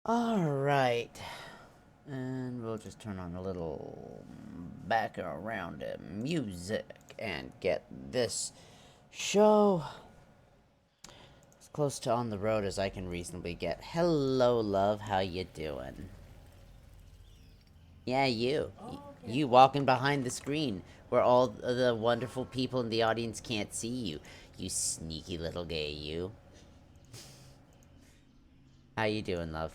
Alright. And we'll just turn on a little background music and get this show as close to on the road as I can reasonably get. Hello, love. How you doing? Yeah, you. You walking behind the screen where all the wonderful people in the audience can't see you. You sneaky little gay, you. How you doing, love?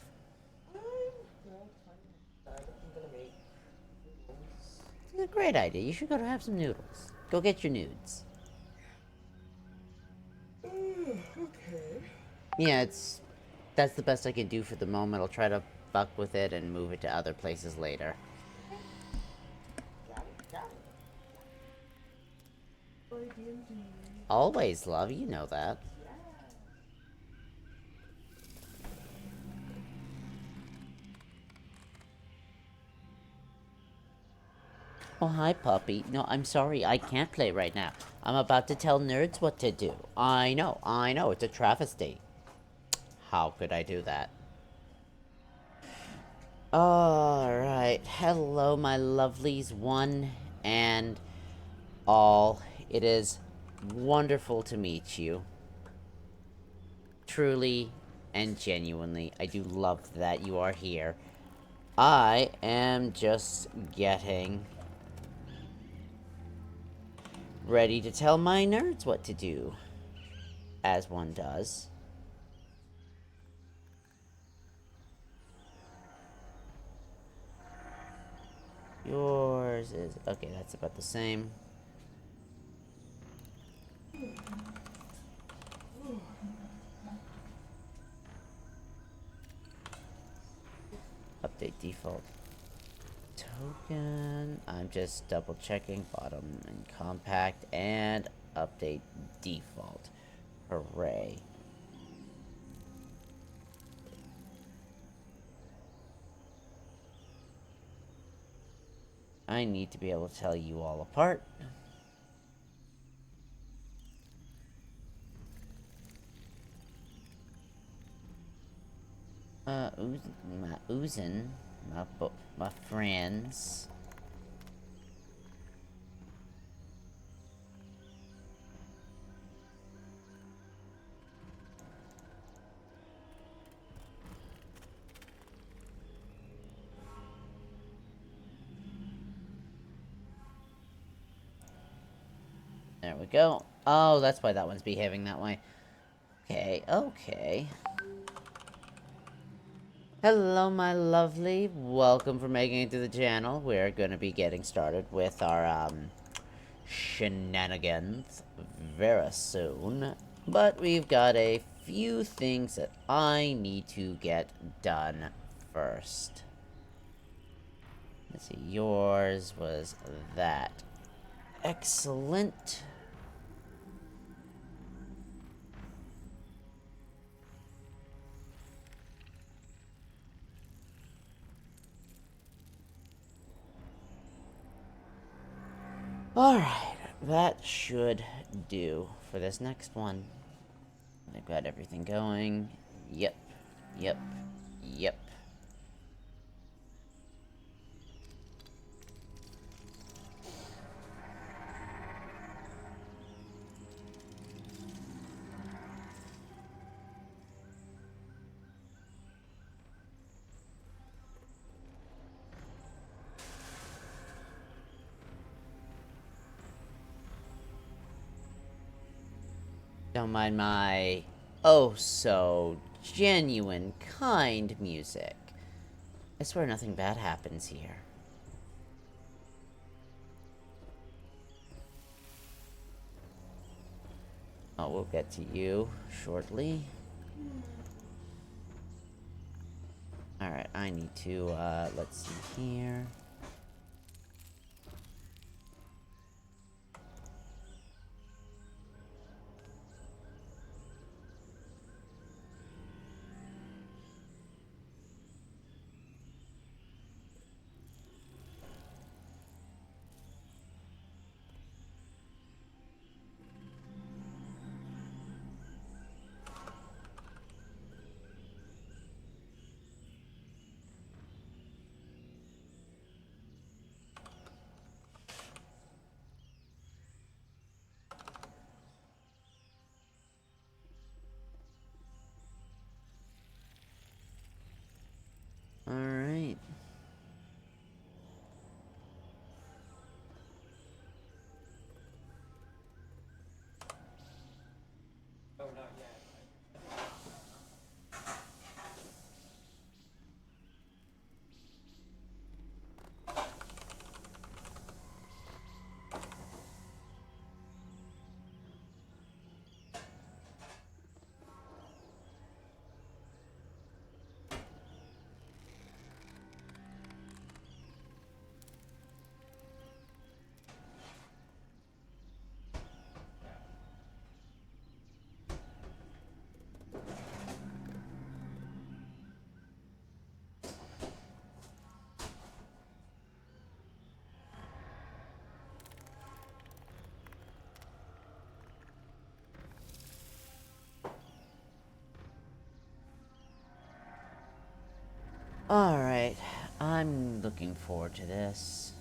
It's a great idea. You should go to have some noodles. Go get your nudes. Okay. Yeah, that's the best I can do for the moment. I'll try to fuck with it and move it to other places later. Got it. Play D&D. Always, love. You know that. Yeah. Oh, hi, puppy. No, I'm sorry. I can't play right now. I'm about to tell nerds what to do. I know. It's a travesty. How could I do that? Alright. Hello, my lovelies, one and all. It is wonderful to meet you. Truly and genuinely, I do love that you are here. I am just getting ready to tell my nerds what to do, as one does. Yours is... okay, that's about the same. Update default token. I'm just double checking bottom and compact and update default. Hooray. I need to be able to tell you all apart. Oozin, my friends. There we go. Oh, that's why that one's behaving that way. Okay. Hello, my lovely. Welcome for making it to the channel. We're gonna be getting started with our, shenanigans very soon. But we've got a few things that I need to get done first. Let's see, yours was that. Excellent. Alright, that should do for this next one. I've got everything going. Yep. Don't mind my oh so genuine, kind music. I swear nothing bad happens here. Oh, we'll get to you shortly. Alright, I need to, let's see here. Oh, not yet. Alright, I'm looking forward to this.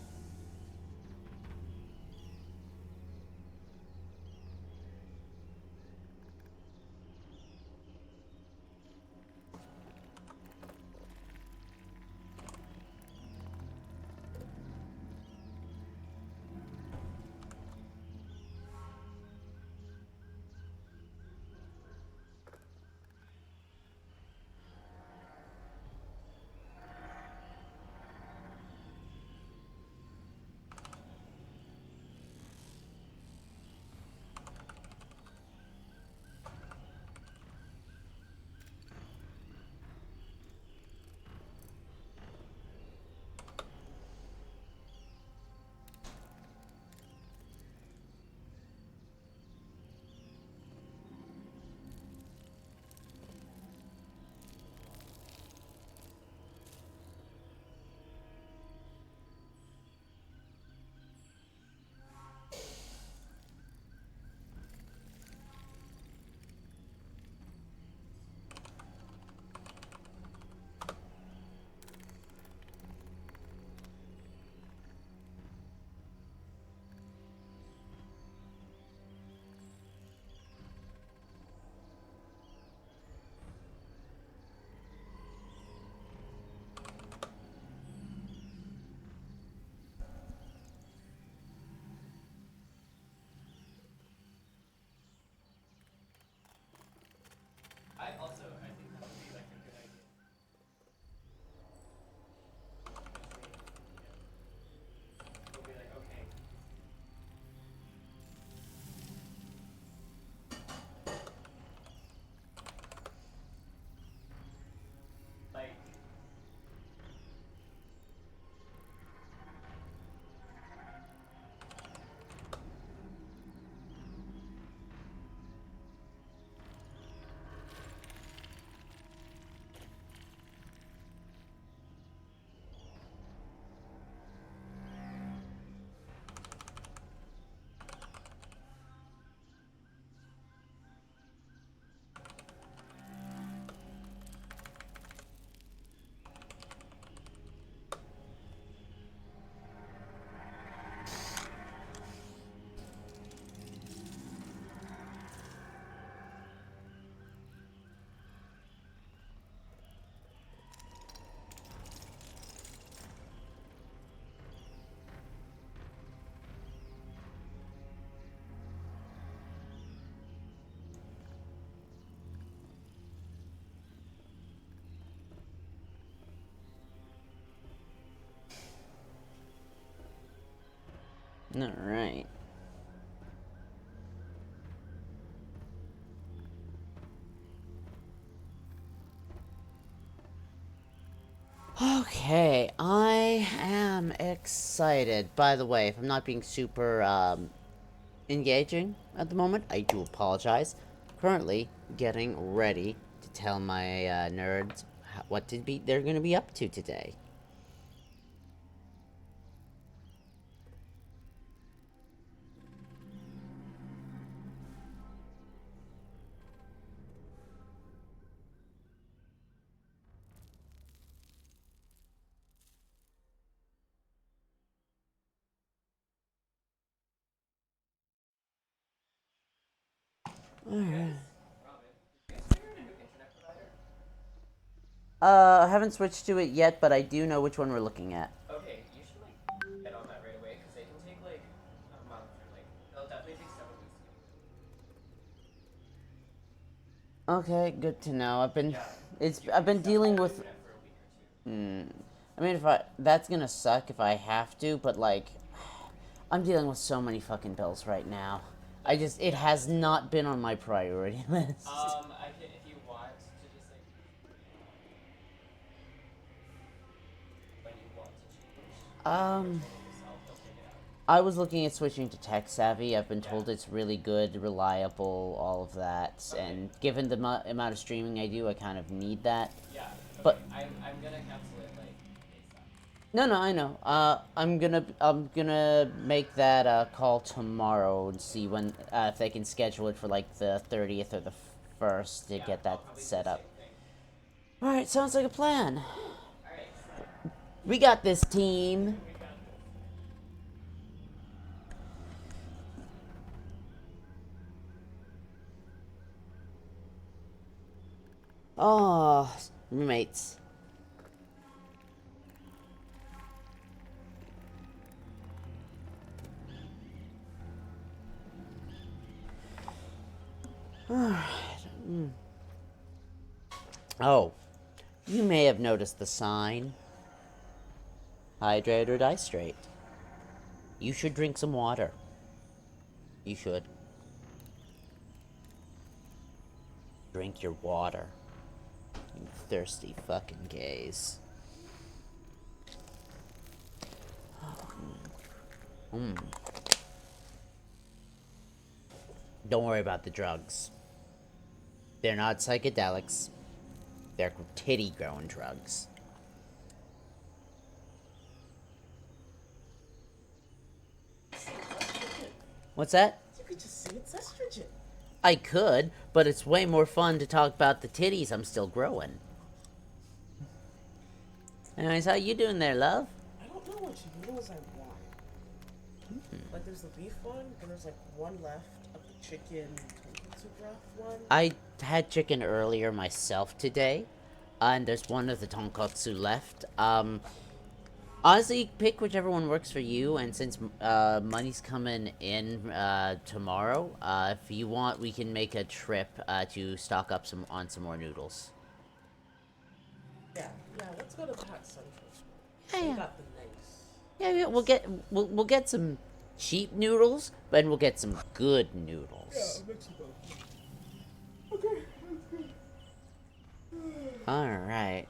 I think that would be like a good idea. Especially, we'll be like, okay, like, Alright. Okay, I am excited. By the way, if I'm not being super engaging at the moment, I do apologize. Currently getting ready to tell my nerds what they're gonna be up to today. Alright. Robin, did you guys figure out a new internet provider? I haven't switched to it yet, but I do know which one we're looking at. Okay, you should like get on that right away because they can take like a month or like they'll definitely take several weeks to get approved. Okay, good to know. I've been, Yeah. I've been dealing with. For a week or two. I mean, if I that's gonna suck if I have to, but like, I'm dealing with so many fucking bills right now. It has not been on my priority list. I can if you want to just like when you want to change. Um, Control it yourself. They'll figure it out. I was looking at switching to tech savvy. I've been Yeah. told it's really good, reliable, all of that. Okay. And given the amount of streaming I do, I kind of need that. Yeah. Okay. But I'm gonna cancel it like ASAP. no, I know. I'm gonna make that call tomorrow and see when if they can schedule it for like the 30th or the 1st to Yeah. get I'll that probably do set the up. same thing. All right, sounds like a plan. All right. We got this, team. We got this. Oh, roommates. Oh, you may have noticed the sign. Hydrate or die straight. You should drink some water. You should. Drink your water. You thirsty fucking gays. Don't worry about the drugs. They're not psychedelics. They're titty growing drugs. What's that? You could just say it's estrogen. I could, but it's way more fun to talk about the titties I'm still growing. Anyways, how you doing there, love? I don't know which noodles I want. Like there's the beef one, and there's like one left of the chicken tonkatsu broth one. I had chicken earlier myself today, and there's one of the tonkatsu left. Honestly, pick whichever one works for you, and since money's coming in tomorrow, if you want, we can make a trip to stock up on some more noodles. Yeah, let's go to Pat Central. Yeah, They yeah. got the nice. Yeah, we'll get some cheap noodles, but we'll get some good noodles. mix of both. Okay, that's good. All right.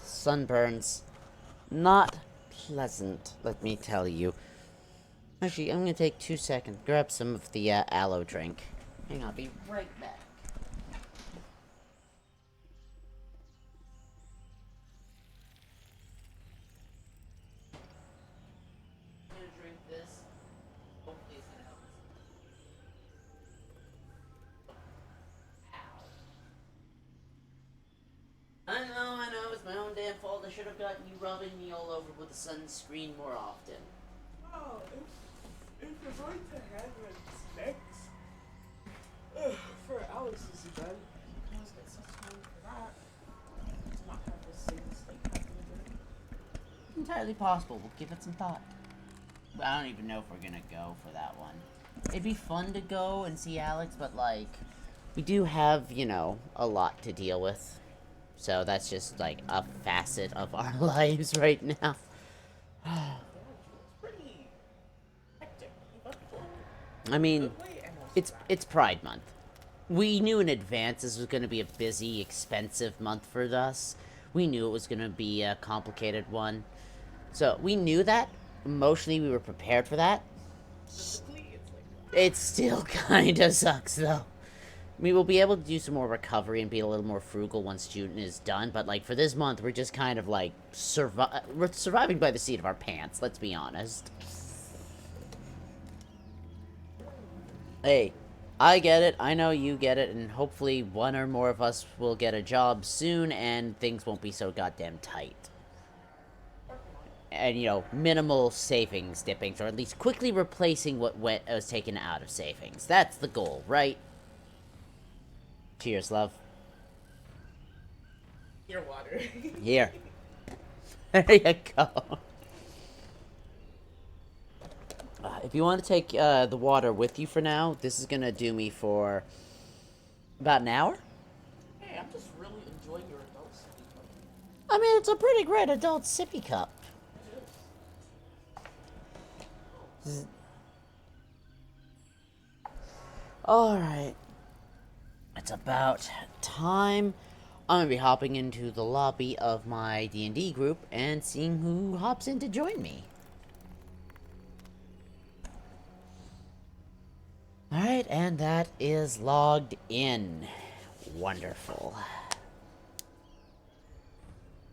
Sunburns. Not pleasant, let me tell you. Actually, I'm gonna take 2 seconds. Grab some of the aloe drink. Hang on, I'll be right back. I'm gonna drink this. Hopefully it's gonna help us. Ow. fault. I should have gotten you rubbing me all over with the sunscreen more often. Oh, if you're going to have it next for Alex's event, you can always get sunscreen for that. To not have the same mistake happen again. Entirely possible. We'll give it some thought. But I don't even know if we're gonna go for that one. It'd be fun to go and see Alex, but like, we do have, you know, a lot to deal with. So that's just like a facet of our lives right now. Yeah, it's pretty hectic, eventful. I mean, Good way and also bad. it's Pride Month. We knew in advance this was going to be a busy, expensive month for us. We knew it was going to be a complicated one. So we knew that. Emotionally, we were prepared for that. Physically, it's like, It still kind of sucks, though. We will be able to do some more recovery and be a little more frugal once June is done. But like for this month, we're just kind of like we're surviving by the seat of our pants. Let's be honest. Hey, I get it. I know you get it, and hopefully one or more of us will get a job soon, and things won't be so goddamn tight. And you know, minimal savings dippings, or at least quickly replacing what was taken out of savings. That's the goal, right? Cheers, love. your water. Here. There you go. If you want to take the water with you for now, this is gonna do me for about an hour. Hey, I'm just really enjoying your adult sippy cup. I mean, it's a pretty great adult sippy cup. It is. Alright. It's about time. I'm gonna be hopping into the lobby of my D&D group and seeing who hops in to join me. Alright, and that is logged in. Wonderful.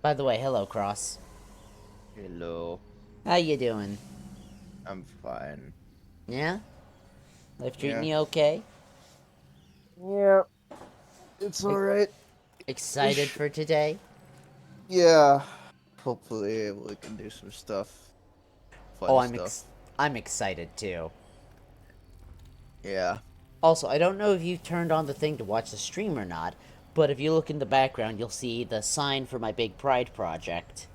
By the way, hello, Cross. Hello. How you doing? I'm fine. Yeah? Life treating Yeah. you okay? Yeah. It's alright. Excited for today? Yeah. Hopefully we can do some stuff. Fun Oh, stuff. I'm excited too. Yeah. Also, I don't know if you turned on the thing to watch the stream or not, but if you look in the background, you'll see the sign for my big Pride project.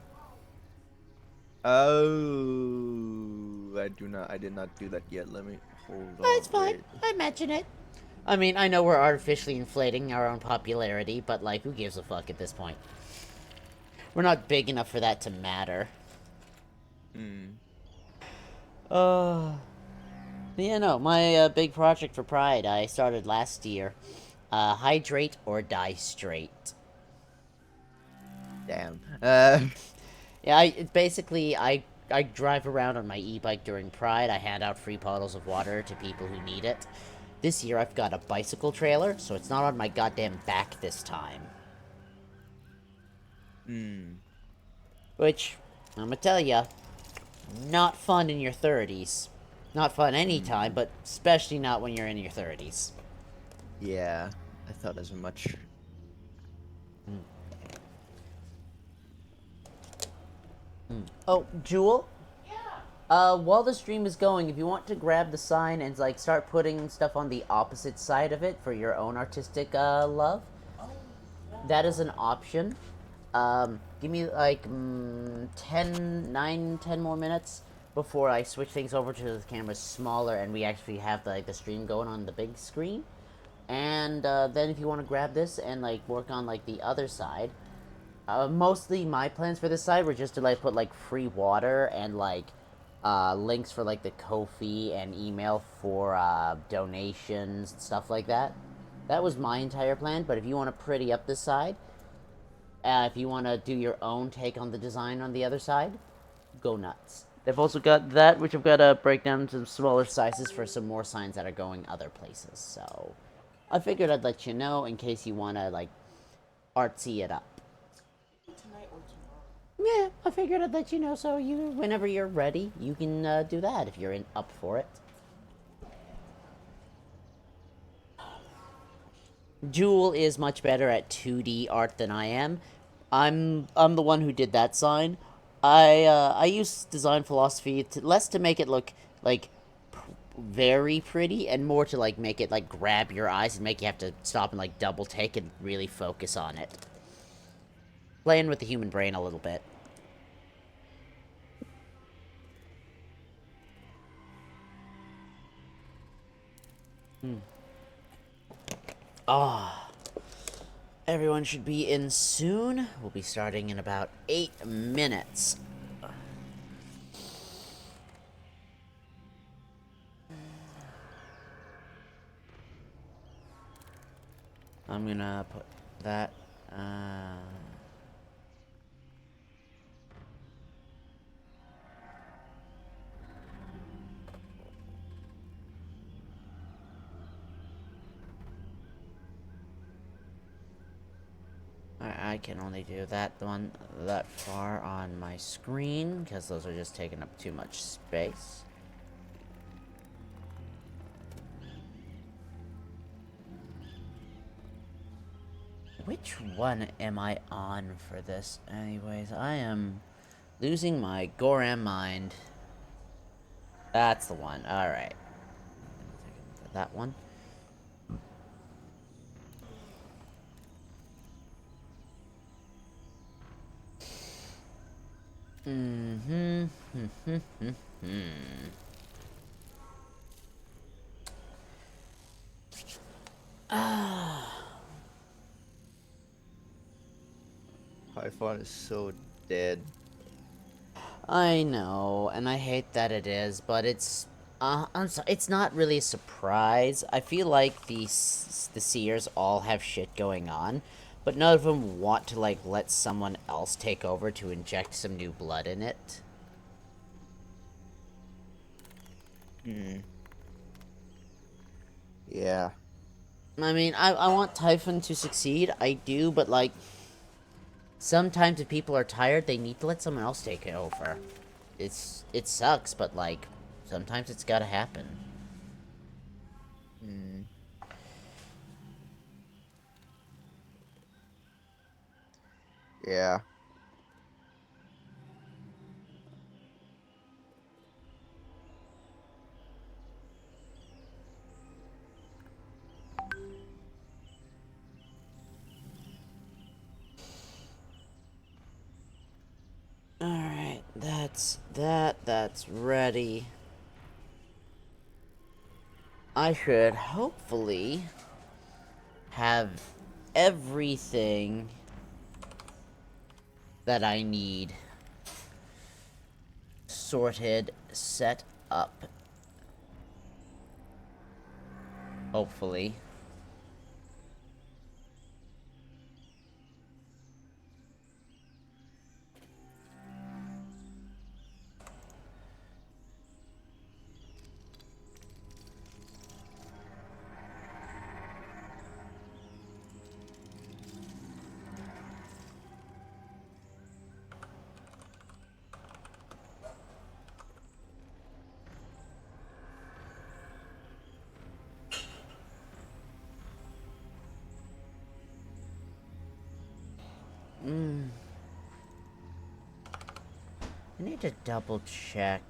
Oh, I did not do that yet. Let me hold on. It's fine. Wait. I mention it. I mean, I know we're artificially inflating our own popularity, but like, who gives a fuck at this point? We're not big enough for that to matter. Yeah, no, my big project for Pride I started last year. Hydrate or die straight. Damn. Yeah, I drive around on my e-bike during Pride. I hand out free bottles of water to people who need it. This year I've got a bicycle trailer, so it's not on my goddamn back this time. Which, I'm gonna tell ya, not fun in your 30s. Not fun anytime, but especially not when you're in your 30s. Yeah. I thought as much. Oh, Jewel? Yeah. While the stream is going, if you want to grab the sign and, like, start putting stuff on the opposite side of it for your own artistic, love, Oh, yeah. that is an option. Give me, like, 10 more minutes before I switch things over to the camera smaller and we actually have, like, the stream going on the big screen. And, then if you want to grab this and, like, work on, like, the other side, mostly my plans for this side were just to, like, put, like, free water and, like, links for, like, the Ko-fi and email for, donations and stuff like that. That was my entire plan, but if you want to pretty up this side, if you want to do your own take on the design on the other side, go nuts. They've also got that, which I've got to break down into smaller sizes for some more signs that are going other places, so I figured I'd let you know in case you want to, like, artsy it up. Tonight or tomorrow. Yeah, I figured I'd let you know so whenever you're ready, you can do that if you're up for it. Jewel is much better at 2D art than I am. I'm the one who did that sign. I use design philosophy to less to make it look like very pretty and more to like make it like grab your eyes and make you have to stop and like double take and really focus on it. Playing with the human brain a little bit. Ah. Everyone should be in soon. We'll be starting in about 8 minutes. I'm gonna put that, I can only do that one that far on my screen, because those are just taking up too much space. Which one am I on for this? Anyways, I am losing my Goram mind. That's the one. Alright. That one. Mm-hmm. Python is so dead. I know, and I hate that it is, but it's I'm sorry, it's not really a surprise. I feel like the seers all have shit going on, but none of them want to like let someone else take over to inject some new blood in it. Hmm. Yeah. I mean, I want Typhon to succeed, I do, but like sometimes if people are tired, they need to let someone else take it over. It sucks, but like sometimes it's gotta happen. Hmm. Yeah. Alright, that's ready. I should hopefully have everything that I need sorted, set up. Hopefully. I need to double check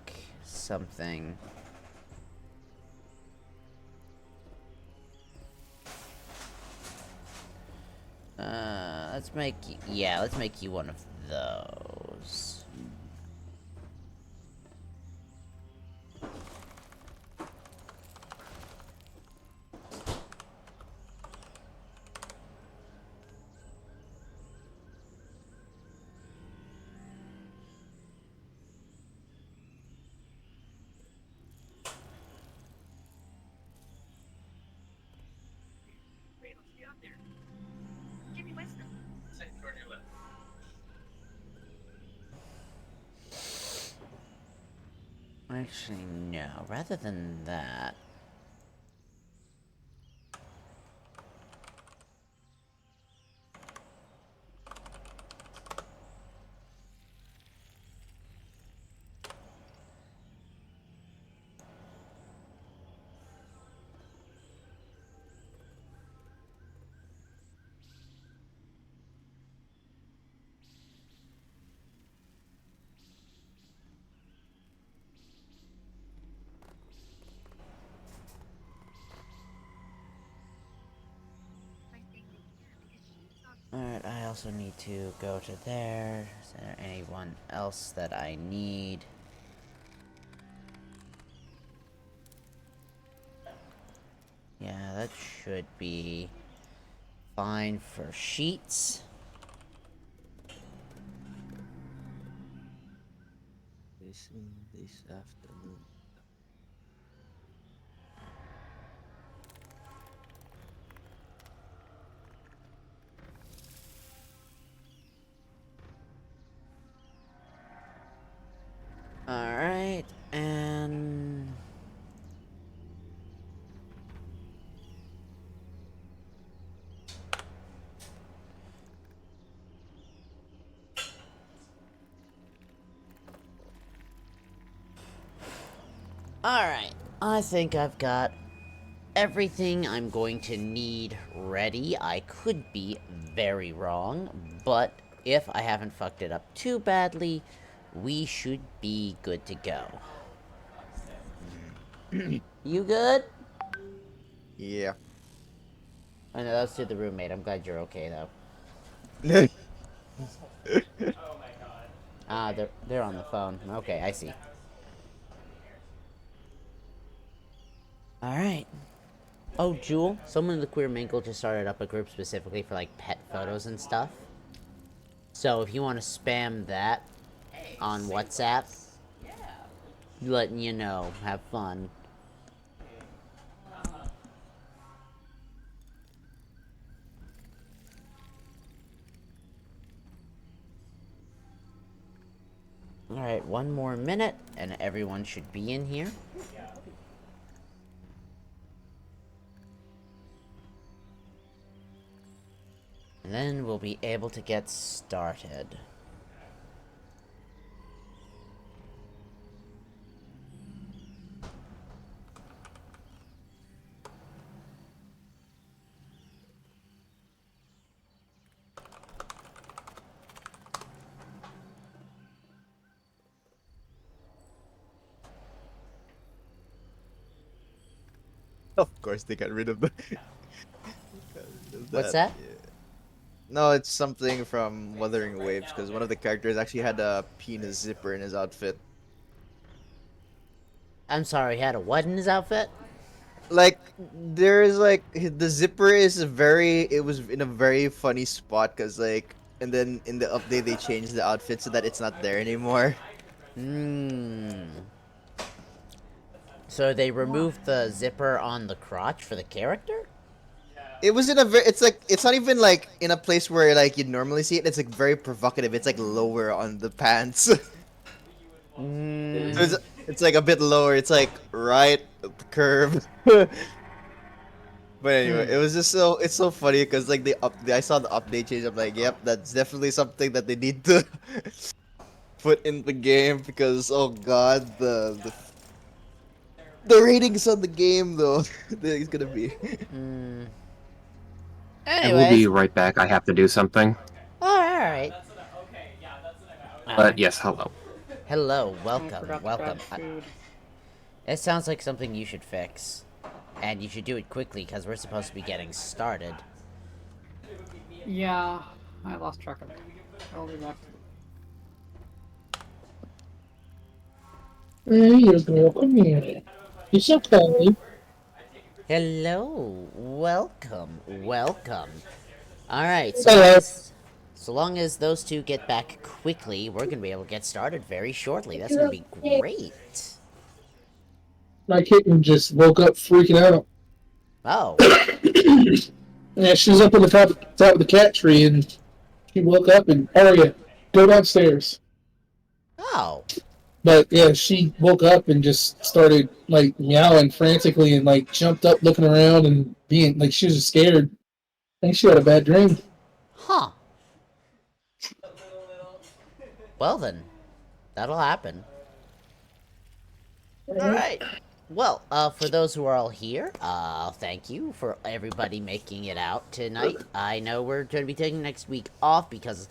something. Let's make you one of those. Second door on your left. Actually, no. Rather than that, I also need to go to there. Is there anyone else that I need? Yeah, that should be fine for sheets. This afternoon. Alright, and... Alright, I think I've got everything I'm going to need ready. I could be very wrong, but if I haven't fucked it up too badly, we should be good to go. You good? Yeah. I know, that was to the roommate. I'm glad you're okay, though. Oh my god. Ah, they're on the phone. Okay, I see. Alright. Oh, Jewel, someone in the Queer Mingle just started up a group specifically for, like, pet photos and stuff. So if you want to spam that on WhatsApp, Yeah. letting you know. Have fun. Alright, one more minute, and everyone should be in here. Yeah. And then we'll be able to get started. Of course, they got rid of the. What's that? Yeah. No, it's something from Wuthering Waves because one of the characters actually had a penis zipper in his outfit. I'm sorry, he had a what in his outfit? Like there is like the zipper is it was in a very funny spot because like and then in the update they changed the outfit so that it's not there anymore. Hmm. So they removed the zipper on the crotch for the character? It was in a very it's like it's not even like in a place where like you'd normally see it. It's like very provocative. It's like lower on the pants. Hmm. So it's like a bit lower. It's like right at the curve. But anyway, it was just it's so funny because like I saw the update change. I'm like, yep, that's definitely something that they need to put in the game because oh god, the ratings on the game though, it's gonna be. Hmm. I will be Anyways. right back. I have to do something. Alright. That's what I, okay, yeah, that's what I meant. But yes, hello. Hello, I welcome, forgot to welcome. grab food. It sounds like something you should fix. And you should do it quickly, because we're supposed to be getting started. Yeah, I lost track of it. I'll be back. Hey, you're welcome here. It's okay. Hello, welcome, welcome. Alright, Hello. so long as those two get back quickly, we're gonna be able to get started very shortly. That's gonna be great. My kitten just woke up freaking out. Oh, Yeah, she's up on the top of the cat tree, and she woke up and Aria, go downstairs. oh. But yeah, she woke up and just started like meowing frantically and like jumped up, looking around and being like she was scared. I think she had a bad dream. Huh. Well then, that'll happen. Alright. Well, for those who are all here, thank you for everybody making it out tonight. I know we're going to be taking next week off because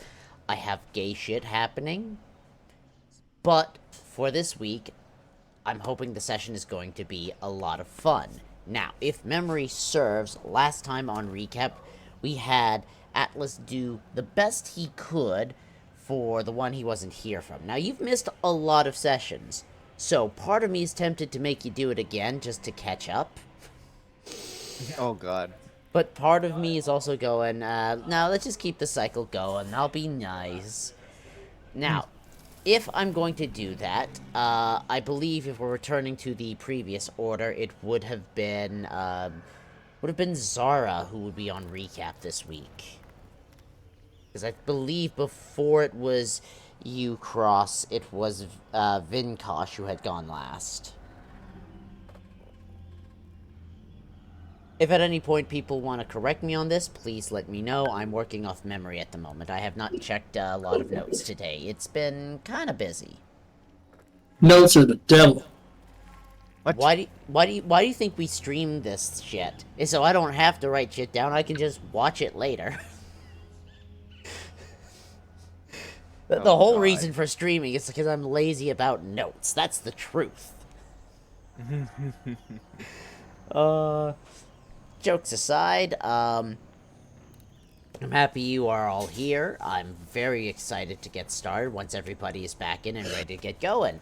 I have gay shit happening. But for this week, I'm hoping the session is going to be a lot of fun. Now, if memory serves, last time on Recap, we had Atlas do the best he could for the one he wasn't here from. Now, you've missed a lot of sessions, so part of me is tempted to make you do it again just to catch up. Oh god. But part of me is also going, no, let's just keep the cycle going. I'll be nice. Now, if I'm going to do that, I believe if we're returning to the previous order, it would have been Zara who would be on recap this week. Because I believe before it was you, Cross, it was Vinkosh who had gone last. If at any point people want to correct me on this, please let me know. I'm working off memory at the moment. I have not checked a lot of notes today. It's been kind of busy. Notes are the devil. What? Why do you think we stream this shit? Is so I don't have to write shit down. I can just watch it later. The whole God. reason for streaming is because I'm lazy about notes. That's the truth. Jokes aside, I'm happy you are all here. I'm very excited to get started once everybody is back in and ready to get going.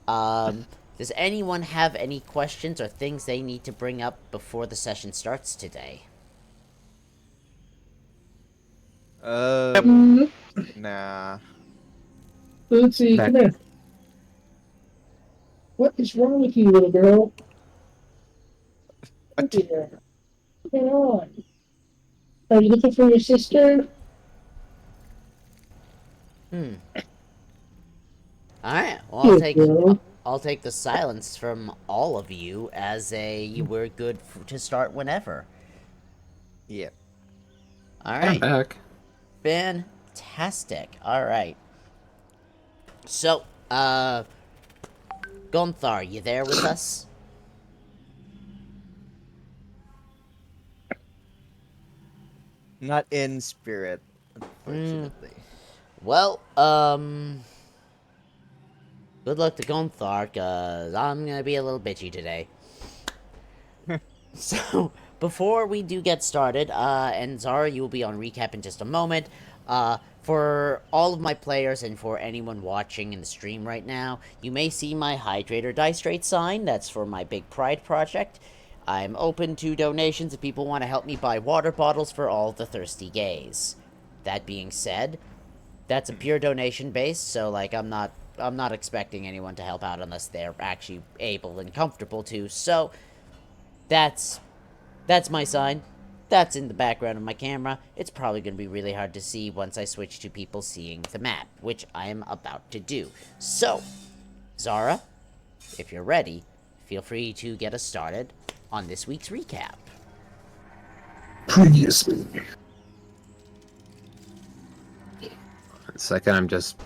Does anyone have any questions or things they need to bring up before the session starts today? Nah. Let's see, Back. come here. What is wrong with you, little girl? Look here. What's going on? Are you looking for your sister? Alright, well, Good I'll take the silence from all of you as you were good to start whenever. Yeah. I'm Alright. back. Fantastic. Alright. So, Gonthar, you there with us? Not in spirit, unfortunately. Well, good luck to Gonthar, cause I'm gonna be a little bitchy today. So, before we do get started, and Zara, you will be on recap in just a moment, for all of my players and for anyone watching in the stream right now, you may see my Hydrate or Die Straight sign. That's for my big Pride project. I'm open to donations if people want to help me buy water bottles for all the thirsty gays. That being said, that's a pure donation base, so like I'm not expecting anyone to help out unless they're actually able and comfortable to. So that's my sign. That's in the background of my camera. It's probably going to be really hard to see once I switch to people seeing the map, which I am about to do. So, Zara, if you're ready, feel free to get us started on this week's recap. Previously. Second, I'm just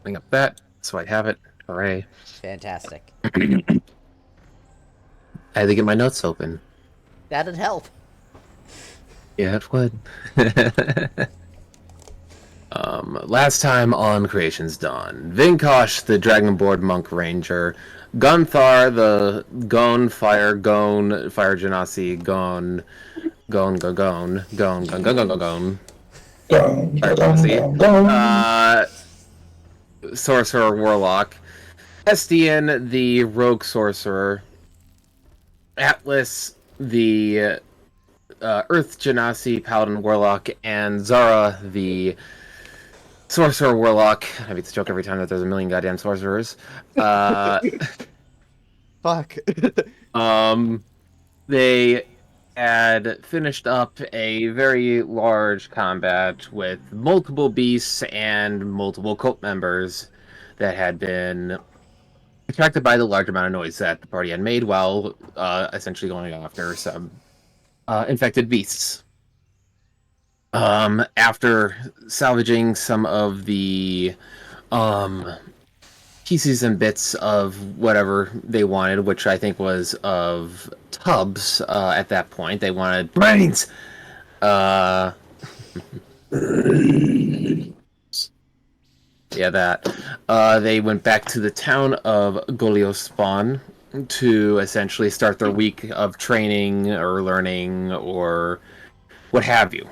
putting up that, so I have it. Hooray. Fantastic. I had to get my notes open. That'd help. Yeah, it would. Last time on Creation's Dawn, Vinkosh, the Dragonboard Monk Ranger, Gunthar, the Gone Fire Genasi, Gone, Sorcerer Warlock, Estian, the Rogue Sorcerer, Atlas, the Earth Genasi Paladin Warlock, and Zara, the Sorcerer Warlock. I make this joke every time that there's a million goddamn sorcerers. Fuck. They had finished up a very large combat with multiple beasts and multiple cult members that had been attracted by the large amount of noise that the party had made while essentially going after some infected beasts. After salvaging some of the pieces and bits of whatever they wanted, which I think was of tubs at that point. They wanted brains! Yeah, that. They went back to the town of Goliospan to essentially start their week of training or learning or what have you.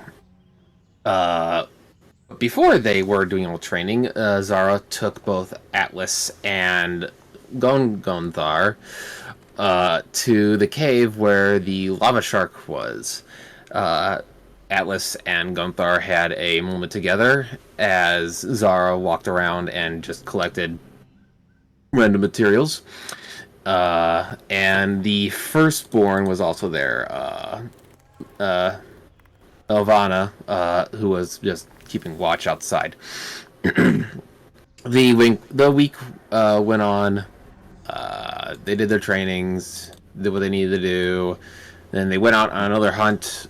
Before they were doing all training, Zara took both Atlas and Gonthar to the cave where the lava shark was. Atlas and Gonthar had a moment together as Zara walked around and just collected random materials. And the firstborn was also there. Elvana, who was just keeping watch outside. The week went on. They did their trainings, did what they needed to do. Then they went out on another hunt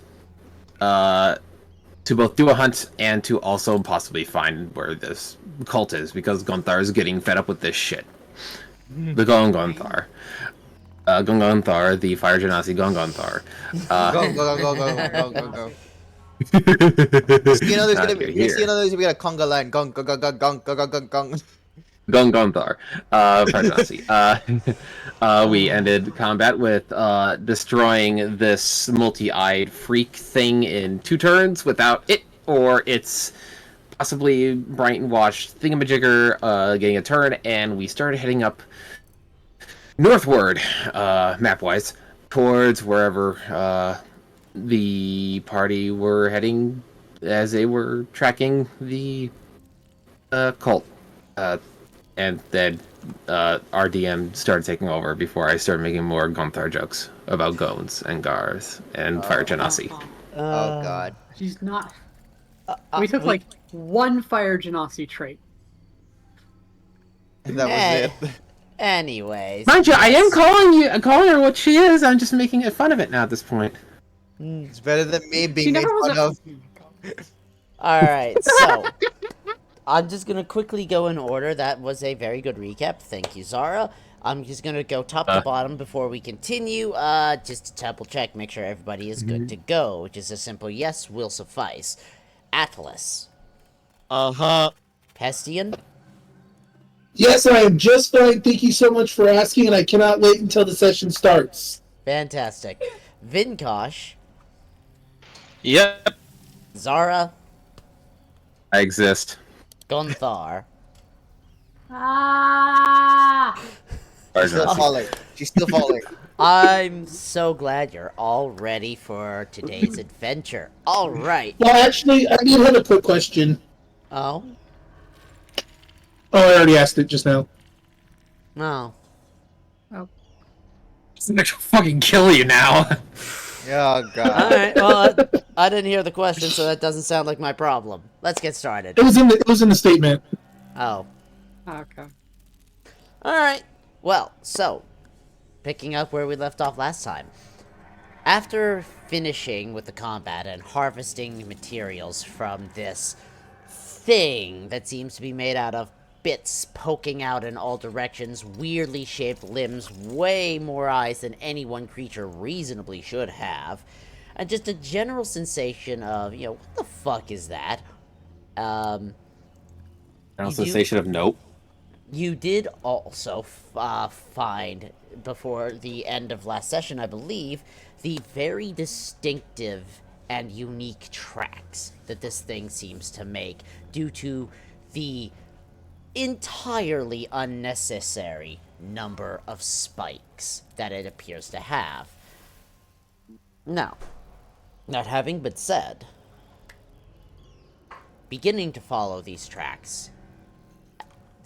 to both do a hunt and to also possibly find where this cult is, because Gonthar is getting fed up with this shit. The Gonthar. Gonthar, the Fire Genasi Gonthar. Go. You know there's gonna be a conga line. Gong. Gonthar. Fire Genasi. We ended combat with destroying this multi-eyed freak thing in 2 turns without it or its possibly bright-washed thingamajigger getting a turn, and we started heading up northward, map-wise, towards wherever the party were heading as they were tracking the cult. And then our DM started taking over before I started making more Gonthar jokes about Gones and Garth and Fire Genasi. Oh god. She's not. We took like one Fire Genasi trait. That was it. Anyways. Mind you, I am calling her what she is. I'm just making fun of it now at this point. It's better than me She being made never was fun a. of. Alright, so I'm just gonna quickly go in order. That was a very good recap. Thank you, Zara. I'm just gonna go top to bottom before we continue. Just to double check, make sure everybody is good to go, which is a simple yes will suffice. Atlas. Pestian. Yes, I am just fine. Thank you so much for asking, and I cannot wait until the session starts. Fantastic. Vinkosh. Yep. Zara. I exist. Gonthar. She's still falling. She's still falling. I'm so glad you're all ready for today's adventure. Alright. Well, actually, I do have a quick question. Oh? Oh, I already asked it just now. No. I'm gonna fucking kill you now. Oh god. Alright, well, I didn't hear the question, so that doesn't sound like my problem. Let's get started. It was in the statement. Oh. Okay. Alright. Well, so, picking up where we left off last time. After finishing with the combat and harvesting materials from this thing that seems to be made out of bits poking out in all directions, weirdly shaped limbs, way more eyes than any one creature reasonably should have, and just a general sensation of, you know, what the fuck is that? General You sensation of nope. You did also find, before the end of last session, I believe, the very distinctive and unique tracks that this thing seems to make due to the entirely unnecessary number of spikes that it appears to have. Now, that having been said, beginning to follow these tracks,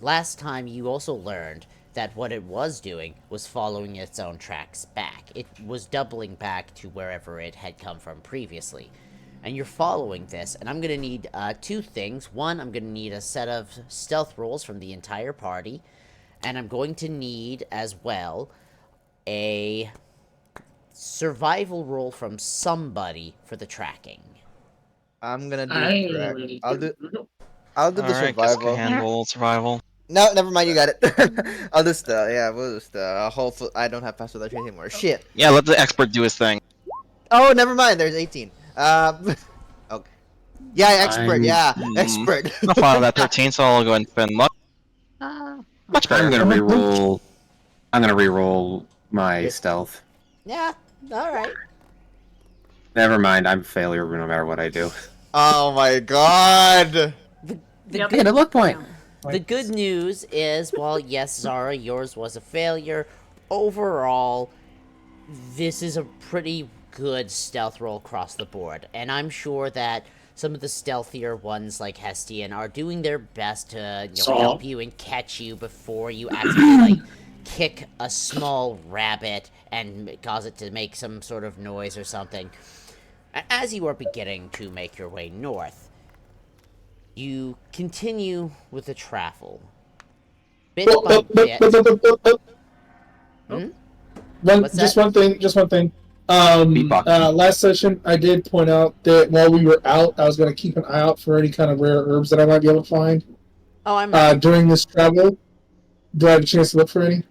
last time you also learned that what it was doing was following its own tracks back. It was doubling back to wherever it had come from previously. And you're following this, and I'm going to need 2 things. One, I'm going to need a set of stealth rolls from the entire party, and I'm going to need, as well, a survival roll from somebody for the tracking. I'm gonna do I track. already I'll do All the right, guess I can survival. handle survival. No, never mind. You got it. I'll just we'll just hopefully I don't have pass without trace anymore. Shit. Yeah, let the expert do his thing. Oh, never mind. There's 18. Okay. Yeah, expert. Expert. I'll follow that 13, so I'll go ahead and spend luck. Much better. I'm gonna reroll. I'm gonna reroll my stealth. Yeah, alright. Never mind. I'm a failure no matter what I do. Oh my god! The Yep. good Get a luck point. The good news is, well, yes, Zara, yours was a failure. Overall, this is a pretty good stealth roll across the board, and I'm sure that some of the stealthier ones, like Hestian, are doing their best to help you and catch you before you accidentally, kick a small rabbit and cause it to make some sort of noise or something. As you are beginning to make your way north, you continue with the travel. Bit by bit. Hmm? What's Just that? one thing. Beatbox. Last session I did point out that while we were out, I was going to keep an eye out for any kind of rare herbs that I might be able to find. Oh, I'm ready. During this travel, do I have a chance to look for any?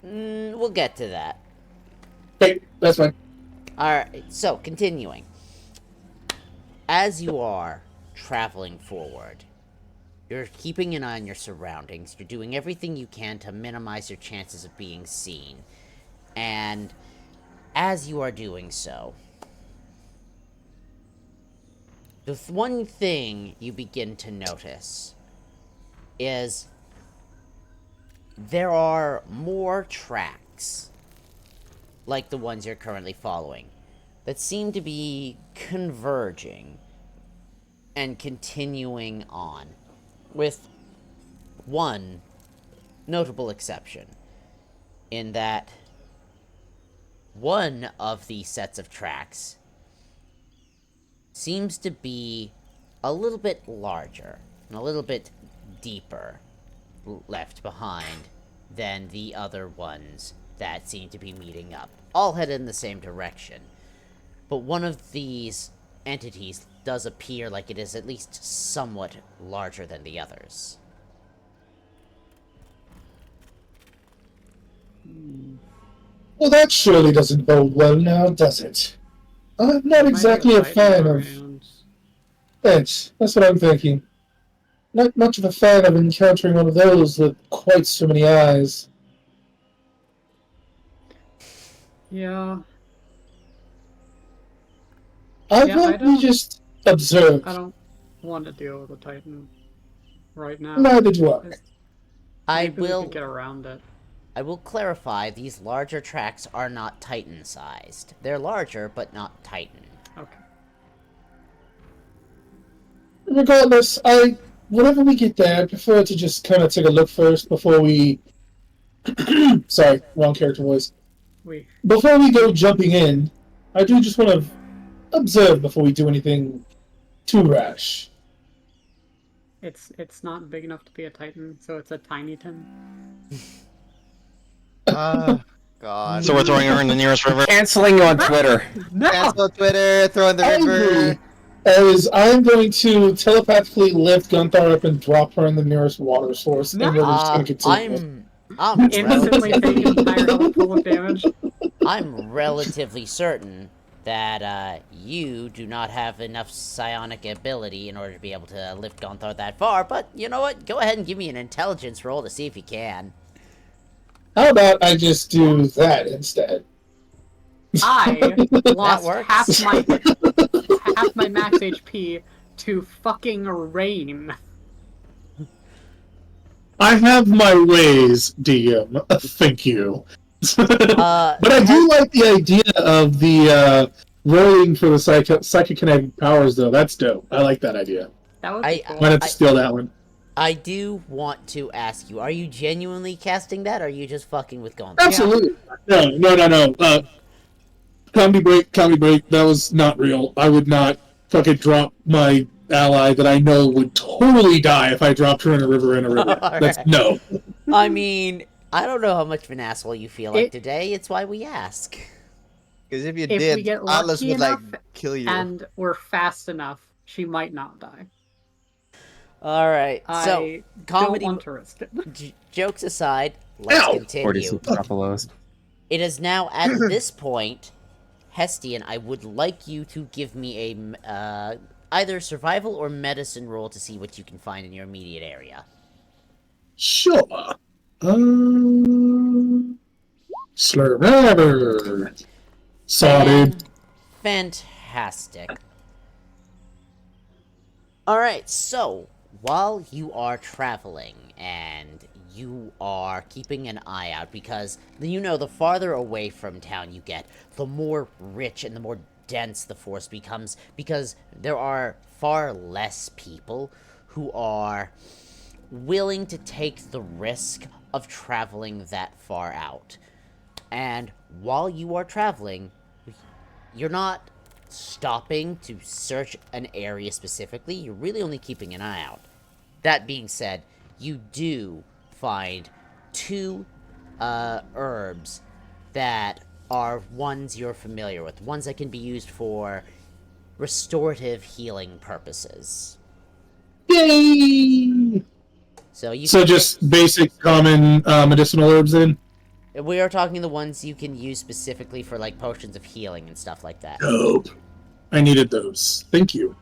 We'll get to that. Okay, that's fine. Alright, so, continuing. As you are traveling forward, you're keeping an eye on your surroundings. You're doing everything you can to minimize your chances of being seen. And as you are doing so, the one thing you begin to notice is there are more tracks like the ones you're currently following that seem to be converging and continuing on, with one notable exception, in that one of these sets of tracks seems to be a little bit larger and a little bit deeper left behind than the other ones that seem to be meeting up. All headed in the same direction. But one of these entities does appear like it is at least somewhat larger than the others. Well, that surely doesn't bode well now, does it? I'm not exactly a fan of... Yes, that's what I'm thinking. Not much of a fan of encountering one of those with quite so many eyes. Yeah. I Yeah, thought we just observe. I don't want to deal with a Titan right now. Neither do I. Maybe we could get around it. I will clarify, these larger tracks are not Titan-sized. They're larger, but not Titan. Okay. Regardless, whenever we get there, I prefer to just kind of take a look first before we... Sorry, wrong character voice. Before we go jumping in, I do just want to observe before we do anything too rash. It's not big enough to be a Titan, so it's a tiny tin. God. So we're throwing her in the nearest river. Canceling you on Twitter. Cancel Twitter, throw in the river. As I'm going to telepathically lift Gunther up and drop her in the nearest water source, and we're just going to continue. I'm Instantly taking an entire health full of damage. I'm relatively certain that you do not have enough psionic ability in order to be able to lift Gunther that far, but you know what? Go ahead and give me an intelligence roll to see if you can. How about I just do that instead? I lost half my max HP to fucking rain. I have my ways, DM. Thank you. But I do like the idea of the rolling for the psychokinetic powers, though. That's dope. I like that idea. That was cool. Might have to steal that one. I do want to ask you, are you genuinely casting that, or are you just fucking with Gunther? Absolutely. No. Comedy break. That was not real. I would not fucking drop my ally that I know would totally die if I dropped her in a river. That's right. no. I mean, I don't know how much of an asshole you feel like today. It's why we ask. Because if you we did, get Atlas lucky would like enough kill you. and we're fast enough, she might not die. All right. So, comedy. Don't want to risk it. Jokes aside, let's continue. 46 Buffaloes. It is now at this point, Hestian, I would like you to give me a either survival or medicine roll to see what you can find in your immediate area. Sure. Survivor. Sorry. Fantastic. Alright, so, while you are traveling, and you are keeping an eye out, because, the farther away from town you get, the more rich and the more dense the forest becomes, because there are far less people who are willing to take the risk of traveling that far out. And while you are traveling, you're not stopping to search an area specifically, you're really only keeping an eye out. That being said, you do find two herbs that are ones you're familiar with, ones that can be used for restorative healing purposes. Yay! So just basic common medicinal herbs then? We are talking the ones you can use specifically for, like, potions of healing and stuff like that. Dope. I needed those. Thank you.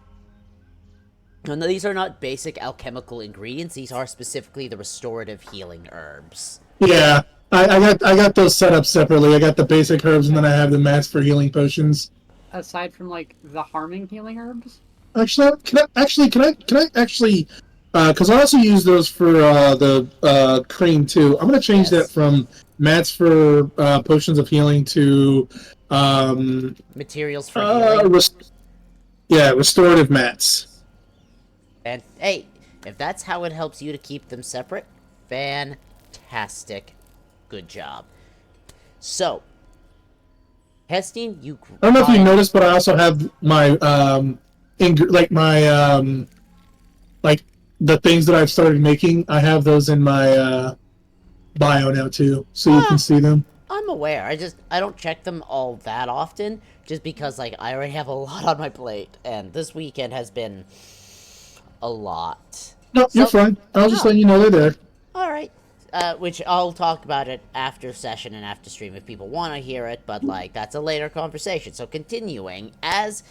No, these are not basic alchemical ingredients. These are specifically the restorative healing herbs. Yeah, I got those set up separately. I got the basic herbs, and then I have the mats for healing potions. Aside from like the harming healing herbs. Actually, can I actually? Because I also use those for the cream too. I'm gonna change that from mats for potions of healing to materials for healing. Restorative mats. And hey, if that's how it helps you to keep them separate, fantastic. Good job. So, Hestian, you... I don't know if you noticed, but I also have my, like, the things that I've started making, I have those in my, bio now, too, so you can see them. I'm aware. I don't check them all that often, just because, like, I already have a lot on my plate, and this weekend has been a lot. No, you're fine. I was just letting you know they're there. Alright. Which I'll talk about it after session and after stream if people want to hear it, but, like, that's a later conversation. So continuing, as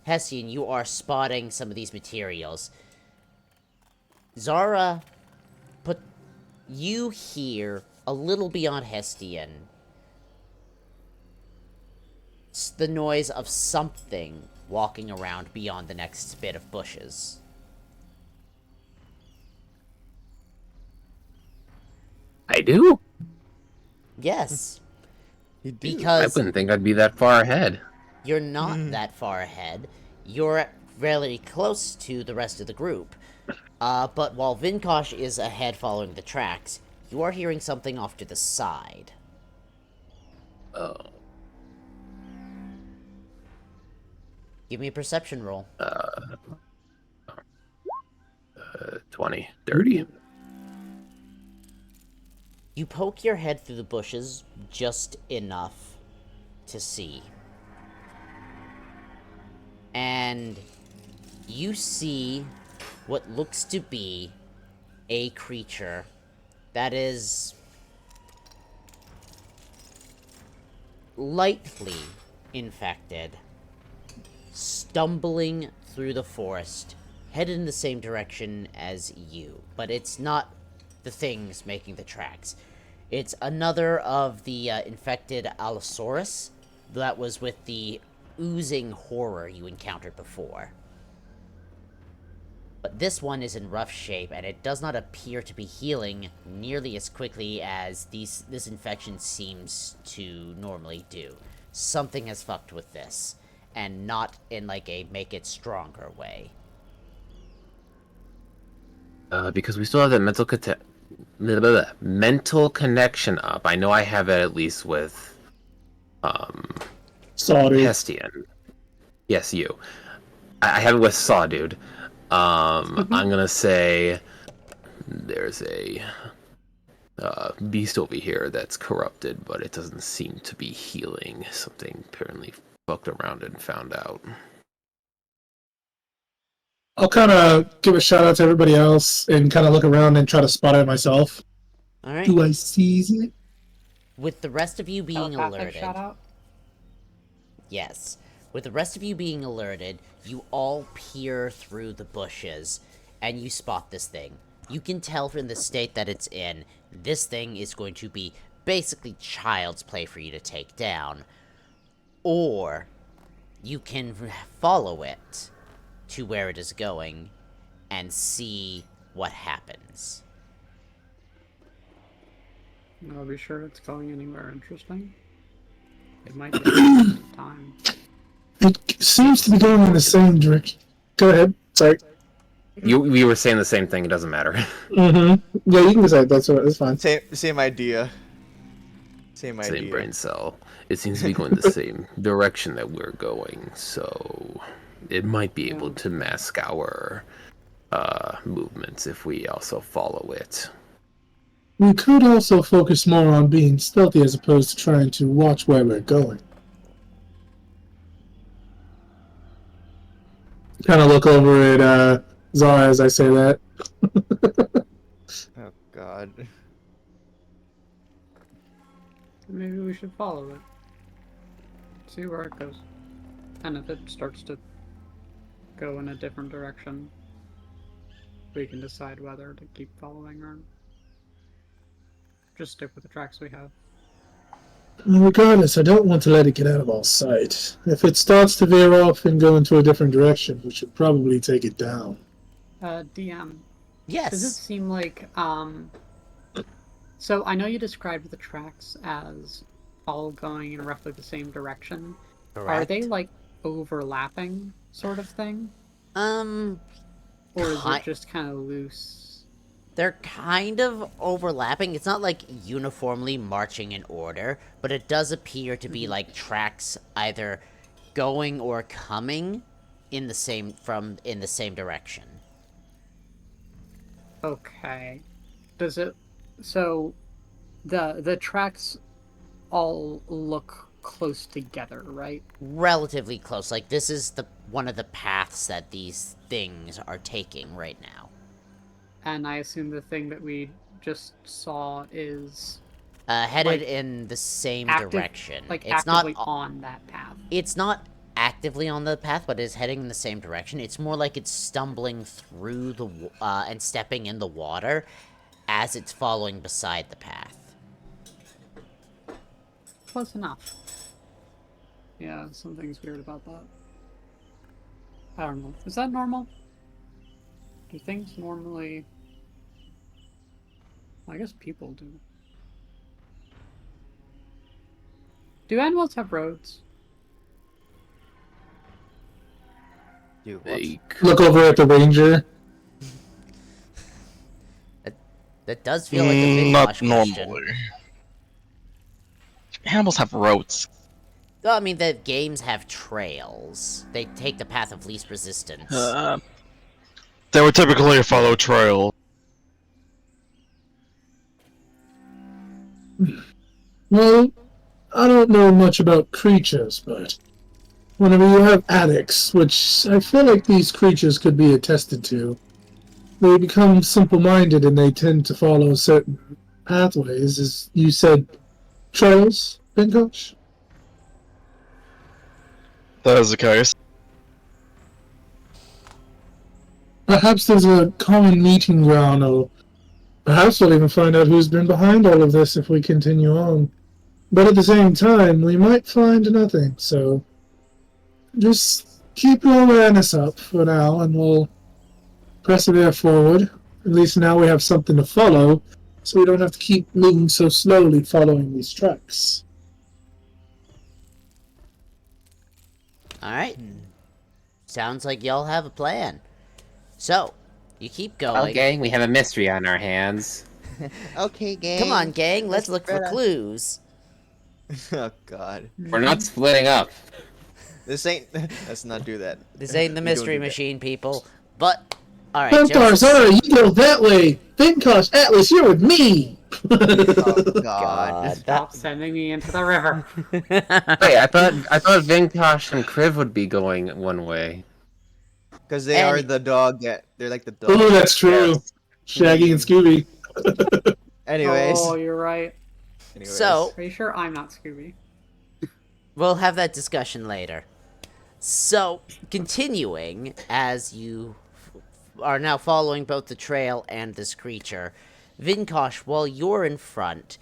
Hessian, you are spotting some of these materials. Zara, you hear, a little beyond Hestian, the noise of something walking around beyond the next bit of bushes. I do? Yes. I Because wouldn't think I'd be that far ahead. you're not that far ahead. You're relatively close to the rest of the group. But while Vinkosh is ahead following the tracks, you are hearing something off to the side. Oh. Give me a perception roll. 20, 30. You poke your head through the bushes just enough to see. And you see what looks to be a creature that is lightly infected, stumbling through the forest, headed in the same direction as you. But it's not the things making the tracks. It's another of the infected Allosaurus that was with the oozing horror you encountered before. But this one is in rough shape, and it does not appear to be healing nearly as quickly as this infection seems to normally do. Something has fucked with this, and not in, like, a make it stronger way. Because we still have that mental connection up. I know I have it at least with Hestian. Yes, you. I have it with Saw Dude. I'm gonna say there's a beast over here that's corrupted, but it doesn't seem to be healing. Something apparently fucked around and found out. I'll kind of give a shout out to everybody else and kind of look around and try to spot it myself. Alright. Do I seize it? With the rest of you being alerted... Shout out? Yes. With the rest of you being alerted, you all peer through the bushes, and you spot this thing. You can tell from the state that it's in, this thing is going to be basically child's play for you to take down. Or, you can follow it to where it is going, and see what happens. Are we sure it's going anywhere interesting? It might take some time. It seems to be going in the same direction. Go ahead. Sorry. We were saying the same thing. It doesn't matter. Mm-hmm. Yeah, you can decide. That's fine. Same idea. Same Same brain cell. It seems to be going the same direction that we're going, so it might be able to mask our movements if we also follow it. We could also focus more on being stealthy as opposed to trying to watch where we're going. Kind of look over at Zara as I say that. Oh God. Maybe we should follow it. See where it goes. And if it starts to go in a different direction, we can decide whether to keep following or just stick with the tracks we have. Regardless, I don't want to let it get out of our sight. If it starts to veer off and go into a different direction, we should probably take it down. DM. Yes. Does it seem like, so I know you described the tracks as all going in roughly the same direction. Correct. Are they, like, overlapping sort of thing? Or is it just kind of loose? They're kind of overlapping. It's not like uniformly marching in order, but it does appear to be like tracks either going or coming in the same direction. Okay. Does it, so the tracks all look close together, right? Relatively close. Like this is one of the paths that these things are taking right now. And I assume the thing that we just saw is headed in the same direction. Like it's actively not on that path. It's not actively on the path, but is heading in the same direction. It's more like it's stumbling through the and stepping in the water as it's following beside the path. Close enough. Yeah, something's weird about that. I don't know. Is that normal? Do things normally... I guess people do. Do animals have roads? Look over at the ranger. That does feel like a big not question. normally. Animals have roads. Well, I mean, the games have trails. They take the path of least resistance. They would typically follow trail. Well, I don't know much about creatures, but whenever you have addicts, which I feel like these creatures could be attested to, they become simple-minded and they tend to follow certain pathways. As you said, trails, Pinkosh? That is the case. Perhaps there's a common meeting ground, or perhaps we'll even find out who's been behind all of this if we continue on. But at the same time, we might find nothing, so just keep your awareness up for now, and we'll persevere forward. At least now we have something to follow, so we don't have to keep moving so slowly following these tracks. Alright. Sounds like y'all have a plan. So, you keep going. Well, gang, we have a mystery on our hands. Okay, gang. Come on, gang, let's look for clues. Oh God. We're not splitting up. This ain't. Let's not do that. This ain't the We don't mystery do that. machine, people. But, alright, Pinkosh, Zara, you go that way! Pinkosh, Atlas, you're with me! Oh God. Stop sending me into the river. Wait, I thought Vinkosh and Kriv would be going one way. Because they are the dog. They're like the dog. Oh, that's true. Shaggy and Scooby. Anyways. Oh, you're right. Anyways. So, Are you sure I'm not Scooby? we'll have that discussion later. So, continuing, as you are now following both the trail and this creature, Vinkosh, while you're in front,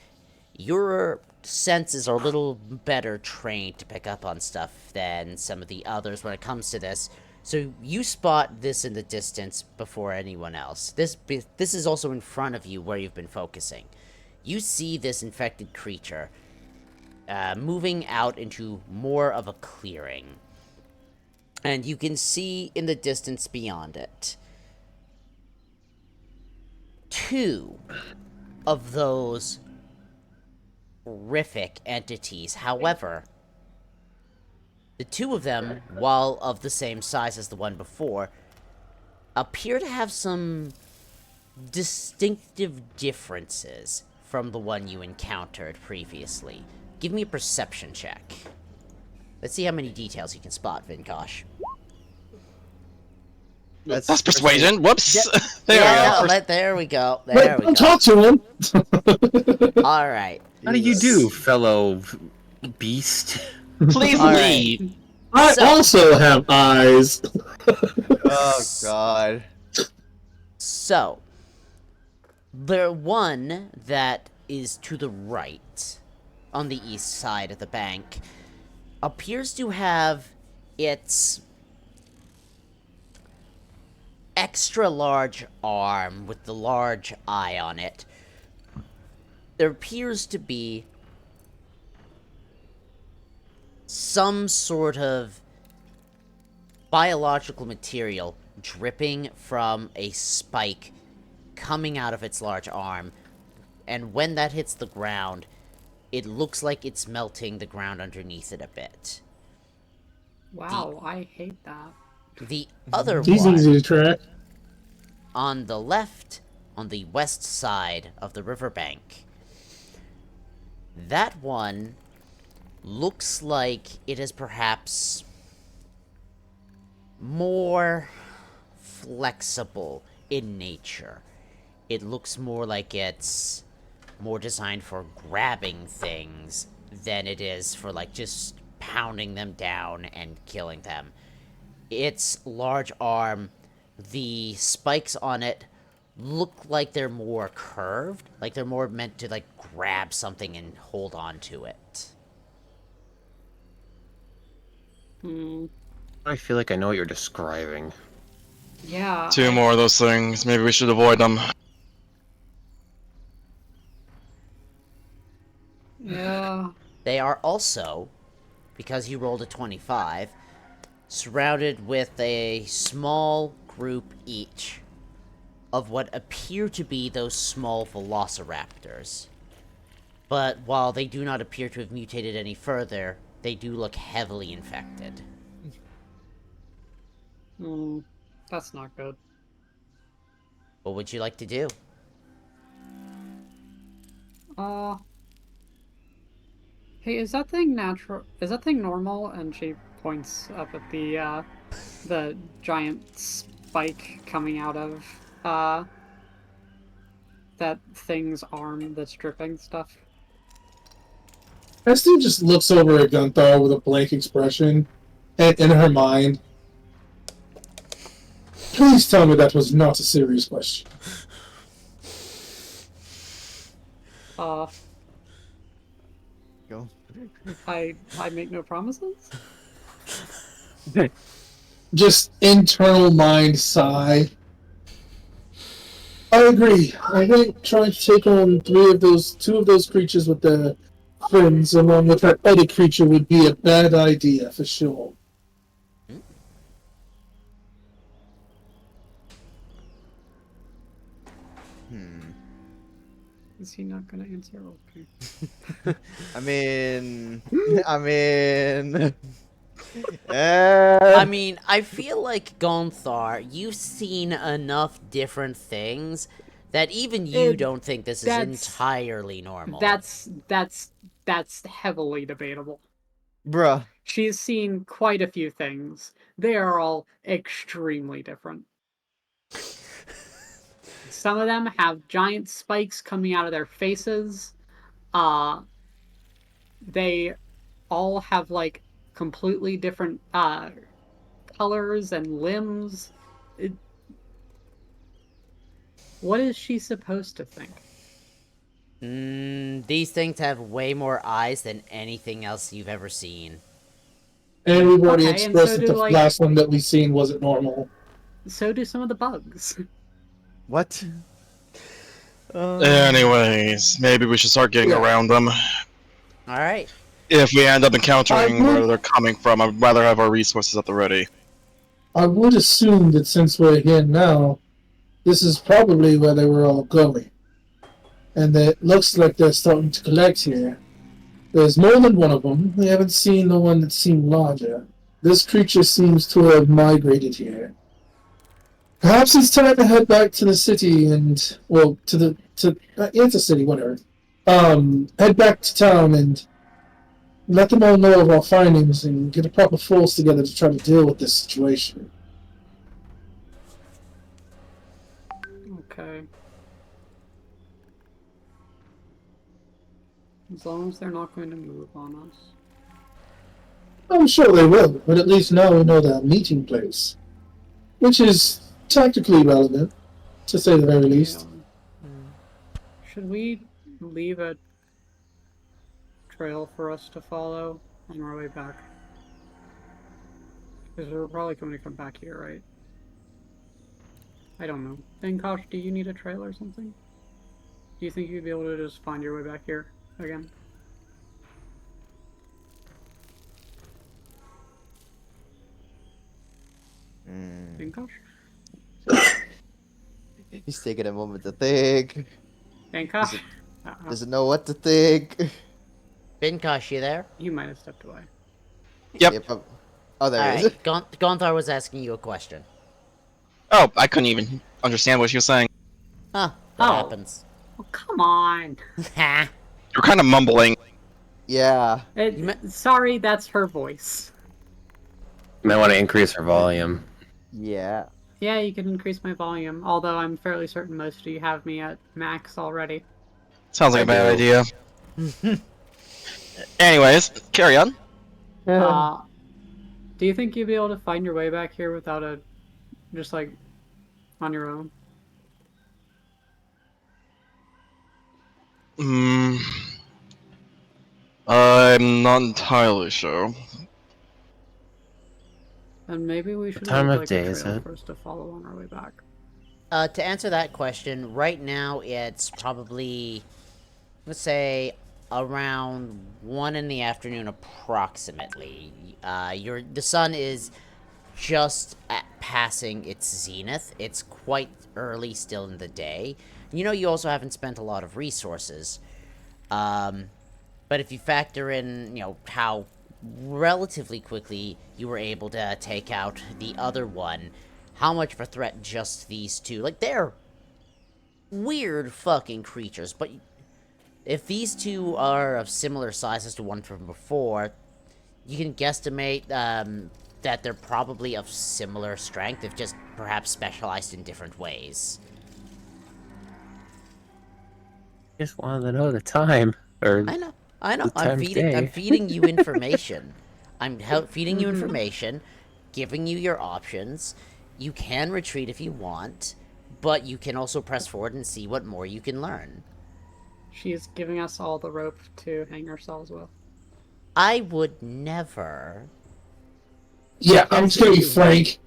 your senses are a little better trained to pick up on stuff than some of the others when it comes to this. So you spot this in the distance before anyone else. This is also in front of you where you've been focusing. You see this infected creature moving out into more of a clearing. And you can see in the distance beyond it 2 of those horrific entities. However, the 2 of them, while of the same size as the one before, appear to have some distinctive differences from the one you encountered previously. Give me a perception check. Let's see how many details you can spot, Vinkosh. That's persuasion. Whoops. There Yeah, we go. there we go. There we Don't go. talk to him. Alright. How do you do, fellow beast? Please All right. lead. I So- also have eyes. Oh god. So, the one that is to the right, on the east side of the bank, appears to have its extra large arm with the large eye on it. There appears to be some sort of biological material dripping from a spike coming out of its large arm, and when that hits the ground, it looks like it's melting the ground underneath it a bit. Wow, I hate that. The other He's one, easy to track. on the left, on the west side of the riverbank, that one looks like it is perhaps more flexible in nature. It looks more like it's more designed for grabbing things than it is for, like, just pounding them down and killing them. Its large arm, the spikes on it look like they're more curved, like they're more meant to, like, grab something and hold on to it. I feel like I know what you're describing. Yeah. 2 more of those things. Maybe we should avoid them. Yeah. They are also, because you rolled a 25, surrounded with a small group each of what appear to be those small velociraptors. But while they do not appear to have mutated any further, they do look heavily infected. That's not good. What would you like to do? Hey, is that thing natural? Is that thing normal? And she points up at the giant spike coming out of, that thing's arm that's dripping stuff. Esty just looks over at Gunther with a blank expression, and in her mind, please tell me that was not a serious question. Go. I make no promises? Just internal mind sigh. I agree. I think trying to take on two of those creatures with the fins along with that other creature would be a bad idea for sure. Is he not gonna answer? Okay. I mean, I mean, I feel like, Gonthar, you've seen enough different things that even you don't think this is entirely normal. That's heavily debatable. bruh. She's seen quite a few things. They are all extremely different. Some of them have giant spikes coming out of their faces. They all have, like, completely different colors and limbs. What is she supposed to think? These things have way more eyes than anything else you've ever seen. And we've already Okay, and expressed so that do, the like- last one that we seen wasn't normal. So do some of the bugs. What? Anyways, maybe we should start getting Yeah. around them. Alright. If we end up encountering I would- where they're coming from, I'd rather have our resources at the ready. I would assume that since we're here now, this is probably where they were all going. And it looks like they're starting to collect here. There's more than one of them. We haven't seen the one that seemed larger. This creature seems to have migrated here. Perhaps it's time to head back to the city and, well, it's a city, whatever. Head back to town and let them all know of our findings and get a proper force together to try to deal with this situation. Okay. As long as they're not going to move on us. I'm sure they will, but at least now we know their meeting place. Which is tactically relevant, to say the very least. Should we leave a trail for us to follow on our way back? Because we're probably going to come back here, right? I don't know. Kosh, do you need a trail or something? Do you think you'd be able to just find your way back here again? Kosh? He's taking a moment to think. Kosh? Doesn't know what to think. Binkosh, you there? You might have stepped away. Yep. Oh, there he is. Alright, Gonthar was asking you a question. Oh, I couldn't even understand what she was saying. Huh, that Oh. happens. Oh, come on! Ha! You're kind of mumbling. Yeah. Sorry, that's her voice. You might want to increase her volume. Yeah. Yeah, you can increase my volume, although I'm fairly certain most of you have me at max already. Sounds like I a bad do. idea. Anyways, carry on. Do you think you'd be able to find your way back here without just like, on your own? I'm not entirely sure. Then maybe we should time leave, of like, day a is trail it? for us to follow on our way back. To answer that question, right now it's probably, let's say, around 1 in the afternoon approximately. The sun is just passing its zenith. It's quite early still in the day. You know, you also haven't spent a lot of resources. But if you factor in, how relatively quickly you were able to take out the other one, how much of a threat just these two? Like, they're weird fucking creatures, but if these two are of similar sizes to one from before, you can guesstimate that they're probably of similar strength, if just perhaps specialized in different ways. Just wanted to know the time. Or I know. the time I'm of day. feeding you information. I'm feeding you information, giving you your options. You can retreat if you want, but you can also press forward and see what more you can learn. She's giving us all the rope to hang ourselves with. I would never. Yeah, I'm just gonna be frank.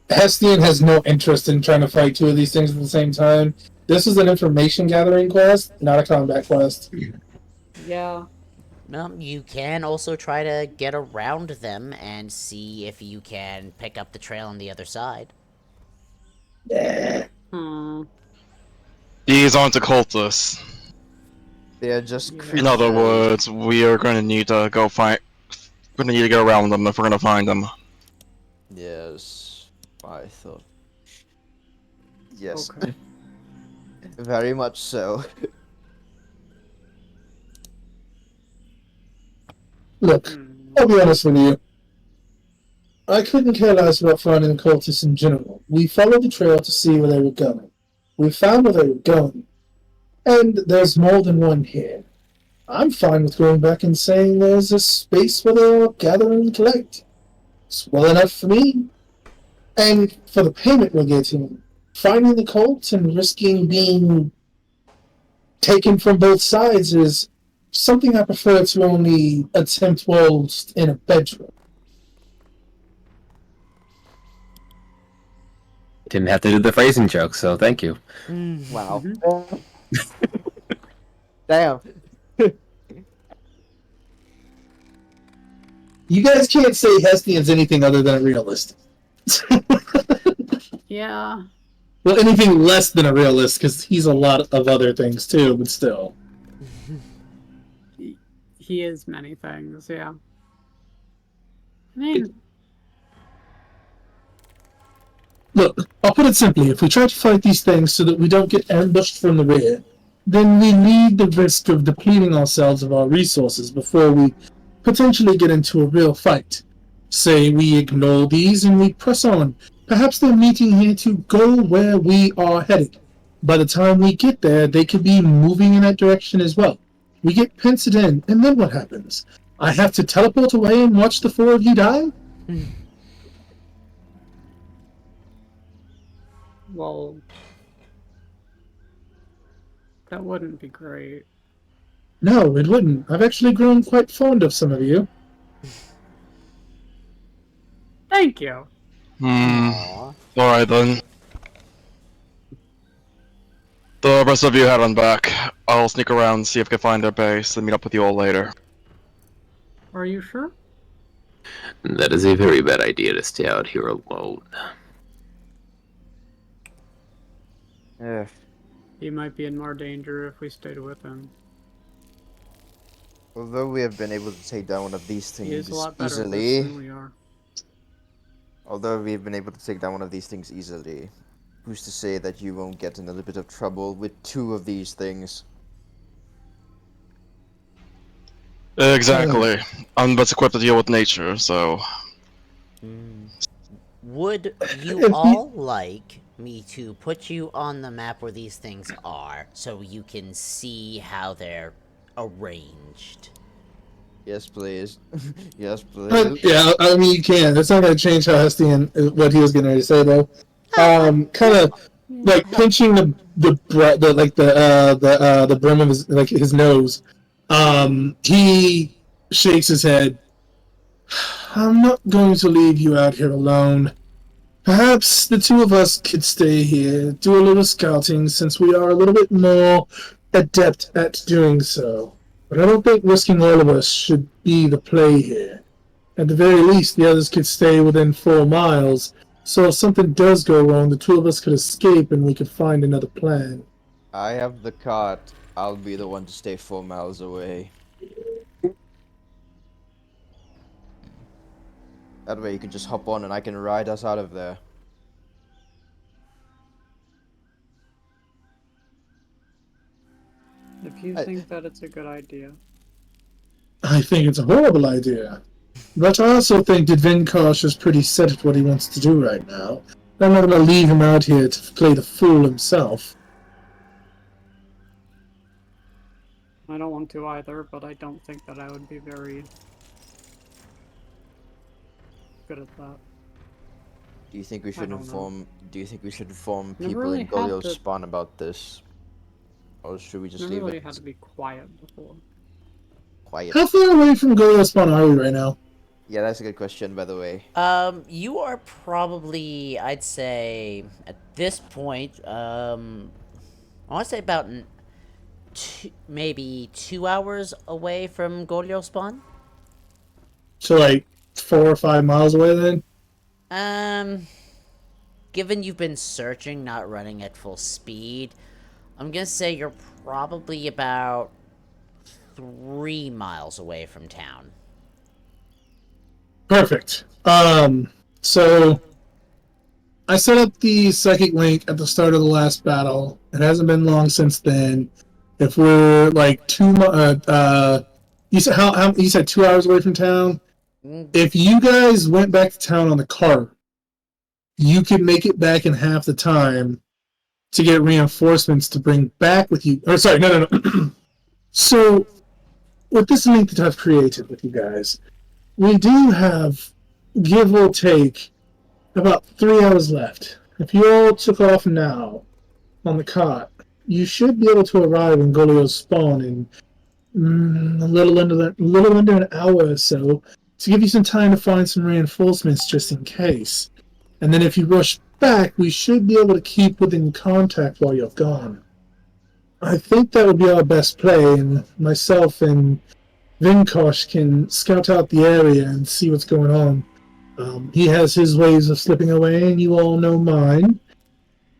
Hestian has no interest in trying to fight two of these things at the same time. This is an information gathering quest, not a combat quest. Yeah. You can also try to get around them and see if you can pick up the trail on the other side. Hmm. These aren't occultists. They're just Yeah. In other words, we are going to need to go find. We're going to need to get around them if we're going to find them. Yes. I thought. Yes. Okay. Very much so. Look, Hmm. I'll be honest with you. I couldn't care less about finding the cultists in general. We followed the trail to see where they were going. We found where they were going. And there's more than one here. I'm fine with going back and saying there's a space where they'll gather and collect. It's well enough for me. And for the payment we're getting, finding the cult and risking being taken from both sides is something I prefer to only attempt whilst in a bedroom. Didn't have to do the phrasing joke, so thank you. Wow. Damn. You guys can't say Hestian's anything other than a realist. Yeah. Well, anything less than a realist, because he's a lot of other things too, but still. He is many things, yeah. I mean, Look, I'll put it simply. If we try to fight these things so that we don't get ambushed from the rear, then we lead the risk of depleting ourselves of our resources before we potentially get into a real fight. Say we ignore these and we press on. Perhaps they're meeting here to go where we are headed. By the time we get there, they could be moving in that direction as well. We get penciled in, and then what happens? I have to teleport away and watch the four of you die? well, that wouldn't be great. No, it wouldn't. I've actually grown quite fond of some of you. Thank you. Alright then. The rest of you head on back. I'll sneak around, see if I can find their base, and meet up with you all later. Are you sure? That is a very bad idea to stay out here alone. Yeah. He might be in more danger if we stayed with him. Although we have been able to take down one of these He is things a lot better at this easily, than we are. who's to say that you won't get in a little bit of trouble with two of these things? Exactly. I'm best equipped to deal with nature, so... Would you all like me to put you on the map where these things are, so you can see how they're arranged? Yes, please. Yes, please. Yeah, I mean you can. That's not going to change how Hestian what he was getting ready to say though. Kind of like pinching the brim of his nose. He shakes his head. I'm not going to leave you out here alone. Perhaps the two of us could stay here, do a little scouting, since we are a little bit more adept at doing so. But I don't think risking all of us should be the play here. At the very least, the others could stay within 4 miles, so if something does go wrong, the two of us could escape and we could find another plan. I have the cart. I'll be the one to stay 4 miles away. That way you can just hop on and I can ride us out of there. If you think that it's a good idea. I think it's a horrible idea. But I also think that Vinkarsh is pretty set at what he wants to do right now. I'm not going to leave him out here to play the fool himself. I don't want to either, but I don't think that I would be very good at that. Do you think we should inform? Do you think we should inform Never people really in had Golio's to- spawn about this, or should we just Never leave really it had to be quiet before. quiet? How far away from Golio Spawn are we right now? Yeah, that's a good question, by the way. You are probably, I'd say, at this point, I want to say about maybe 2 hours away from Golio spawn. So like 4 or 5 miles away then? Given you've been searching, not running at full speed, I'm gonna say you're probably about 3 miles away from town. Perfect. So I set up the psychic link at the start of the last battle. It hasn't been long since then. If we're like you said how you said 2 hours away from town. If you guys went back to town on the cart, you could make it back in half the time to get reinforcements to bring back with you. Or sorry, no. So with this link that I've created with you guys, we do have, give or take, about 3 hours left. If you all took off now on the cart, you should be able to arrive in Golio's spawn in a little under an hour or so to give you some time to find some reinforcements just in case. And then if you rush fact, we should be able to keep within contact while you're gone. I think that would be our best play, and myself and Vinkosh can scout out the area and see what's going on. He has his ways of slipping away, and you all know mine.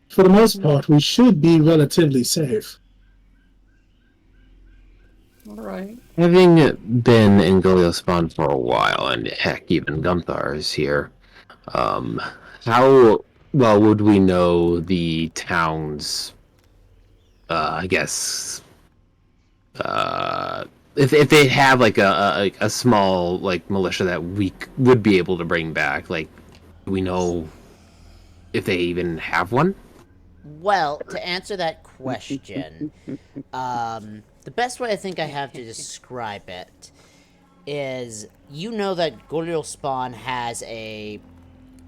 For the most part, we should be relatively safe. Alright. Having been in Goliospan for a while, and heck, even Gunthar is here, how well would we know the town's, I guess, if they have like a small like militia that we would be able to bring back, like, do we know if they even have one? Well, to answer that question, the best way I think I have to describe it is, you know that Goliospan has a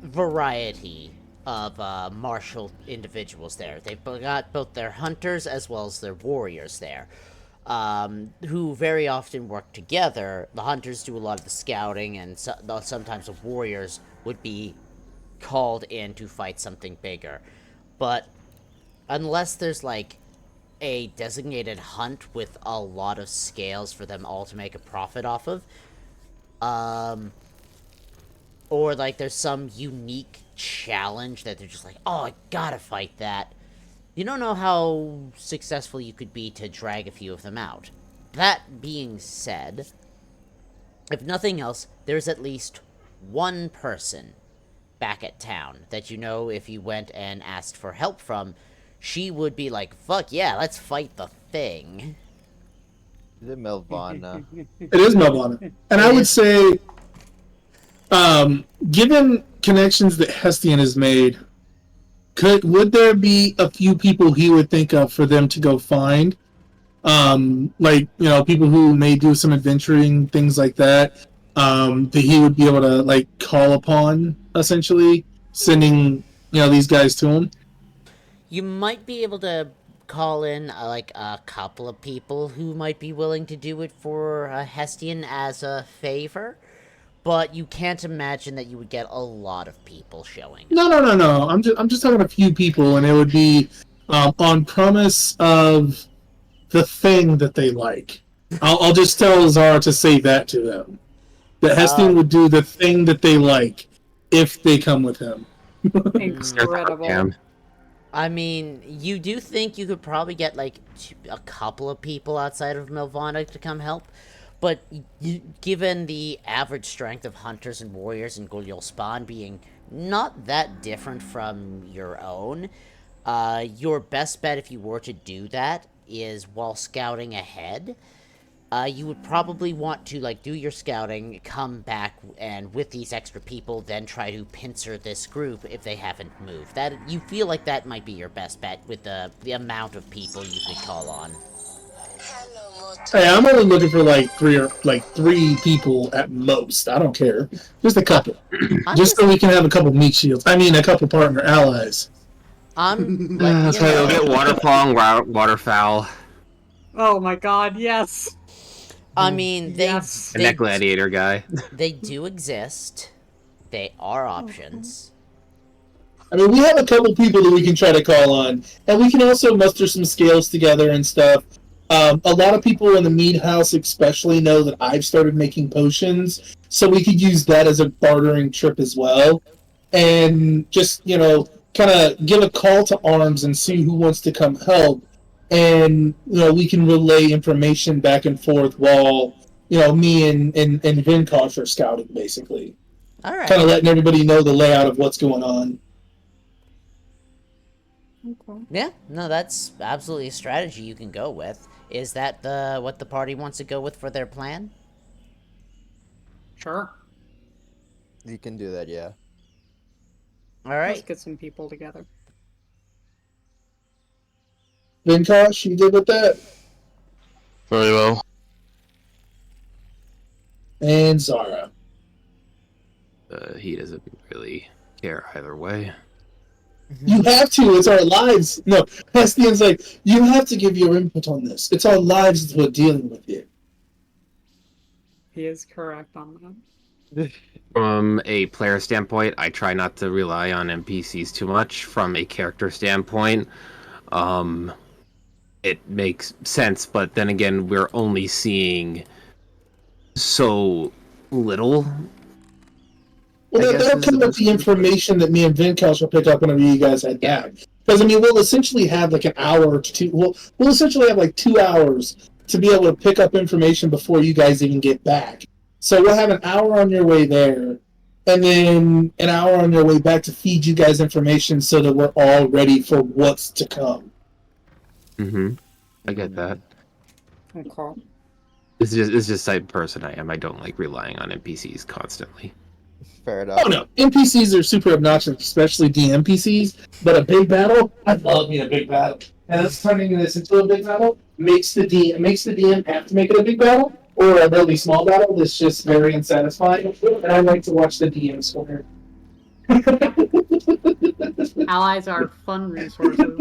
variety of martial individuals there. They've got both their hunters as well as their warriors there, who very often work together. The hunters do a lot of the scouting, and sometimes the warriors would be called in to fight something bigger. But unless there's like a designated hunt with a lot of scales for them all to make a profit off of, or like there's some unique challenge that they're just like, oh, I gotta fight that, you don't know how successful you could be to drag a few of them out. That being said, if nothing else, there's at least one person back at town that you know if you went and asked for help from, she would be like, fuck yeah, let's fight the thing. Is it Melvana? It is Melvana. And I would say, given connections that Hestian has made, would there be a few people he would think of for them to go find? Like, you know, people who may do some adventuring, things like that, that he would be able to, like, call upon, essentially, sending, you know, these guys to him? You might be able to call in, like, a couple of people who might be willing to do it for Hestian as a favor, but you can't imagine that you would get a lot of people showing. No. I'm just talking a few people, and it would be on promise of the thing that they like. I'll just tell Zara to say that to them. That Hestian would do the thing that they like if they come with him. Incredible. I mean, you do think you could probably get, like, a couple of people outside of Milvana to come help, but given the average strength of hunters and warriors in Goliospan being not that different from your own, your best bet if you were to do that is, while scouting ahead, you would probably want to, like, do your scouting, come back, and with these extra people, then try to pincer this group if they haven't moved. That, you feel like that might be your best bet with the amount of people you could call on. Hey, I'm only looking for like three people at most. I don't care, just a couple, just so we can have a couple meat shields. I mean, a couple partner allies. I'm That's why they'll get waterfowl. Oh my god, yes! I mean, And that gladiator guy. They do exist. They are options. I mean, we have a couple people that we can try to call on, and we can also muster some scales together and stuff. A lot of people in the mead house especially know that I've started making potions, so we could use that as a bartering trip as well. And just, you know, kind of give a call to arms and see who wants to come help. And, you know, we can relay information back and forth while, you know, me and Vinkosh are scouting, basically. All right. Kind of letting everybody know the layout of what's going on. Okay. Yeah, no, that's absolutely a strategy you can go with. Is that what the party wants to go with for their plan? Sure. You can do that, yeah. All right. Let's get some people together. Vinkosh, you good with that? Very well. And Zara. He doesn't really care either way. You have to. It's our lives. No, Hestian's like, you have to give your input on this. It's our lives that we're dealing with here. He is correct on that. From a player standpoint, I try not to rely on NPCs too much. From a character standpoint, um, it makes sense, but then again, we're only seeing so little. Well, I guess that'll is the come with best the way to put it. information that me and Vincosh will pick up whenever you guys head back. Because I mean, we'll essentially have like an hour to two. We'll essentially have like 2 hours to be able to pick up information before you guys even get back. So we'll have an hour on your way there, and then an hour on your way back to feed you guys information so that we're all ready for what's to come. Mm-hmm. I get that. Okay. It's just the type of person I am. I don't like relying on NPCs constantly. Fair enough. Oh no, NPCs are super obnoxious, especially DMPCs. But a big battle, I love me a big battle. And us turning this into a big battle makes the DM have to make it a big battle, or a really small battle that's just very unsatisfying. And I like to watch the DM score. Allies are fun resources.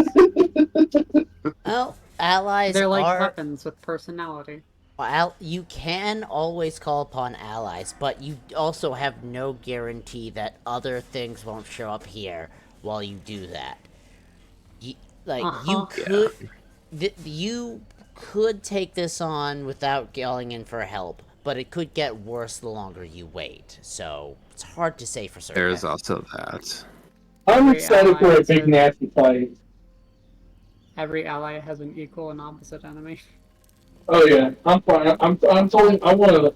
Well, allies They're like are... weapons with personality. You can always call upon allies, but you also have no guarantee that other things won't show up here while you do that. You could take this on without yelling in for help, but it could get worse the longer you wait. So it's hard to say for certain. There's also that. I'm Every excited for ally a big nasty fight. Every ally has an equal and opposite enemy. Oh yeah, I'm fine. I'm totally. I want a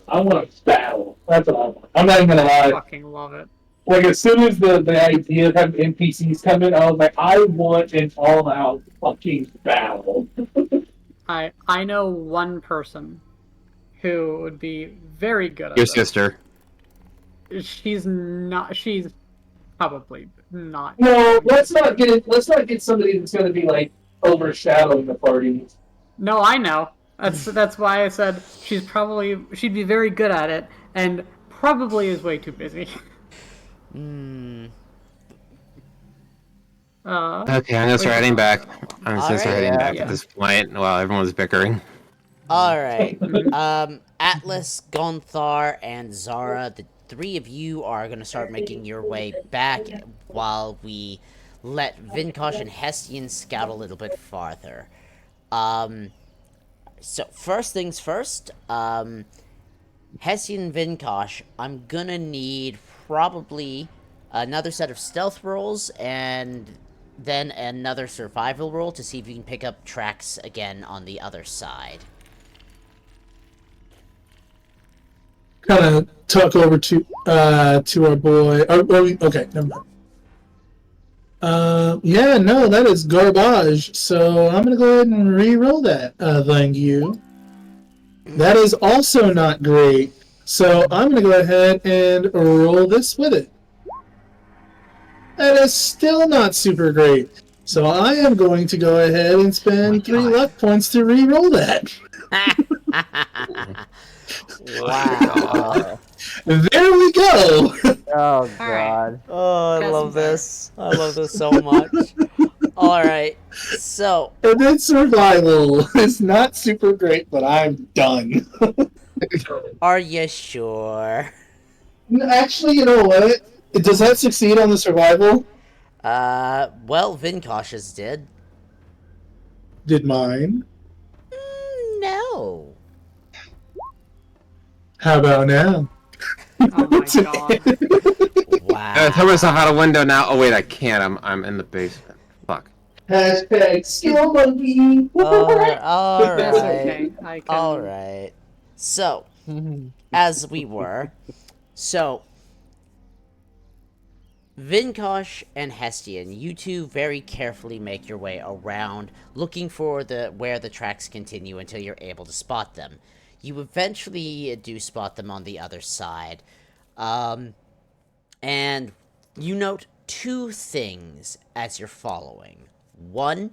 battle. That's what I want. I'm not even gonna I lie. fucking love it. Like as soon as the idea of having NPCs come in, I was like, I want an all-out fucking battle. I know one person who would be very good at Your this. sister. She's not. She's probably not. No, let's not get somebody that's gonna be like overshadowing the party. No, I know. That's why I said she'd be very good at it, and probably is way too busy. Hmm. Okay, I'm gonna start heading back. I'm just gonna start heading back Yeah. at this point while everyone's bickering. Alright. Atlas, Gonthar, and Zara, the three of you are gonna start making your way back while we let Vinkosh and Hestian scout a little bit farther. So first things first, Hessian and Vinkosh, I'm gonna need probably another set of stealth rolls and then another survival roll to see if you can pick up tracks again on the other side. Kind of talk over to our boy. Okay, never mind. Yeah, no, that is garbage. So I'm gonna go ahead and re-roll that. Thank you. That is also not great. So I'm gonna go ahead and roll this with it. That is still not super great. So I am going to go ahead and spend 3 luck points to re-roll that. Wow. There we go. Oh god. Oh, I love this. I love this so much. Alright, so And then survival is not super great, but I'm done. are you sure? Actually, you know what? Does that succeed on the survival? Well, Vinkosh's did. Did mine? No. How about now? Oh my god. Wow. Throw myself out a window now. Oh wait, I can't. I'm in the basement. Fuck. Hashtag skill monkey. Alright. That's okay. I can. Alright. So, as we were, so, Vinkosh and Hestian, you two very carefully make your way around, looking for where the tracks continue until you're able to spot them. You eventually do spot them on the other side. And you note 2 things as you're following. One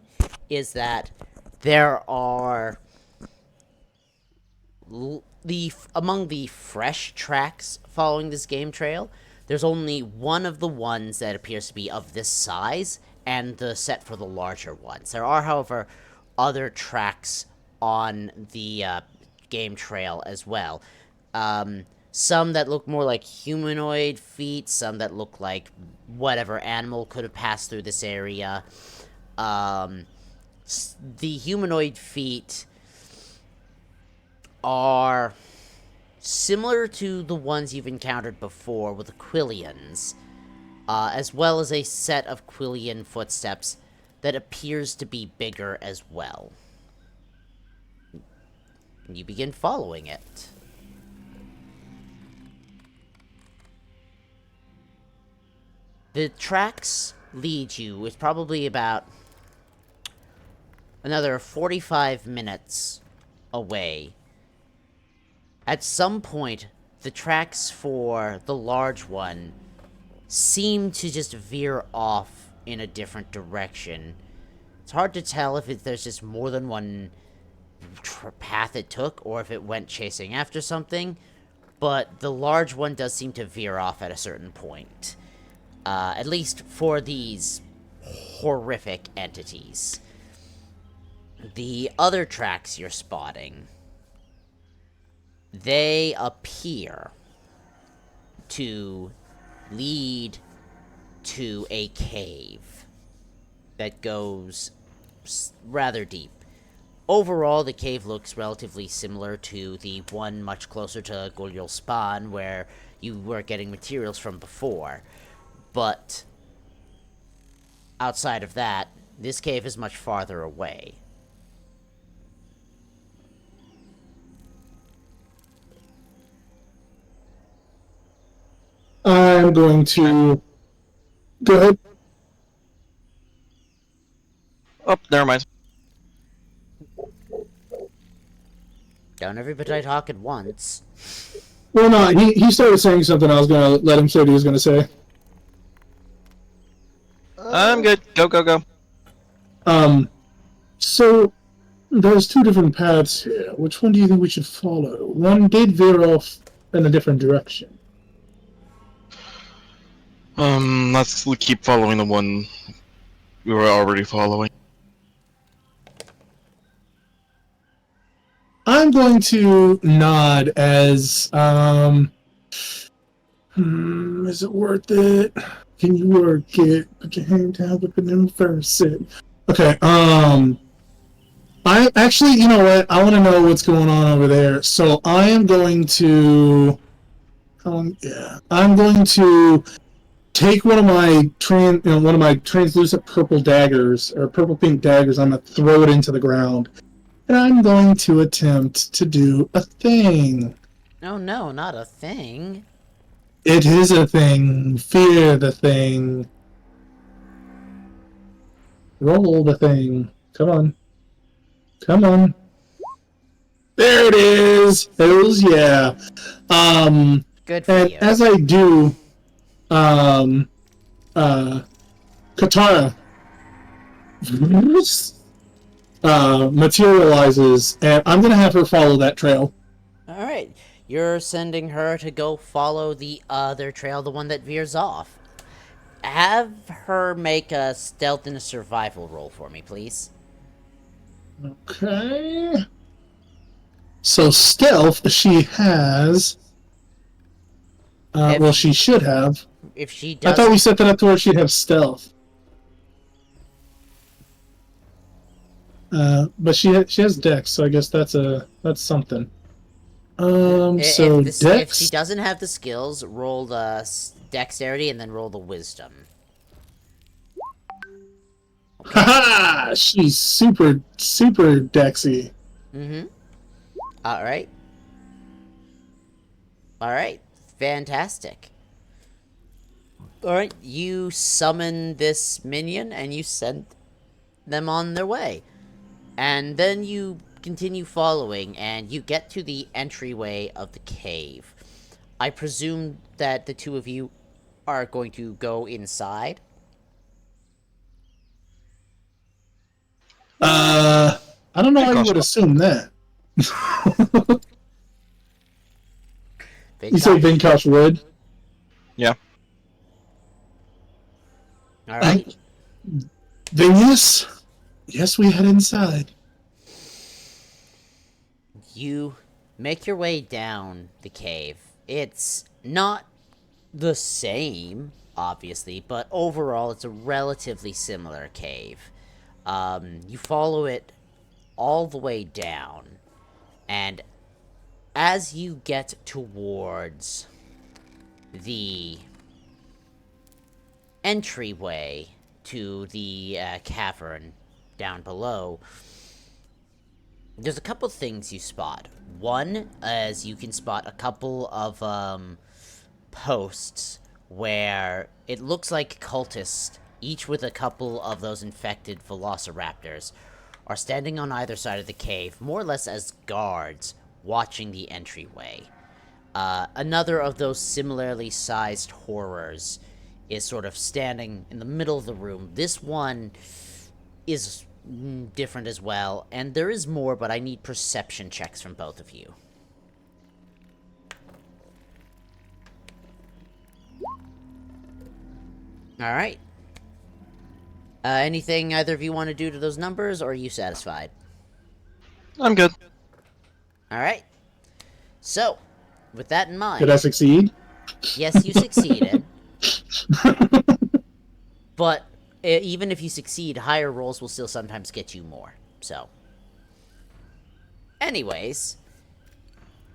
is that there are among the fresh tracks following this game trail, there's only one of the ones that appears to be of this size, and the set for the larger ones. There are, however, other tracks on the game trail as well. some that look more like humanoid feet, some that look like whatever animal could have passed through this area. The humanoid feet are similar to the ones you've encountered before with the Quillians, as well as a set of Quillian footsteps that appears to be bigger as well. You begin following it. The tracks lead you, it's probably about another 45 minutes away. At some point, the tracks for the large one seem to just veer off in a different direction. It's hard to tell if there's just more than one path it took, or if it went chasing after something, but the large one does seem to veer off at a certain point. At least for these horrific entities. The other tracks you're spotting, they appear to lead to a cave that goes rather deep. Overall, the cave looks relatively similar to the one much closer to Goryol Spawn, where you were getting materials from before. But outside of that, this cave is much farther away. I'm going to go ahead. Oh, never mind. Don't everybody talk at once. Well, no, he started saying something. I was going to let him say what he was going to say. I'm good. Go, go, go. So there's two different paths here. Which one do you think we should follow? One did veer off in a different direction. Let's keep following the one we were already following. I'm going to nod as, is it worth it? Can you work it? Put your hand down, whip it in first, sit. Okay, I actually, you know what? I want to know what's going on over there. So I am going to, I'm going to take one of my translucent purple daggers or purple pink daggers. I'm gonna throw it into the ground, and I'm going to attempt to do a thing. Oh no, not a thing. It is a thing. Fear the thing. Roll the thing. Come on. Come on. There it is. Hells yeah. Good for and you. as I do, Katara materializes, and I'm gonna have her follow that trail. Alright, you're sending her to go follow the other trail, the one that veers off. Have her make a stealth and a survival roll for me, please. Okay. So stealth, she has. Well, she should have. If she does, I thought we set that up to where she'd have stealth. But she has dex, so I guess that's something. So dex. If she doesn't have the skills, roll the dexterity and then roll the wisdom. Okay. Haha! She's super dexy. Mm-hmm. Alright. Alright. Fantastic. Alright, you summon this minion and you send them on their way. And then you continue following and you get to the entryway of the cave. I presume that the two of you are going to go inside. I don't know how you would assume that. You say Vinkosh would? Yeah. Alright. Then yes, we head inside. You make your way down the cave, It's not the same, obviously, but overall it's a relatively similar cave. You follow it all the way down, and as you get towards the entryway to the cavern down below, there's a couple things you spot. One is you can spot a couple of posts where it looks like cultists, each with a couple of those infected velociraptors, are standing on either side of the cave, more or less as guards, watching the entryway. Another of those similarly sized horrors is sort of standing in the middle of the room. This one is different as well, and there is more, but I need perception checks from both of you. Alright. Anything either of you want to do to those numbers, or are you satisfied? I'm good. Alright. So, with that in mind... Did I succeed? Yes, you succeeded. But even if you succeed, higher rolls will still sometimes get you more. So. Anyways.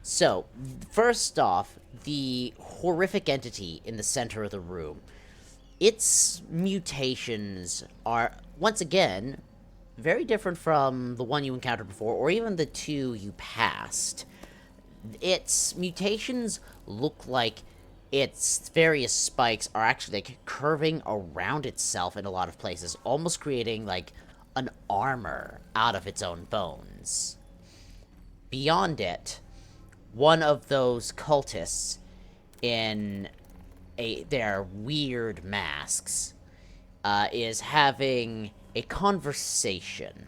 So, first off, the horrific entity in the center of the room. Its mutations are, once again, very different from the one you encountered before, or even the two you passed. Its mutations look like its various spikes are actually, like, curving around itself in a lot of places, almost creating, like, an armor out of its own bones. Beyond it, one of those cultists in their weird masks is having a conversation.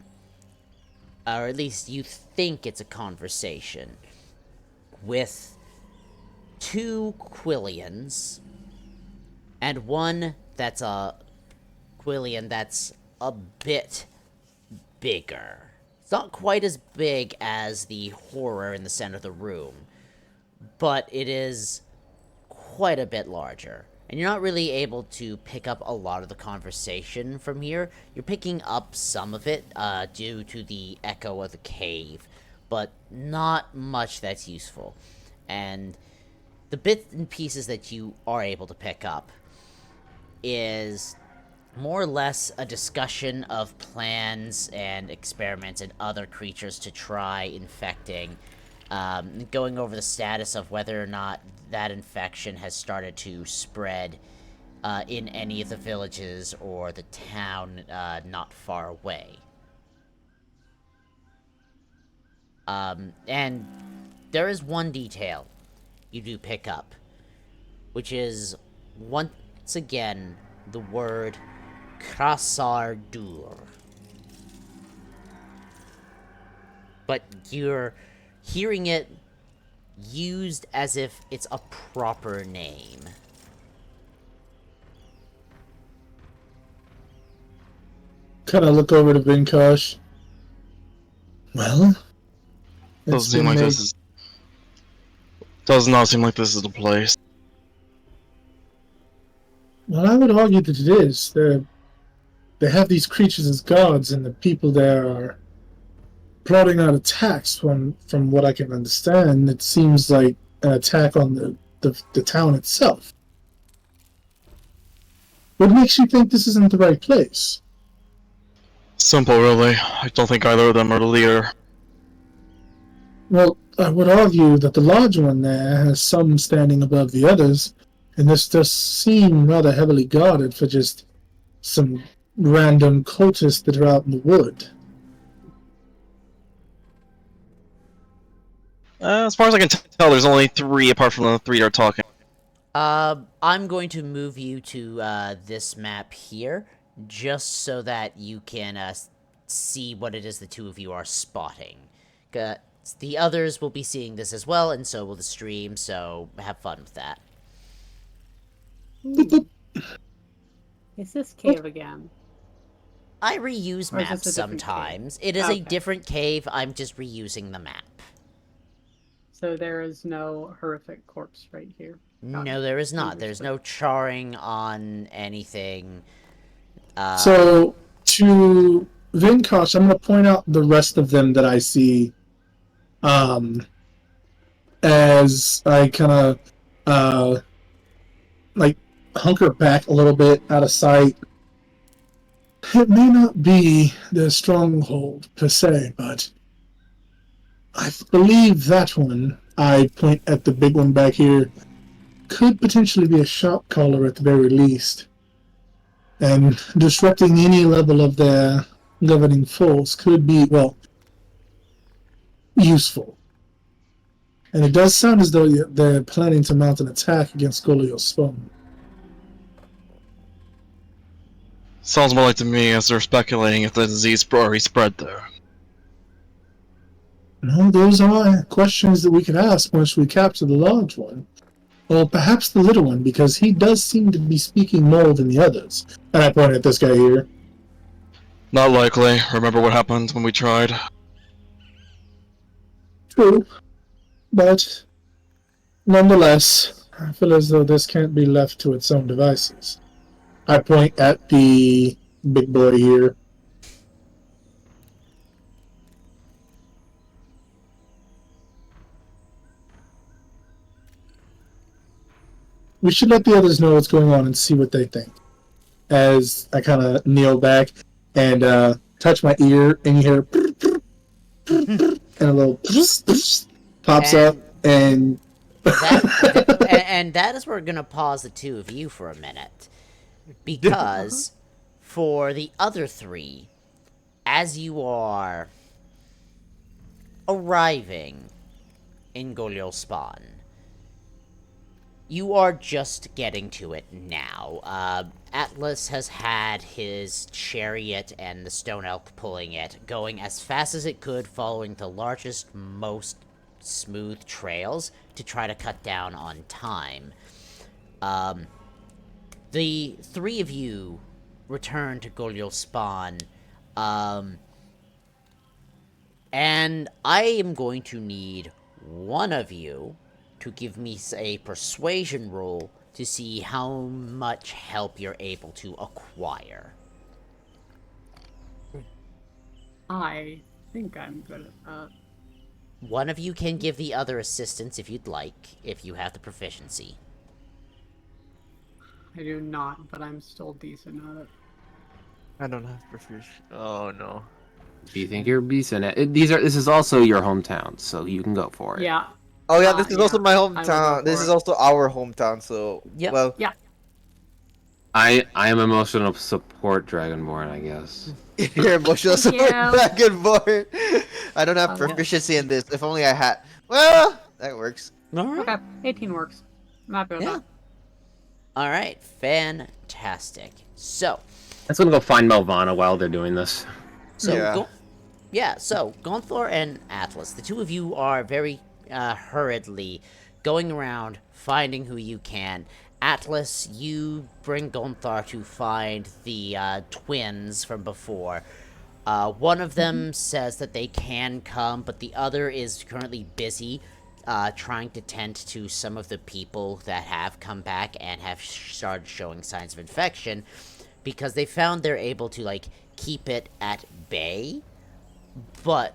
Or at least you think it's a conversation with two Quillians and one that's a Quillian that's a bit bigger. It's not quite as big as the horror in the center of the room, but it is quite a bit larger. And you're not really able to pick up a lot of the conversation from here. You're picking up some of it due to the echo of the cave, but not much that's useful. And the bits and pieces that you are able to pick up is more or less a discussion of plans and experiments and other creatures to try infecting, going over the status of whether or not that infection has started to spread in any of the villages or the town not far away. And there is one detail you do pick up, which is, once again, the word Krasardur. But you're hearing it used as if it's a proper name. Kind of look over to Vinkosh. Well, Doesn't seem like this is. Does not seem like this is the place. Well, I would argue that it is. They have these creatures as gods, and the people there are plotting out attacks. From what I can understand, it seems like an attack on the town itself. What makes you think this isn't the right place? Simple, really. I don't think either of them are the leader. Well, I would argue that the large one there has some standing above the others, and this does seem rather heavily guarded for just some random cultists that are out in the wood. As far as I can tell, there's only 3 apart from the 3 that are talking. I'm going to move you to this map here, just so that you can see what it is the two of you are spotting. The others will be seeing this as well, and so will the stream, so have fun with that. Is this cave again? I reuse Or is maps this a different sometimes. cave? It is Okay. a different cave, I'm just reusing the map. So there is no horrific corpse right here. No, there is not. There's no charring on anything. So, to Vinkosh, I'm going to point out the rest of them that I see as I kind of like hunker back a little bit out of sight. It may not be the stronghold per se, but I believe that one, I point at the big one back here, could potentially be a shop caller at the very least. And disrupting any level of their governing force could be, well, useful. And it does sound as though they're planning to mount an attack against Golio's spawn. Sounds more like to me as they're speculating if the disease already spread there. No, those are questions that we could ask once we capture the large one. Or perhaps the little one, because he does seem to be speaking more than the others. And I point at this guy here. Not likely. Remember what happened when we tried? True. But nonetheless, I feel as though this can't be left to its own devices. I point at the big boy here. We should let the others know what's going on and see what they think. As I kind of kneel back and touch my ear, and you hear and a little pops up, and and that is where we're gonna pause the two of you for a minute, because for the other three, as you are arriving in Golio's spawn, you are just getting to it now. Atlas has had his chariot and the stone elk pulling it, going as fast as it could, following the largest, most smooth trails to try to cut down on time. The three of you return to Golio's spawn, and I am going to need one of you to give me a persuasion roll to see how much help you're able to acquire. I think I'm good at that. One of you can give the other assistance if you'd like, if you have the proficiency. I do not, but I'm still decent at it. I don't have proficiency. Oh no. Do you think you're decent at it? This is also your hometown, so you can go for it. Yeah. Oh yeah, this is also my I will go hometown. This for is it. also our hometown. So Yep. well, Yeah. I am emotional support Dragonborn, I guess. you're emotional Thank support you. Dragonborn. I don't have Yeah. proficiency in this. If only I had. Well, that works. Alright. Okay, 18 works. I'm happy with Yeah. that. Alright, fantastic. So, Let's go find Melvana while they're doing this. Yeah. So Gonthor and Atlas, the two of you are very hurriedly going around finding who you can. Atlas, you bring Gonthar to find the twins from before. One of them says that they can come, but the other is currently busy trying to tend to some of the people that have come back and have started showing signs of infection, because they found they're able to, like, keep it at bay, but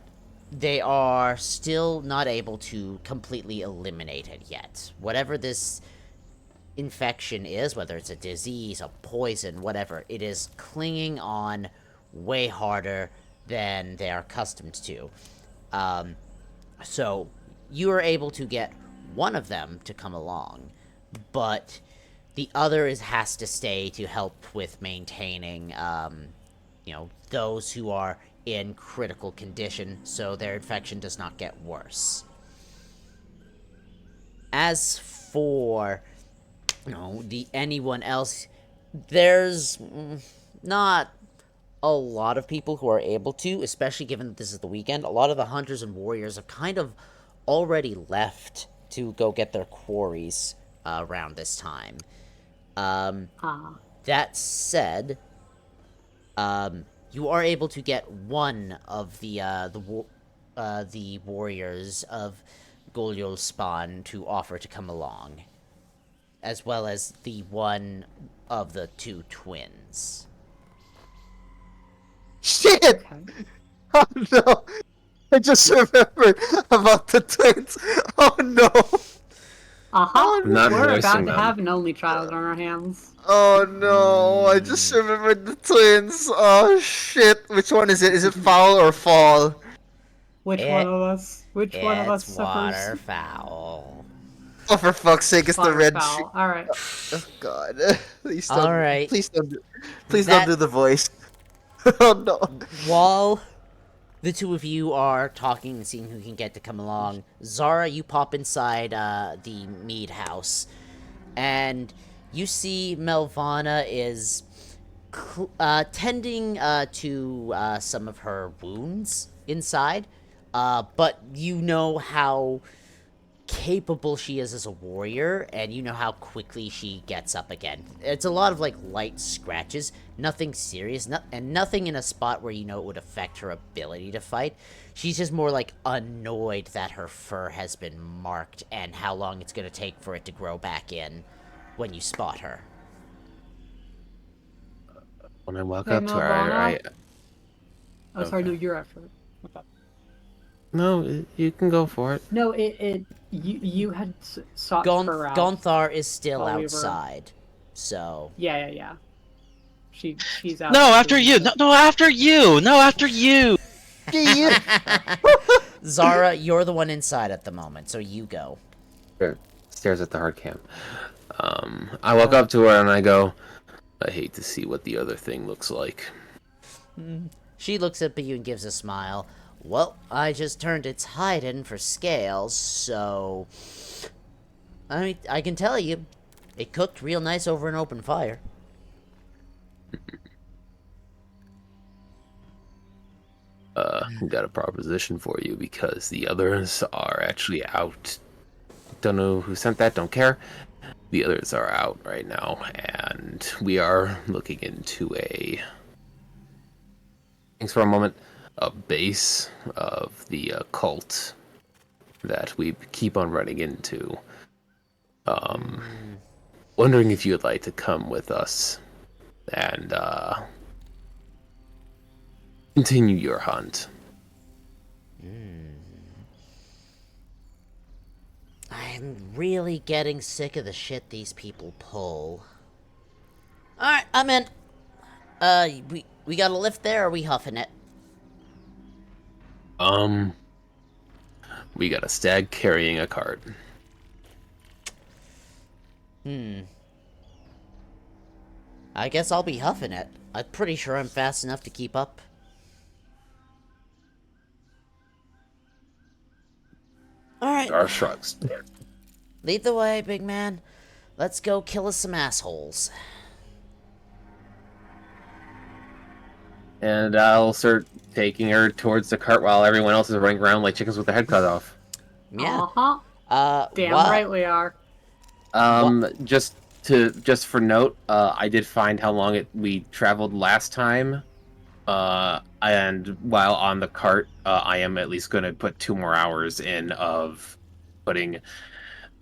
they are still not able to completely eliminate it yet. Whatever this infection is, whether it's a disease, a poison, whatever, it is clinging on way harder than they are accustomed to. So you are able to get one of them to come along, but the other has to stay to help with maintaining, those who are in critical condition, so their infection does not get worse. As for, anyone else, there's not a lot of people who are able to, especially given that this is the weekend. A lot of the hunters and warriors have kind of already left to go get their quarries around this time. That said, you are able to get one of the warriors of Golyol spawn to offer to come along, as well as the one of the two twins. Shit! Okay. Oh no! I just remembered about the twins. Oh no! Uh-huh. Not We're about voicing to them. have an only child on our hands. Oh no! I just remembered the twins. Oh shit! Which one is it? Is it foul or fall? Which one of us? Which one of us It's suffers? waterfowl. Oh, for fuck's sake! It's the red. Waterfowl. All right. Oh god! Please don't. Alright. Please don't. Please don't That- do the voice. Oh no! While the two of you are talking and seeing who can get to come along, Zara, you pop inside the mead house, and you see Melvana is tending to some of her wounds inside, but you know how capable she is as a warrior, and you know how quickly she gets up again. It's a lot of, like, light scratches, nothing serious, and nothing in a spot where you know it would affect her ability to fight. She's just more, like, annoyed that her fur has been marked, and how long it's gonna take for it to grow back in when you spot her. When I walk Hey, up to her, I Oh, sorry, Okay. no, you're after it. What's up? no, you can go for it. No, you had sought her out. Gonthar is still while we were- outside, so... Yeah. She's out. No, after doing you. stuff. No, after you. No, after you. Zara, you're the one inside at the moment, so you go. Sure. Stares at the hard cam. I walk up to her and I go, I hate to see what the other thing looks like. She looks up at you and gives a smile. Well, I just turned its hide in for scales, so... I can tell you, it cooked real nice over an open fire. Got a proposition for you because the others are actually out. Don't know who sent that, don't care. The others are out right now, and we are looking into thanks for a moment, a base of the cult that we keep on running into. Wondering if you'd like to come with us and continue your hunt. I'm really getting sick of the shit these people pull. Alright, I'm in. We got a lift there, or are we huffing it? We got a stag carrying a cart. I guess I'll be huffing it. I'm pretty sure I'm fast enough to keep up. Alright, Our shrugs. lead the way, big man. Let's go kill us some assholes. And I'll start taking her towards the cart while everyone else is running around like chickens with their head cut off. Yeah. Uh-huh. Damn what- right we are. Just for note, I did find how long we traveled last time. And while on the cart, I am at least going to put 2 more hours in of putting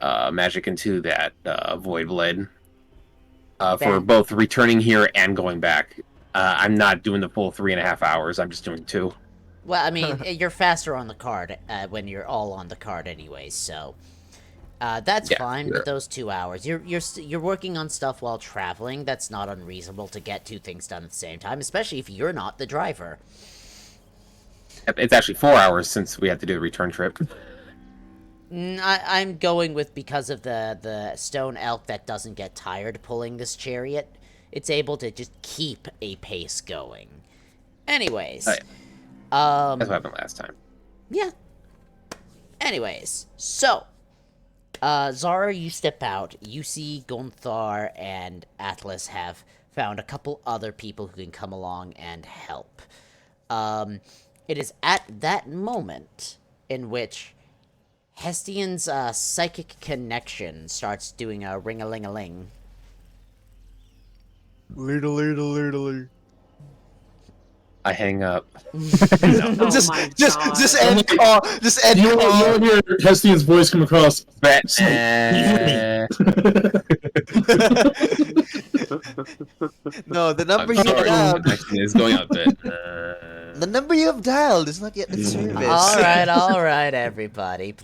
magic into that void blade for Bam. both returning here and going back. I'm not doing the full 3.5 hours. I'm just doing 2. Well, I mean, you're faster on the card when you're all on the card anyways, so... that's Yeah, fine sure. with those 2 hours. You're working on stuff while traveling. That's not unreasonable to get 2 things done at the same time, especially if you're not the driver. It's actually 4 hours since we had to do the return trip. I'm going with because of the stone elk that doesn't get tired pulling this chariot. It's able to just keep a pace going. Anyways, That's what happened last time. yeah. Anyways, so Zara, you step out. You see Gonthar and Atlas have found a couple other people who can come along and help. It is at that moment in which Hestian's psychic connection starts doing a ring-a-ling-a-ling. I hang up. Oh my just God. end call. Just end You call. will hear Hestian's voice come across. Bet. Snake, can you hear me? No, the number I'm you sorry, the dialed. connection is going up. Bit. The number you have dialed is not yet in service. All right, everybody.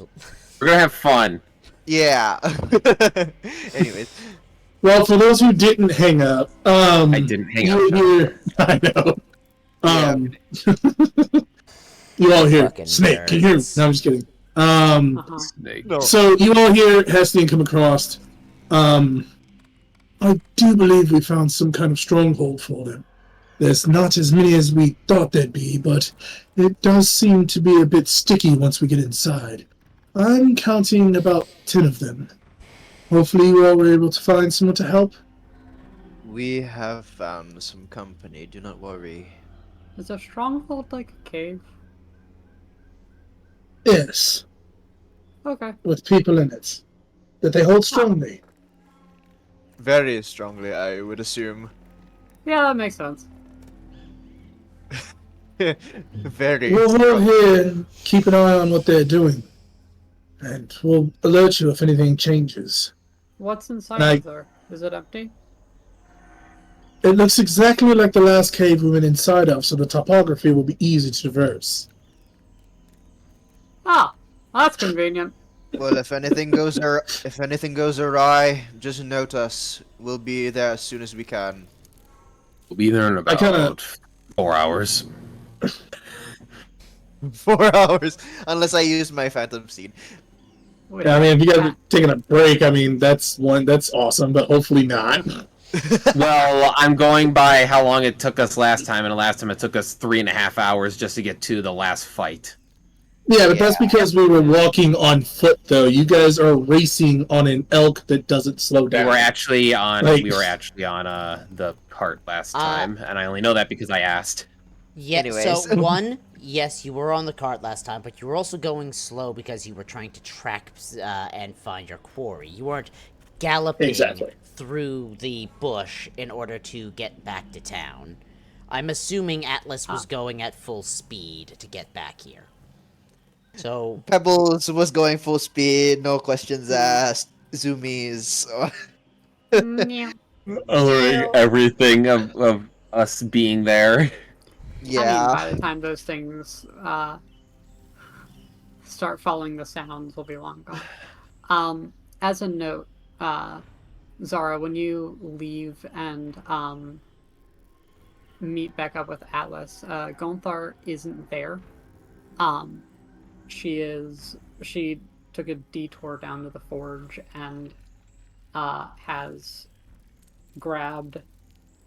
We're gonna have fun. Yeah. Anyways. Well, for those who didn't hang up, I didn't hang up. you hear. I know. Yeah. You all hear Fucking Snake. Can you hear me? nerds. No, I'm just kidding. Snake. No. So you all hear Hestian come across. I do believe we found some kind of stronghold for them. There's not as many as we thought there'd be, but it does seem to be a bit sticky once we get inside. I'm counting about 10 of them. Hopefully you all were able to find someone to help. We have found some company, do not worry. Is a stronghold like a cave? Yes, Okay. with people in it. That they hold strongly. Very strongly, I would assume. Yeah, that makes sense. Very We'll strong. here keep an eye on what they're doing. And we'll alert you if anything changes. What's inside I- of there? Is it empty? It looks exactly like the last cave we went inside of, so the topography will be easy to traverse. Ah, that's convenient. Well, if anything goes awry, just note us. We'll be there as soon as we can. We'll be there in I about kinda- 4 hours. 4 hours, unless I use my phantom seed. Wait, I mean, if you guys are taking a break, I mean, that's awesome, but hopefully not. Well, I'm going by how long it took us last time, and the last time it took us 3.5 hours just to get to the last fight. Yeah, but that's because we were walking on foot, though. You guys are racing on an elk that doesn't slow We down. were actually on Like- the cart last time, and I only know that because I asked. Yeah, Anyways. so one, yes, you were on the cart last time, but you were also going slow because you were trying to track and find your quarry. You weren't galloping Exactly. through the bush in order to get back to town. I'm assuming Atlas was going at full speed to get back here. So, Pebbles was going full speed, no questions asked. Zoomies. Yeah. Everything of us being there. Yeah. I mean, by the time those things start following the sounds, will be long gone. As a note, Zara, when you leave and meet back up with Atlas, Gonthar isn't there. She took a detour down to the forge and has grabbed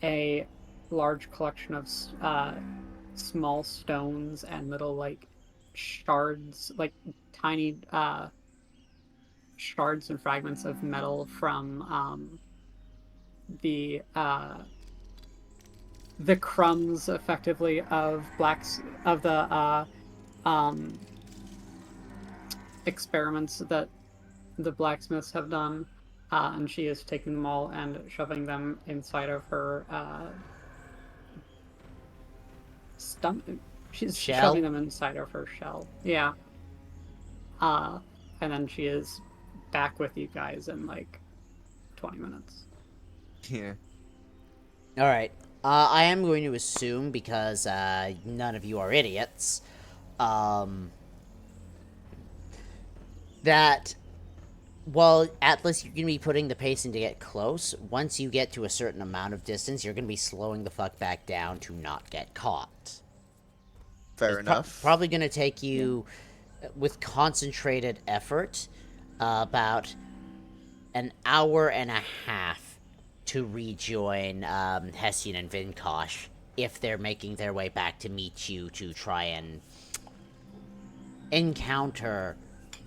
a large collection of small stones and little like shards, like tiny shards and fragments of metal from the crumbs, effectively, of the experiments that the blacksmiths have done, and she is taking them all and shoving them inside of her stomach. She's Shell? shoving them inside of her shell. Yeah. And then she is back with you guys in like 20 minutes. Yeah. alright. I am going to assume, because none of you are idiots, that while Atlas, you're going to be putting the pacing to get close, once you get to a certain amount of distance, you're going to be slowing the fuck back down to not get caught. Fair It's enough. probably going to take you, with concentrated effort, about an hour and a half to rejoin Hessian and Vinkosh if they're making their way back to meet you to try and encounter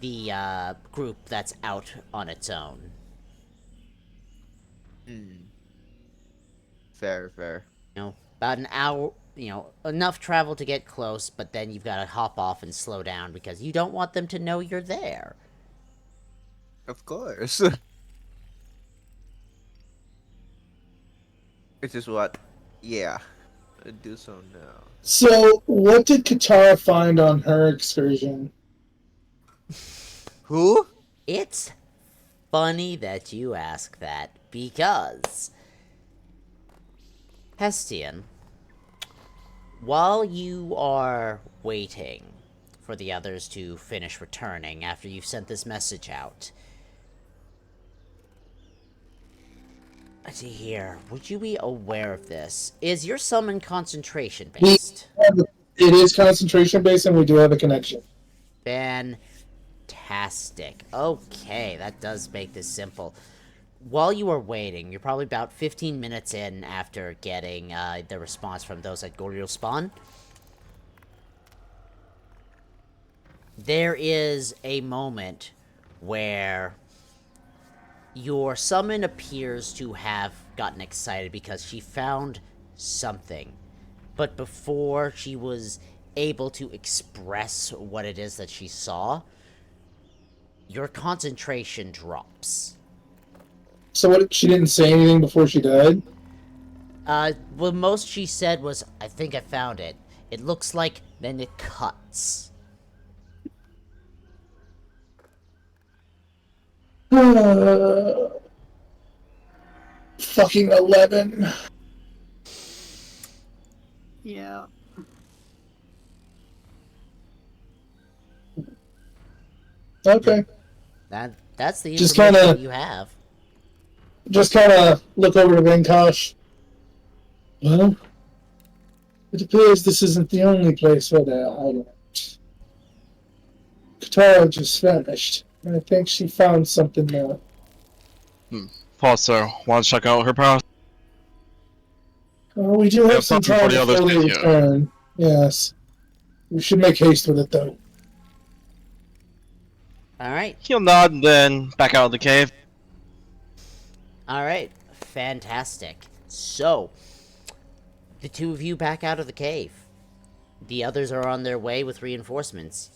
the group that's out on its own. Fair, fair. You know, about an hour, you know, enough travel to get close, but then you've got to hop off and slow down because you don't want them to know you're there. Of course. Which is what? Yeah. Do so now. So, what did Katara find on her excursion? Who? It's funny that you ask that, because Hestian, while you are waiting for the others to finish returning after you've sent this message out, let's see here, would you be aware of this? Is your summon concentration based? It is concentration based, and we do have a connection. Fantastic. Okay, that does make this simple. While you are waiting, you're probably about 15 minutes in after getting the response from those at Goriel Spawn. There is a moment where your summon appears to have gotten excited because she found something. But before she was able to express what it is that she saw, your concentration drops. So what? She didn't say anything before she died. Well, most she said was, "I think I found it. It looks like." Then it cuts. Fucking 11. Yeah. Okay. That's the Just information kinda- you have. Just kind of look over to Venkosh. Well, it appears this isn't the only place where they're hiding. Katara just vanished. I think she found something there. Thought so. Want to check out her past? We do have some something for time the others before they to hear. return. Yes. We should make haste with it, though. Alright. He'll nod and then back out of the cave. Alright. Fantastic. So, the two of you back out of the cave. The others are on their way with reinforcements.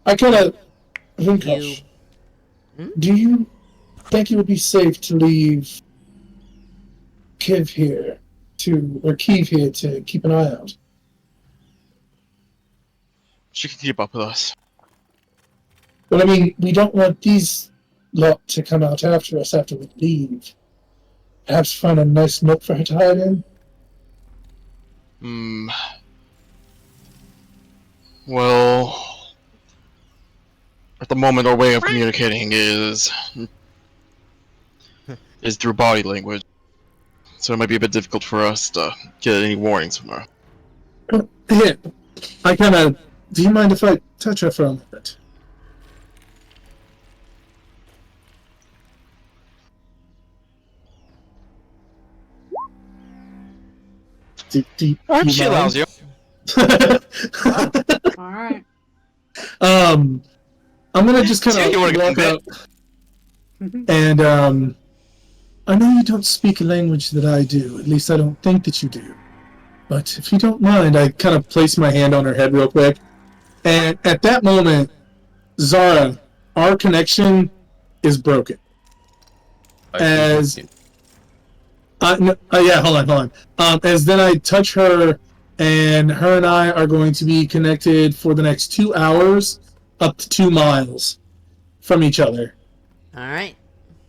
I kind of... Venkosh, Hmm? do you think it would be safe to leave Kiev here to keep an eye out? She can keep up with us. But I mean, we don't want these lot to come out after us after we leave. Perhaps find a nice nook for her to hide in? Well, at the moment, our way of communicating is through body language, so it might be a bit difficult for us to get any warnings from her. Here, I kind of... Do you mind if I touch her for a moment? She allows you. Alright. I'm gonna just kind Yeah, you wanna of get walk in up, and I know you don't speak a language that I do. At least I don't think that you do. But if you don't mind, I kind of place my hand on her head real quick, and at that moment, Zara, our connection is broken. As yeah, hold on. As then I touch her, and her and I are going to be connected for the next 2 hours, up to 2 miles from each other. Alright.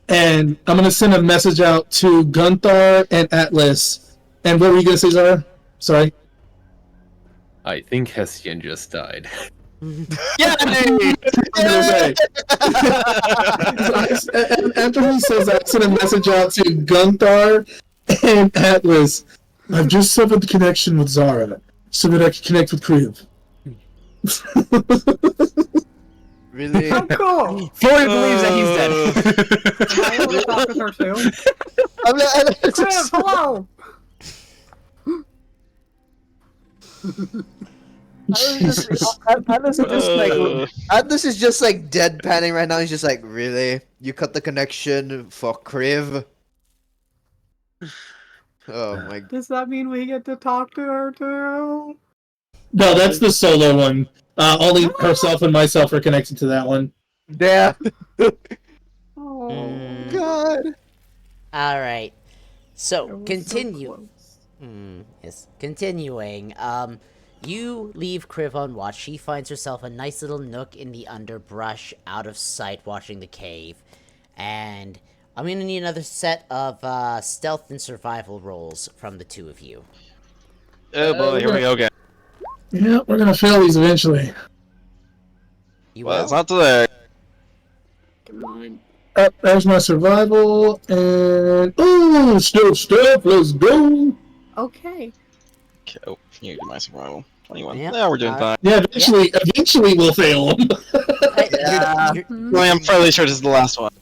And I'm gonna send a message out to Gunthar and Atlas. And what were you gonna say, Zara? Sorry. I think Hestian just died. Yeah, After he says that, I send a message out to Gunthar and Atlas. I've just severed the connection with Zara so that I can connect with Kriv. Really? Oh, cool! Florian believes that he's dead. I want to talk with her too. Kriv, Hello! Atlas is just like deadpanning right now. He's just like, really? You cut the connection for Kriv? Oh my god. Does that mean we get to talk to her too? No, that's the solo one. Only herself and myself are connected to that one. Damn. Oh. God. Alright. It So, was so continue. close. Yes. Continuing. You leave Kriv on watch. She finds herself a nice little nook in the underbrush, out of sight, watching the cave. And I'm gonna need another set of stealth and survival rolls from the two of you. Oh boy, here we go again. Yeah, we're gonna fail these eventually. You Well, will? it's not today. Come on. There's my survival, and oh, stuff. Let's go. Okay. Okay, oh, you need my survival. 21. Yep. Yeah, we're doing fine. Yeah, eventually we'll fail them. Well, I'm fairly sure this is the last one.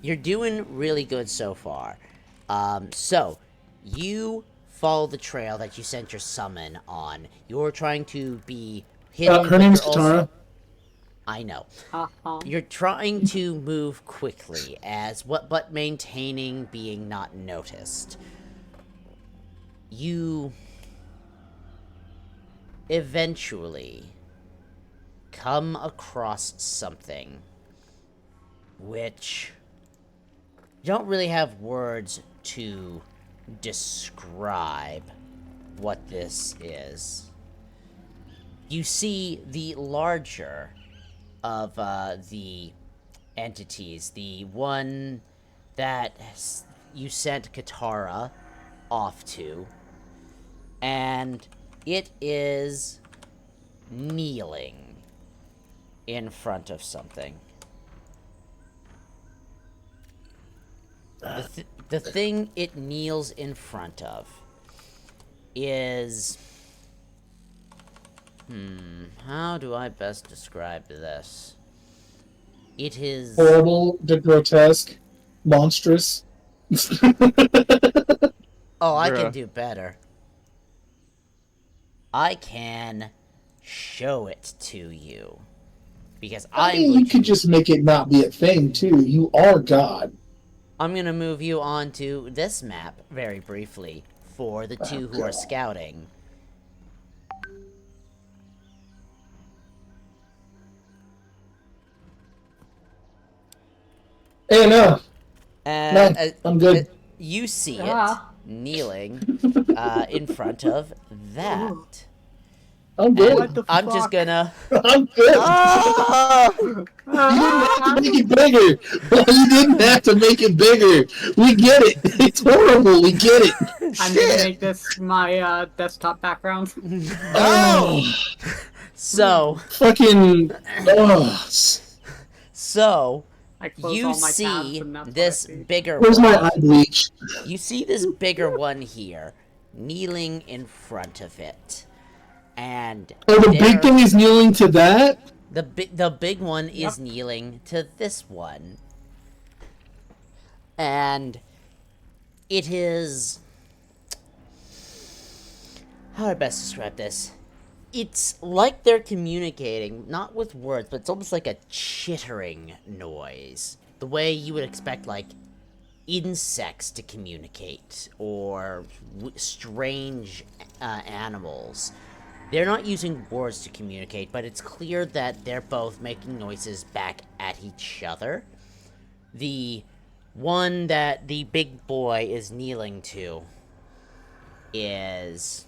You're doing really good so far. So, you follow the trail that you sent your summon on. You're trying to be hidden. Her but name's you're also- Katara. I know. Uh-huh. You're trying to move quickly, but maintaining being not noticed. You eventually come across something which you don't really have words to describe what this is. You see the larger of the entities, the one that you sent Katara off to, and it is kneeling in front of something. The thing it kneels in front of is... how do I best describe this? It is... Horrible, grotesque, monstrous. Oh, I Bruh. can do better. I can show it to you. Because I mean, you could just make it not be a thing, too. You are God. I'm gonna move you onto this map very briefly for the two who are scouting. Hey, no. And No, I'm good. You see Yeah. it kneeling in front of that. I'm good. And I'm just gonna... I'm good. Ah! You didn't have to make it bigger. Well, you didn't have to make it bigger. We get it. It's horrible. We get it. I'm gonna make this my desktop background. Oh, So, fucking. Oh. so I close you all my tabs see and that's what I this see. bigger Where's my one. eye bleach? You see this bigger one here, kneeling in front of it. And Oh, the big thing is kneeling to that? the big one is kneeling to this one. And it is... how do I best describe this? It's like they're communicating, not with words, but it's almost like a chittering noise. The way you would expect, like, insects to communicate, or strange animals. They're not using words to communicate, but it's clear that they're both making noises back at each other. The one that the big boy is kneeling to is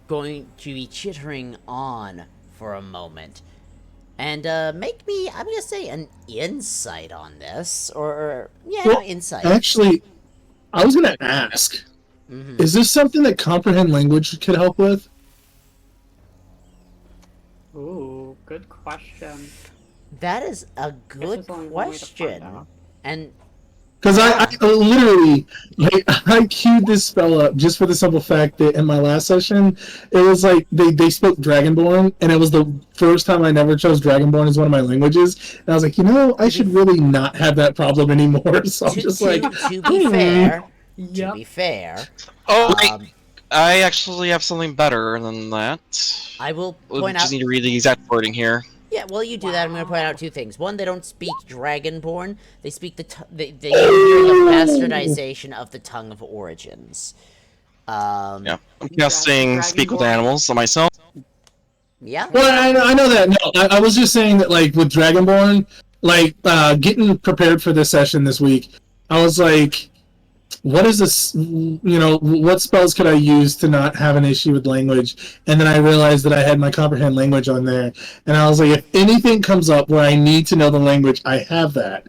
going to be chittering on for a moment. And make me, I'm gonna say, an insight on this, or yeah, Well, insight. Actually, I was gonna ask. Is this something that comprehend language could help with? Ooh, good question. That is a good there's only one way to find question. out. And Because I literally, like, I queued this spell up just for the simple fact that in my last session, it was like they spoke Dragonborn, and it was the first time I never chose Dragonborn as one of my languages. And I was like, I should really not have that problem anymore. So I'm just like, to be fair, Yep. to be fair, Oh, wait. um, I actually have something better than that. I will We point just out. need to read the exact wording here. Yeah, while you do that, I'm going to point out two things. One, they don't speak Dragonborn. They speak they use the bastardization of the tongue of origins. Yeah. I'm guessing speak with Dragonborn. animals, so myself. Yeah. well, I know that. No, I was just saying that, like, with Dragonborn, like, getting prepared for this session this week, I was like, what is this? What spells could I use to not have an issue with language? And then I realized that I had my comprehend language on there, and I was like, if anything comes up where I need to know the language, I have that.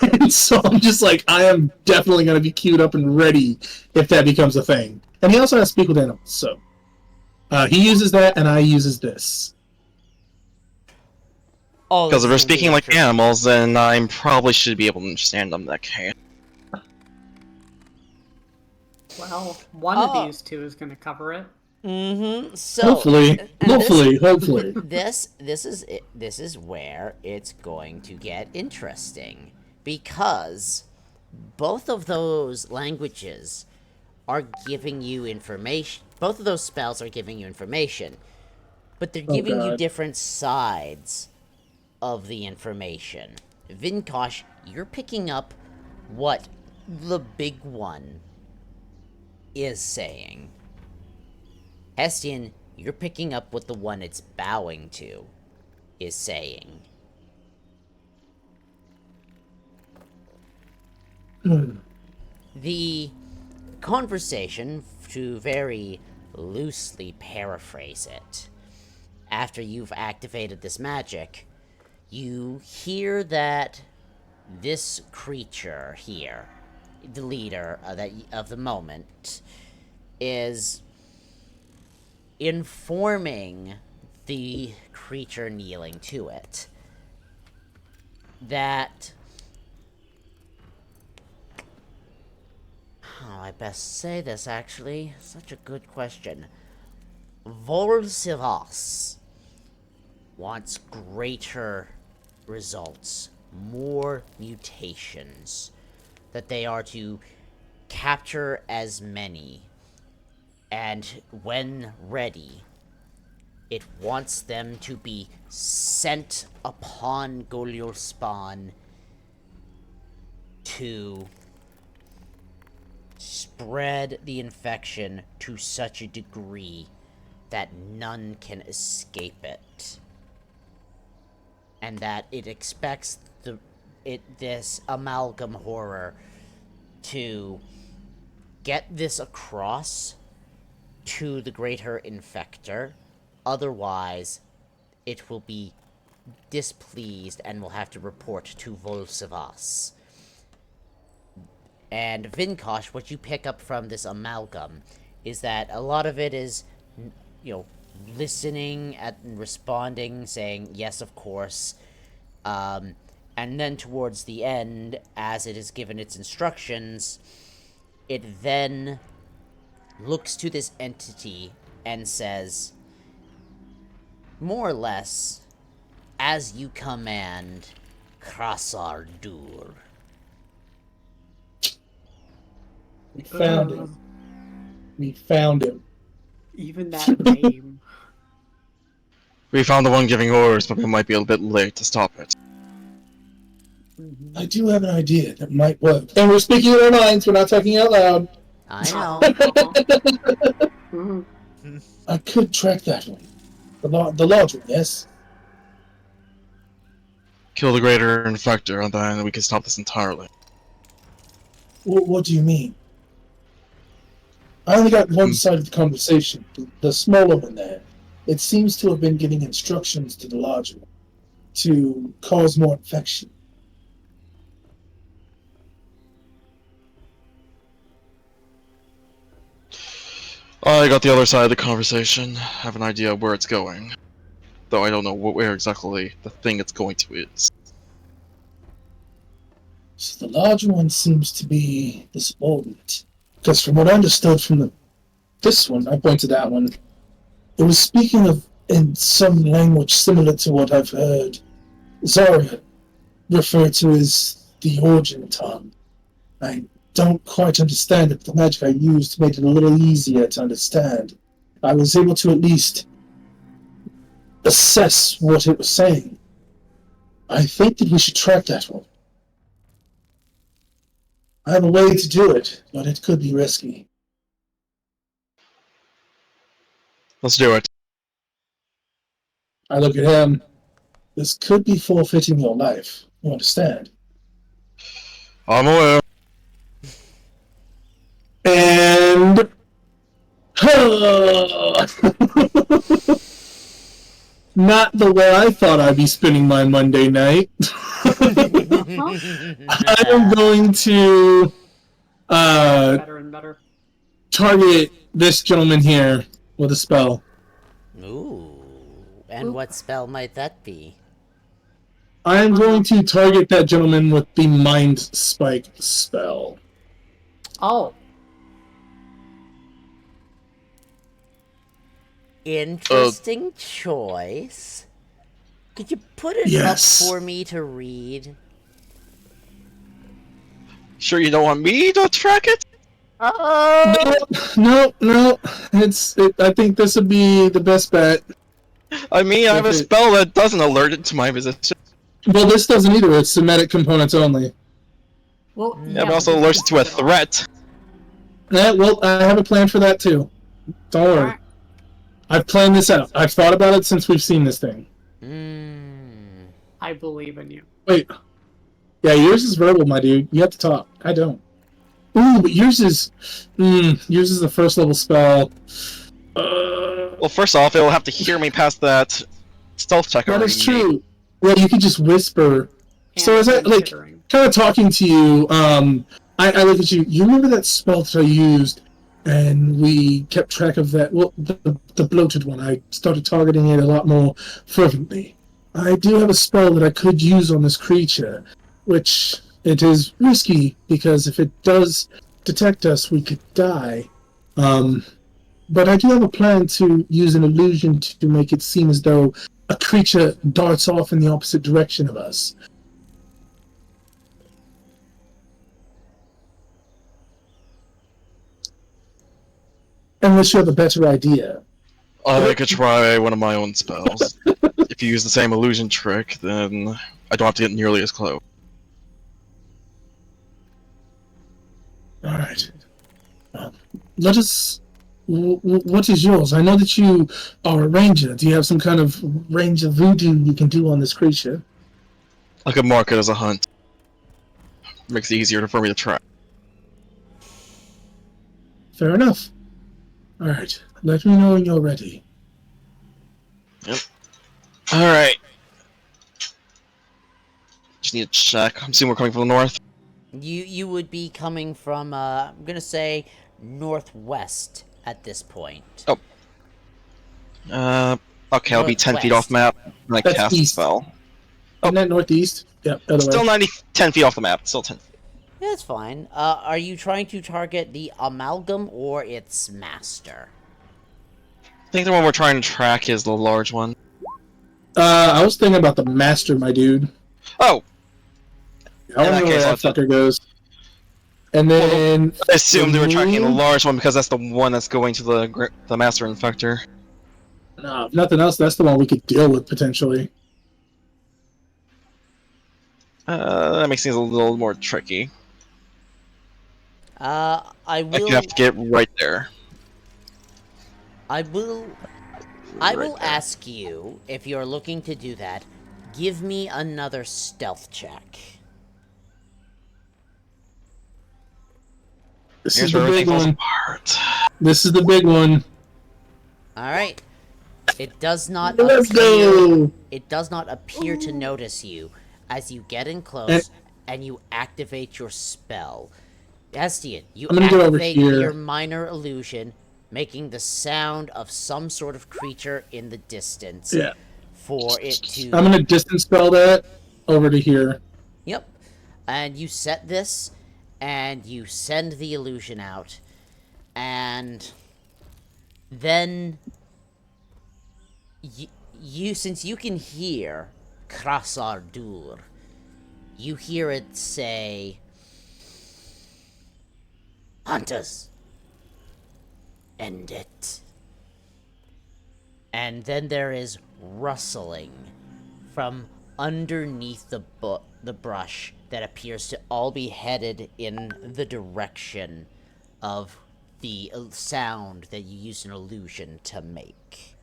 And so I'm just like, I am definitely going to be queued up and ready if that becomes a thing. And he also has speak with animals, so he uses that, and I uses this. Oh, Because this if they're is gonna be speaking like interesting. animals, then I probably should be able to understand them in that case. Well, one Oh. of these two is going to cover it. Mm-hmm. So Hopefully, hopefully. This is where it's going to get interesting, because both of those languages are giving you information. Both of those spells are giving you information, but they're giving you God. different sides of the information. Vinkosh, you're picking up what the big one is saying. Hestian, you're picking up what the one it's bowing to is saying. The conversation, to very loosely paraphrase it, after you've activated this magic, you hear that this creature here, the leader of the moment, is informing the creature kneeling to it that, how I best say this, actually? Such a good question. Volsivas wants greater results, more mutations, that they are to capture as many, and when ready, it wants them to be sent upon Goliospan to spread the infection to such a degree that none can escape it. And that it expects this amalgam horror to get this across to the greater infector. Otherwise, it will be displeased and will have to report to Volsivas. And Vinkosh, what you pick up from this amalgam is that a lot of it is, listening and responding, saying, yes, of course. And then towards the end, as it is given its instructions, it then looks to this entity and says, more or less, as you command, Krasar Dur. We found him. We found him. Even that name. We found the one giving orders, but we might be a little bit late to stop it. I do have an idea that might work. And we're speaking in our minds, we're not talking out loud. I know. I could track that one. The large one, yes? Kill the greater infector, and then we can stop this entirely. What do you mean? I only got one side of the conversation. The smaller one there. It seems to have been giving instructions to the larger one to cause more infection. I got the other side of the conversation. Have an idea of where it's going. Though I don't know where exactly the thing it's going to is. So the larger one seems to be the subordinate. Because from what I understood from this one, I pointed that one, it was speaking of in some language similar to what I've heard Zarya refer to as the origin tongue. I don't quite understand it, but the magic I used made it a little easier to understand. I was able to at least assess what it was saying. I think that we should track that one. I have a way to do it, but it could be risky. Let's do it. I look at him. This could be forfeiting your life. You understand? I'm aware. And not the way I thought I'd be spending my Monday night. I am going to Better and better. target this gentleman here with a spell. Ooh. And what spell might that be? I am going to target that gentleman with the Mind Spike spell. Oh. Interesting choice. Could you put it Yes. up for me to read? Sure you don't want me to track it? No. I think this would be the best bet. I mean, I have a spell that doesn't alert it to my position. Well, this doesn't either. It's somatic components only. Well, Yeah, but also alerts it to a threat. Yeah, well, I have a plan for that too. Don't worry. I've planned this out. I've thought about it since we've seen this thing. I believe in you. Wait. Yeah, yours is verbal, my dude. You have to talk. I don't. Ooh, but yours is the first level spell. Well, first off, it'll have to hear me past that stealth check. That is true. Well, you could just whisper. So as I kind of talking to you, I look at you. You remember that spell that I used, and we kept track of that. Well, the bloated one. I started targeting it a lot more fervently. I do have a spell that I could use on this creature, which it is risky because if it does detect us, we could die. But I do have a plan to use an illusion to make it seem as though a creature darts off in the opposite direction of us. Unless you have a better idea. I could try one of my own spells. If you use the same illusion trick, then I don't have to get nearly as close. Alright. Let us... What is yours? I know that you are a ranger. Do you have some kind of range of voodoo you can do on this creature? I could mark it as a hunt. Makes it easier for me to track. Fair enough. Alright. Let me know when you're ready. Yep. Alright. Just need to check. I'm assuming we're coming from the north. You would be coming from, I'm gonna say, northwest at this point. Oh. Okay, I'll be 10 feet off map when I That's cast the east. spell. Isn't that northeast? Yep, other Still way. 10 feet off the map. Still 10 feet. That's fine. Are you trying to target the amalgam or its master? I think the one we're trying to track is the large one. I was thinking about the master, my dude. Oh! I don't know where that fucker goes. And then... I assumed they were tracking the large one because that's the one that's going to the Master Infector. No, if nothing else, that's the one we could deal with, potentially. That makes things a little more tricky. I will... Like you have to get right there. I will ask you, if you're looking to do that, give me another stealth check. This Here's is the where big everything one. falls apart. This is the big one. Alright. It does not Let's appear... go! It does not appear to notice you as you get in close and you activate your spell. Estian, you I'm gonna go over activate here. your minor illusion, making the sound of some sort of creature in the distance for it to... I'm gonna distance spell that over to here. Yep. And you set this, and you send the illusion out, and then you since you can hear Krasardur, you hear it say, "Hunters, end it." And then there is rustling from underneath the brush that appears to all be headed in the direction of the sound that you use an illusion to make.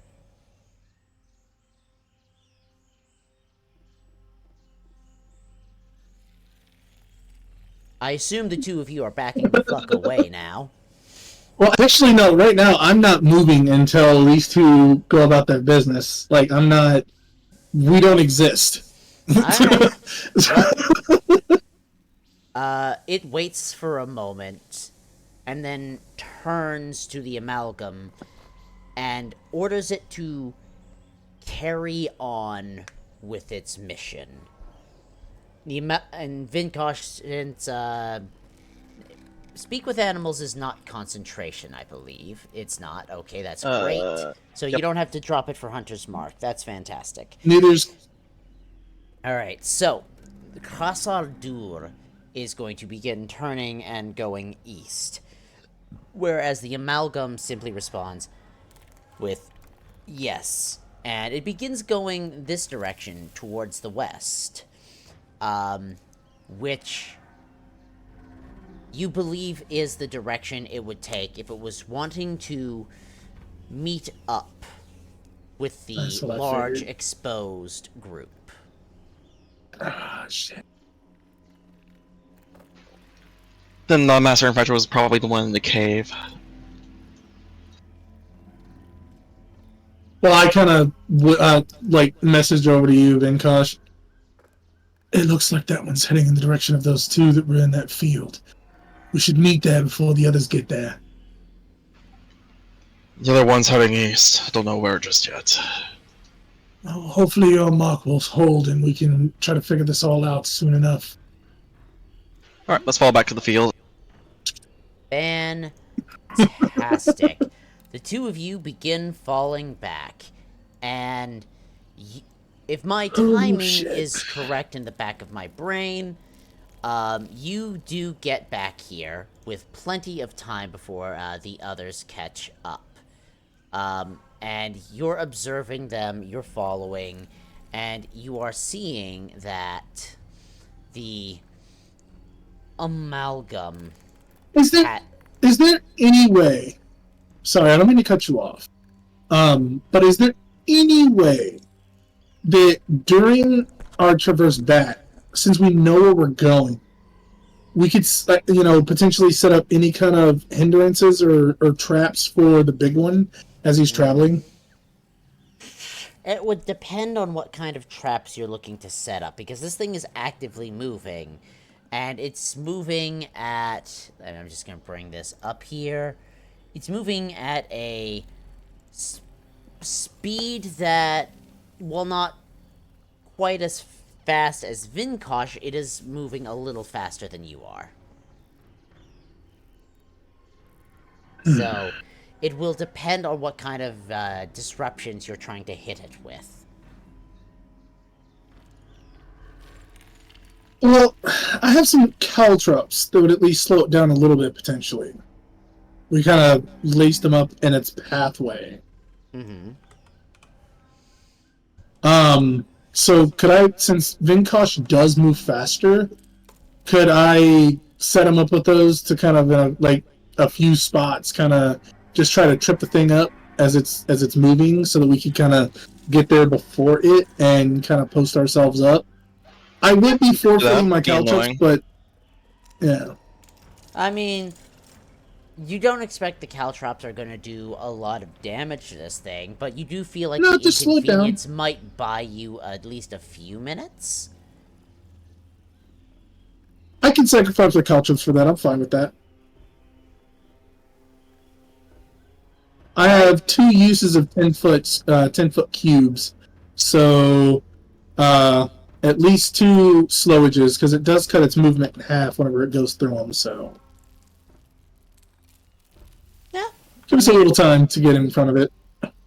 I assume the two of you are backing the fuck away now. Well, actually, no. Right now, I'm not moving until these two go about their business. Like, I'm not. We don't exist. Alright. Well, it waits for a moment, and then turns to the amalgam and orders it to carry on with its mission. And Vinkosh, since speak with animals is not concentration, I believe. It's not. Okay, that's great. So you don't have to drop it for Hunter's Mark. That's fantastic. Neither's. Alright, so the Krasardur is going to begin turning and going east. Whereas the amalgam simply responds with yes. And it begins going this direction towards the west. Which you believe is the direction it would take if it was wanting to meet up with the large exposed group. Ah, shit. Then the Master Infector was probably the one in the cave. Well, I kind of messaged over to you, Vinkosh. It looks like that one's heading in the direction of those two that were in that field. We should meet there before the others get there. The other one's heading east. Don't know where just yet. Well, hopefully your mark will hold and we can try to figure this all out soon enough. Alright, let's fall back to the field. Fantastic. The two of you begin falling back, and if my timing is correct in the back of my brain, you do get back here with plenty of time before the others catch up. And you're observing them, you're following, and you are seeing that the amalgam... Is there any way... Sorry, I don't mean to cut you off. But is there any way that during our traverse back, since we know where we're going, we could, potentially set up any kind of hindrances or traps for the big one as he's traveling? It would depend on what kind of traps you're looking to set up, because this thing is actively moving, and it's moving at... And I'm just going to bring this up here. It's moving at a speed that, while not quite as fast as Vinkosh, it is moving a little faster than you are. So, it will depend on what kind of disruptions you're trying to hit it with. Well, I have some caltrops that would at least slow it down a little bit, potentially. We kind of laced them up in its pathway. Mm-hmm. So could I, since Vinkosh does move faster, could I set him up with those to kind of, a few spots, kind of just try to trip the thing up as it's moving so that we could kind of get there before it and kind of post ourselves up? I would be forfeiting my caltrops, but yeah. I mean, you don't expect the caltrops are going to do a lot of damage to this thing, but you do feel like the inconvenience might buy you at least a few minutes? I can sacrifice the caltrops for that. I'm fine with that. I have 2 uses of 10-foot cubes, so at least 2 slowages, because it does cut its movement in half whenever it goes through them. So yeah, give us a little time to get in front of it.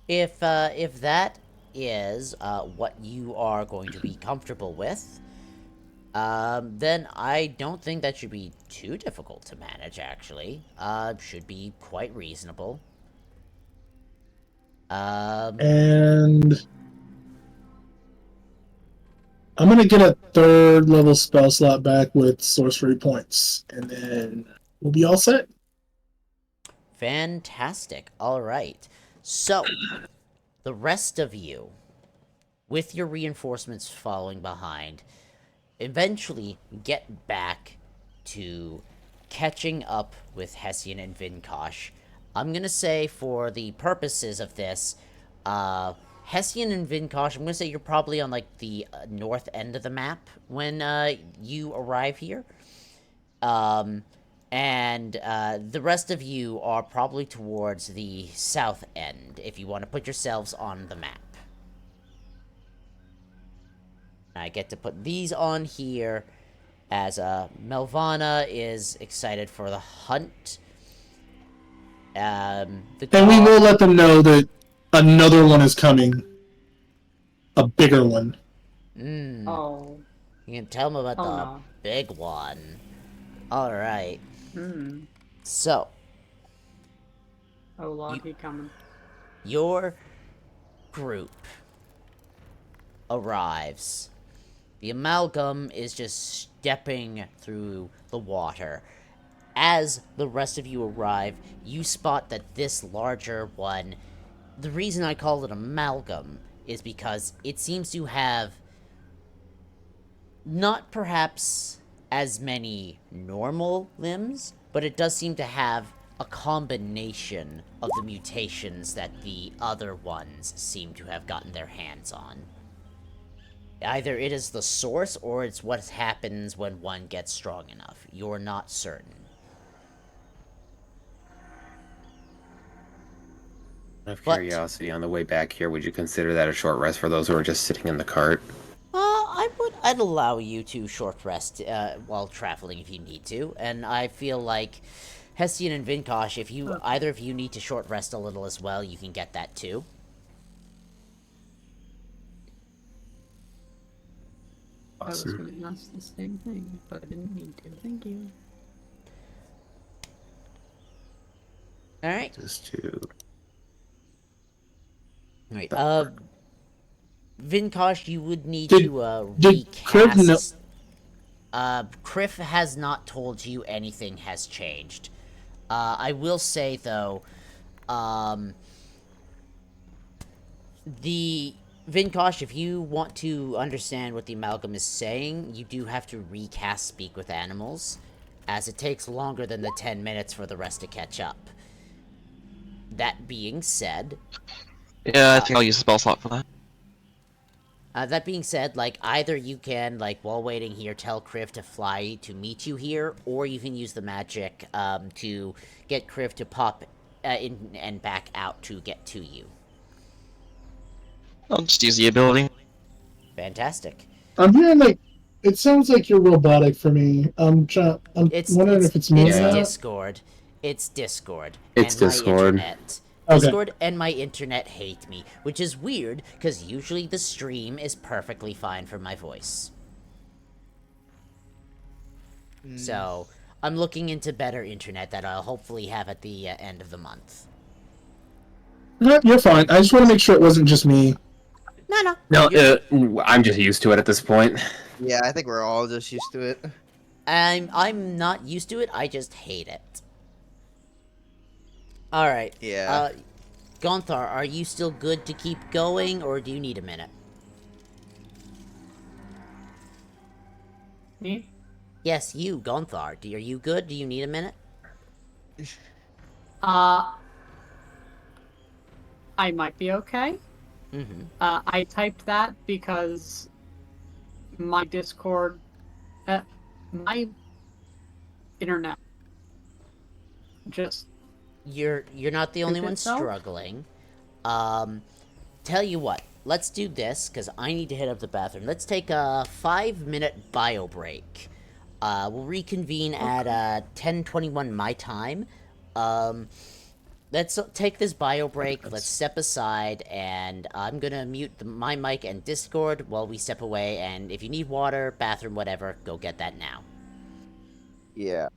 If that is what you are going to be comfortable with, then I don't think that should be too difficult to manage. Actually, should be quite reasonable. And I'm going to get a 3rd level spell slot back with sorcery points, and then we'll be all set. Fantastic. All right. So, the rest of you, with your reinforcements following behind, eventually get back to catching up with Hessian and Vinkosh. I'm gonna say for the purposes of this, Hessian and Vinkosh, I'm gonna say you're probably on like the north end of the map when you arrive here. Um, and the rest of you are probably towards the south end if you want to put yourselves on the map. I get to put these on here as Melvana is excited for the hunt. And we will let them know that another one is coming. A bigger one. Oh. You can tell them about Oh, the no. big one. Alright. Hmm. So, Oh, Lord, he coming. your group arrives. The amalgam is just stepping through the water. As the rest of you arrive, you spot that this larger one, the reason I call it amalgam is because it seems to have not perhaps as many normal limbs, but it does seem to have a combination of the mutations that the other ones seem to have gotten their hands on. Either it is the source, or it's what happens when one gets strong enough. You're not certain. Out of But, curiosity, on the way back here, would you consider that a short rest for those who are just sitting in the cart? I'd allow you to short rest while traveling if you need to, and I feel like Hestian and Vinkosh, if you either of you need to short rest a little as well, you can get that too. I was going to ask the same thing, but I didn't need to. Thank you. Alright. Just to... Right, Vinkosh, you would need Did to Criv know? recast... Criff has not told you anything has changed. I will say, though, the... Vinkosh, if you want to understand what the amalgam is saying, you do have to recast Speak with Animals, as it takes longer than the 10 minutes for the rest to catch up. That being said... Yeah, I think I'll use the spell slot for that. That being said, like, either you can, like, while waiting here, tell Kriv to fly to meet you here, or you can use the magic, to get Kriv to pop in and back out to get to you. I'll just use the ability. Fantastic. I'm hearing like it sounds like you're robotic for me. I'm wondering if it's me or not. Discord. It's Discord. It's and Discord. My internet. Okay. Discord and my internet hate me, which is weird, because usually the stream is perfectly fine for my voice. So, I'm looking into better internet that I'll hopefully have at the end of the month. No, you're fine. I just want to make sure it wasn't just me. No, I'm just used to it at this point. Yeah, I think we're all just used to it. I'm not used to it, I just hate it. Alright. Yeah. Gonthar, are you still good to keep going, or do you need a minute? Me? Yes, you, Gonthar. Are you good? Do you need a minute? I might be okay. Mm-hmm. I typed that because my Discord, my internet just... You're not the only one itself? struggling. Tell you what, let's do this, because I need to hit up the bathroom. Let's take a 5-minute bio break. We'll reconvene at 10:21 my time. Let's take this bio break, let's step aside, and I'm gonna mute my mic and Discord while we step away, and if you need water, bathroom, whatever, go get that now. Yeah.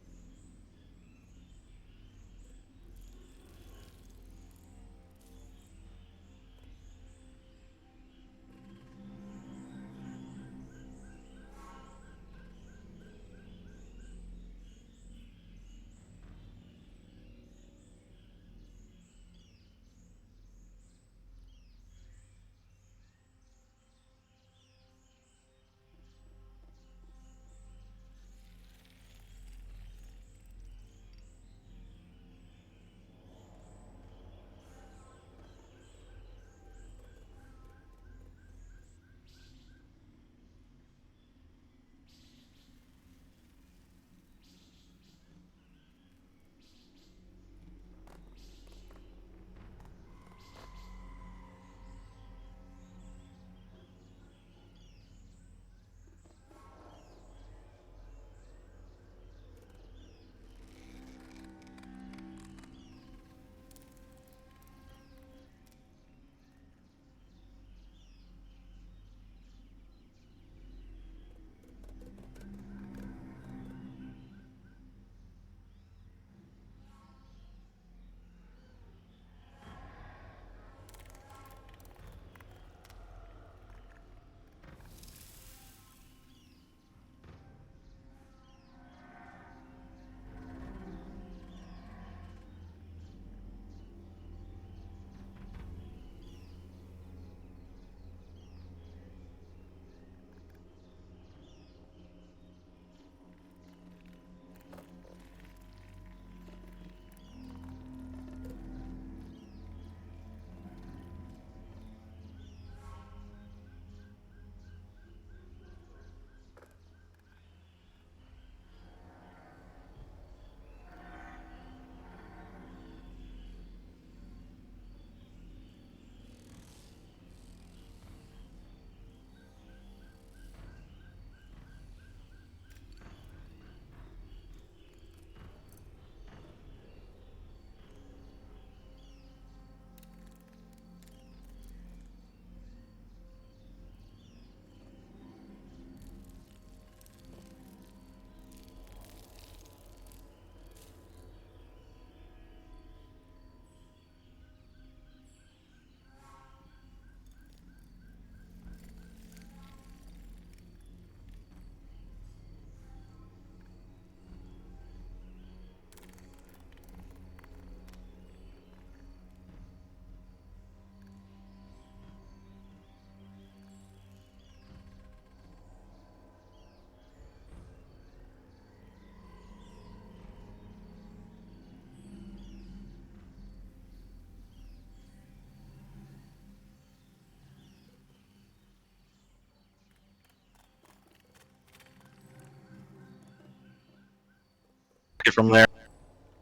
from there.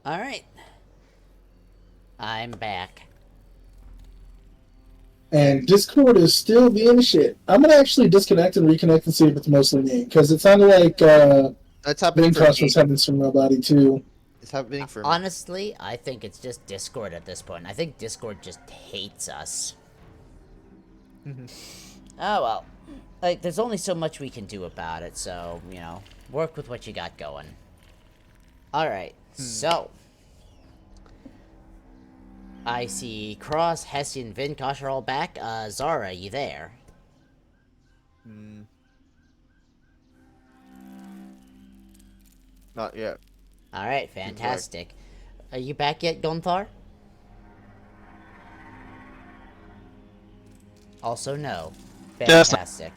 Alright. I'm back. And Discord is still being shit. I'm gonna actually disconnect and reconnect and see if it's mostly me, because it sounded like That's happening for Vincosh me. was having some nobody too. It's happening for me. Honestly, I think it's just Discord at this point. I think Discord just hates us. Oh well. Like, there's only so much we can do about it, so, you know, work with what you got going. Alright, so... I see Cross, Hessian, Vinkosh are all back. Zara, you there? Not yet. Alright, fantastic. Are you back yet, Gunthar? Also, no. Yes. Fantastic.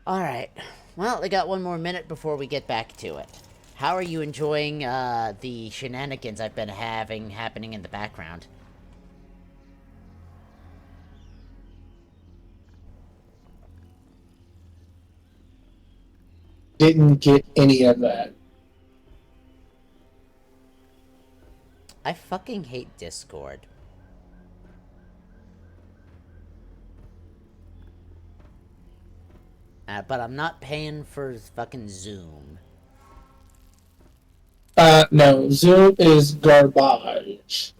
Alright. Well, we got one more minute before we get back to it. How are you enjoying, the shenanigans I've been happening in the background? Didn't get any of that. I fucking hate Discord. But I'm not paying for fucking Zoom. No, Zoom is garbage.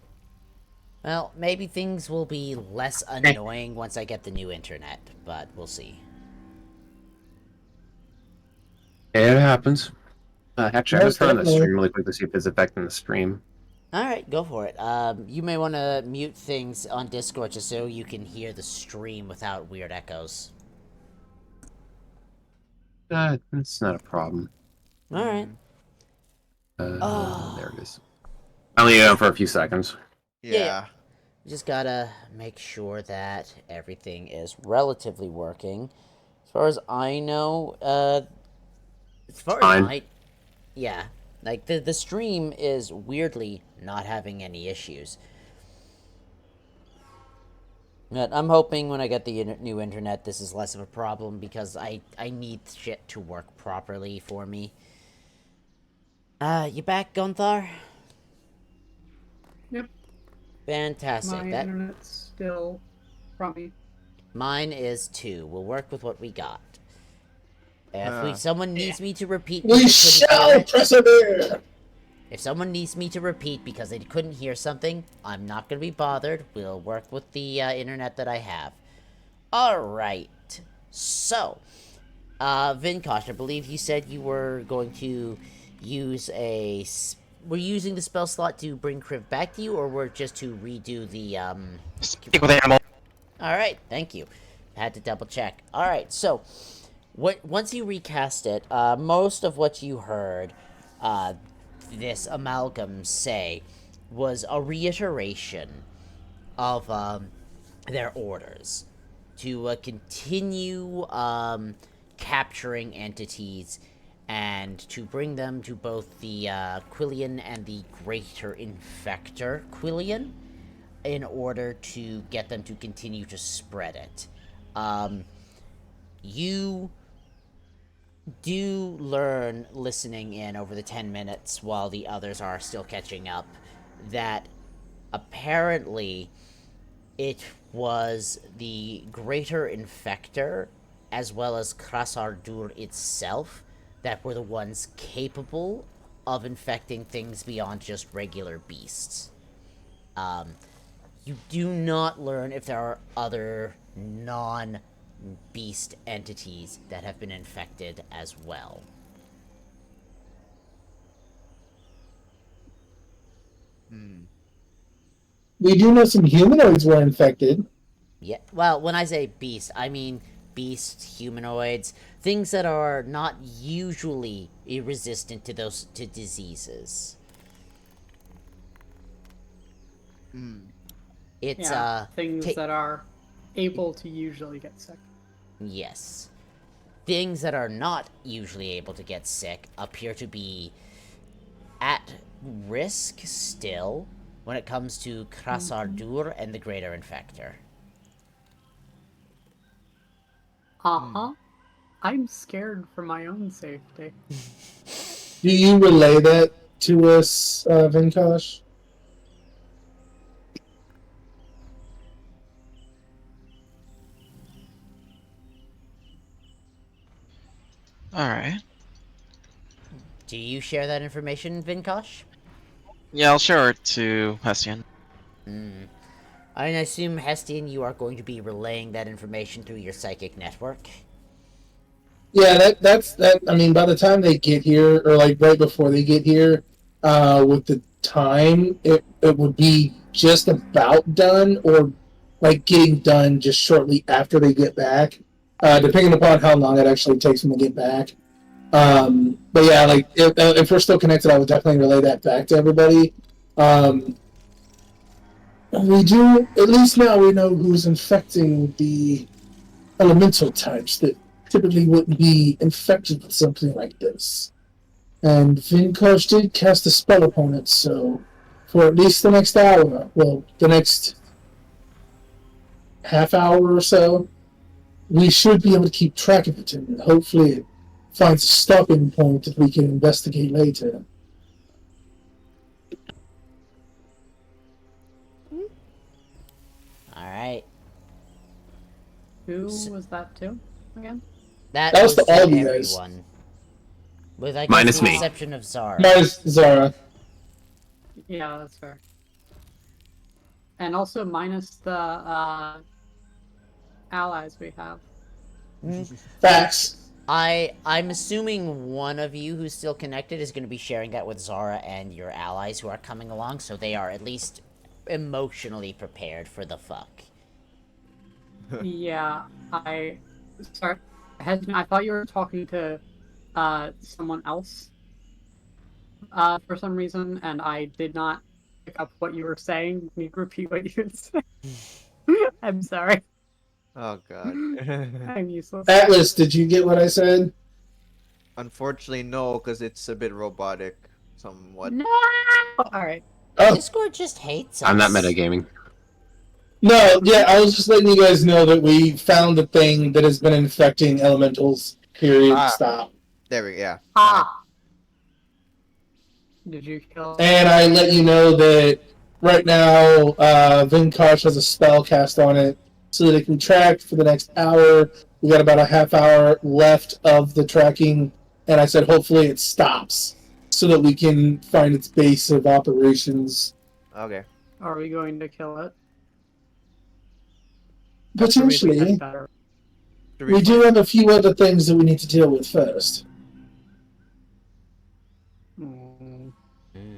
Well, maybe things will be less annoying once I get the new internet, but we'll see. It happens. Actually, I'm Most gonna turn on the definitely. stream really quick to see if it's affecting the stream. Alright, go for it. You may want to mute things on Discord just so you can hear the stream without weird echoes. It's not a problem. Alright. There it is. I'll leave it on for a few seconds. Yeah. Just gotta make sure that everything is relatively working. As far as I know, as far as Fine. yeah, like the stream is weirdly not having any issues. But I'm hoping when I get the new internet, this is less of a problem because I need shit to work properly for me. You back, Gunthar? Yep. Fantastic. My internet's still crummy. Mine is too. We'll work with what we got. If someone needs me to repeat, We because they couldn't hear shall it, persevere! if someone needs me to repeat because they couldn't hear something, I'm not going to be bothered. We'll work with the internet that I have. Alright. So, Vinkosh, I believe you said you were going to use a... Were you using the spell slot to bring Kriv back to you, or were just to redo the, Speak with animal. Alright, thank you. Had to double check. Alright, so... Once you recast it, most of what you heard this amalgam say was a reiteration of their orders to continue capturing entities and to bring them to both the Quillian and the Greater Infector Quillian in order to get them to continue to spread it. You do learn, listening in over the 10 minutes while the others are still catching up, that apparently it was the Greater Infector, as well as Krasardur itself, that were the ones capable of infecting things beyond just regular beasts. You do not learn if there are other non-beast entities that have been infected as well. We do know some humanoids were infected. Yeah, well, when I say beast, I mean beasts, humanoids, things that are not usually resistant to diseases. It's things that are able to usually get sick. Yes. Things that are not usually able to get sick appear to be at risk still when it comes to Krasardur and the Greater Infector. Uh-huh. I'm scared for my own safety. Do you relay that to us, Venkash? Alright. Do you share that information, Vinkosh? Yeah, I'll share it to Hessian. I assume, Hestian, you are going to be relaying that information through your psychic network? Yeah, that's that. I mean, by the time they get here, or like right before they get here, with the time, it would be just about done, or like getting done just shortly after they get back, depending upon how long it actually takes them to get back. But yeah, like if we're still connected, I would definitely relay that back to everybody. We do, at least now we know who's infecting the elemental types that typically wouldn't be infected with something like this. And Vinkosh did cast a spell upon it, so for at least the next hour, well, the next half hour or so, we should be able to keep track of it, and hopefully it finds a stopping point that we can investigate later. Alright. Who was that to, again? That was was to all to you guys. everyone. With, I guess, Minus the me. exception of Zara. Minus Zara. Yeah, that's fair. And also minus the allies we have. Facts. I'm assuming one of you who's still connected is going to be sharing that with Zara and your allies who are coming along, so they are at least emotionally prepared for the fuck. Yeah, sorry, I thought you were talking to someone else for some reason, and I did not pick up what you were saying. Can you repeat what you said? I'm sorry. Oh god. I'm useless. Atlas, did you get what I said? Unfortunately, no, because it's a bit robotic, somewhat. No! Alright. Oh, Discord just hates us. I'm not metagaming. no, yeah, I was just letting you guys know that we found the thing that has been infecting elementals. Period. Ah. Stop. There we go. Yeah. Ah! Did you kill? And I let you know that right now, Vinkosh has a spell cast on it so that it can track for the next hour. We got about a half hour left of the tracking, and I said hopefully it stops so that we can find its base of operations. Okay. Are we going to kill it? Potentially. Better. We do have a few other things that we need to deal with first.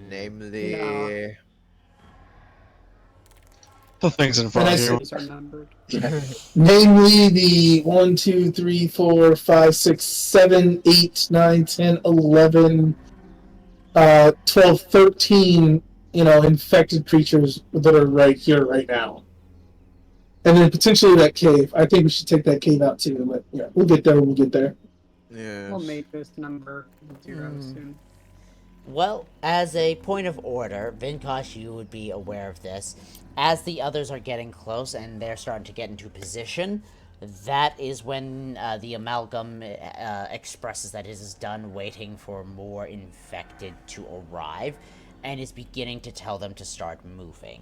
Namely... No. The things in front of you. These are numbered. Namely the 1, 2, 3, 4, 5, 6, 7, 8, 9, 10, 11, 12, 13, infected creatures that are right here, right now. And then potentially that cave. I think we should take that cave out too, but yeah, we'll get there when we get there. Yeah. We'll make this number 0 soon. Well, as a point of order, Vinkosh, you would be aware of this. As the others are getting close and they're starting to get into position, that is when the amalgam expresses that it is done waiting for more infected to arrive and is beginning to tell them to start moving.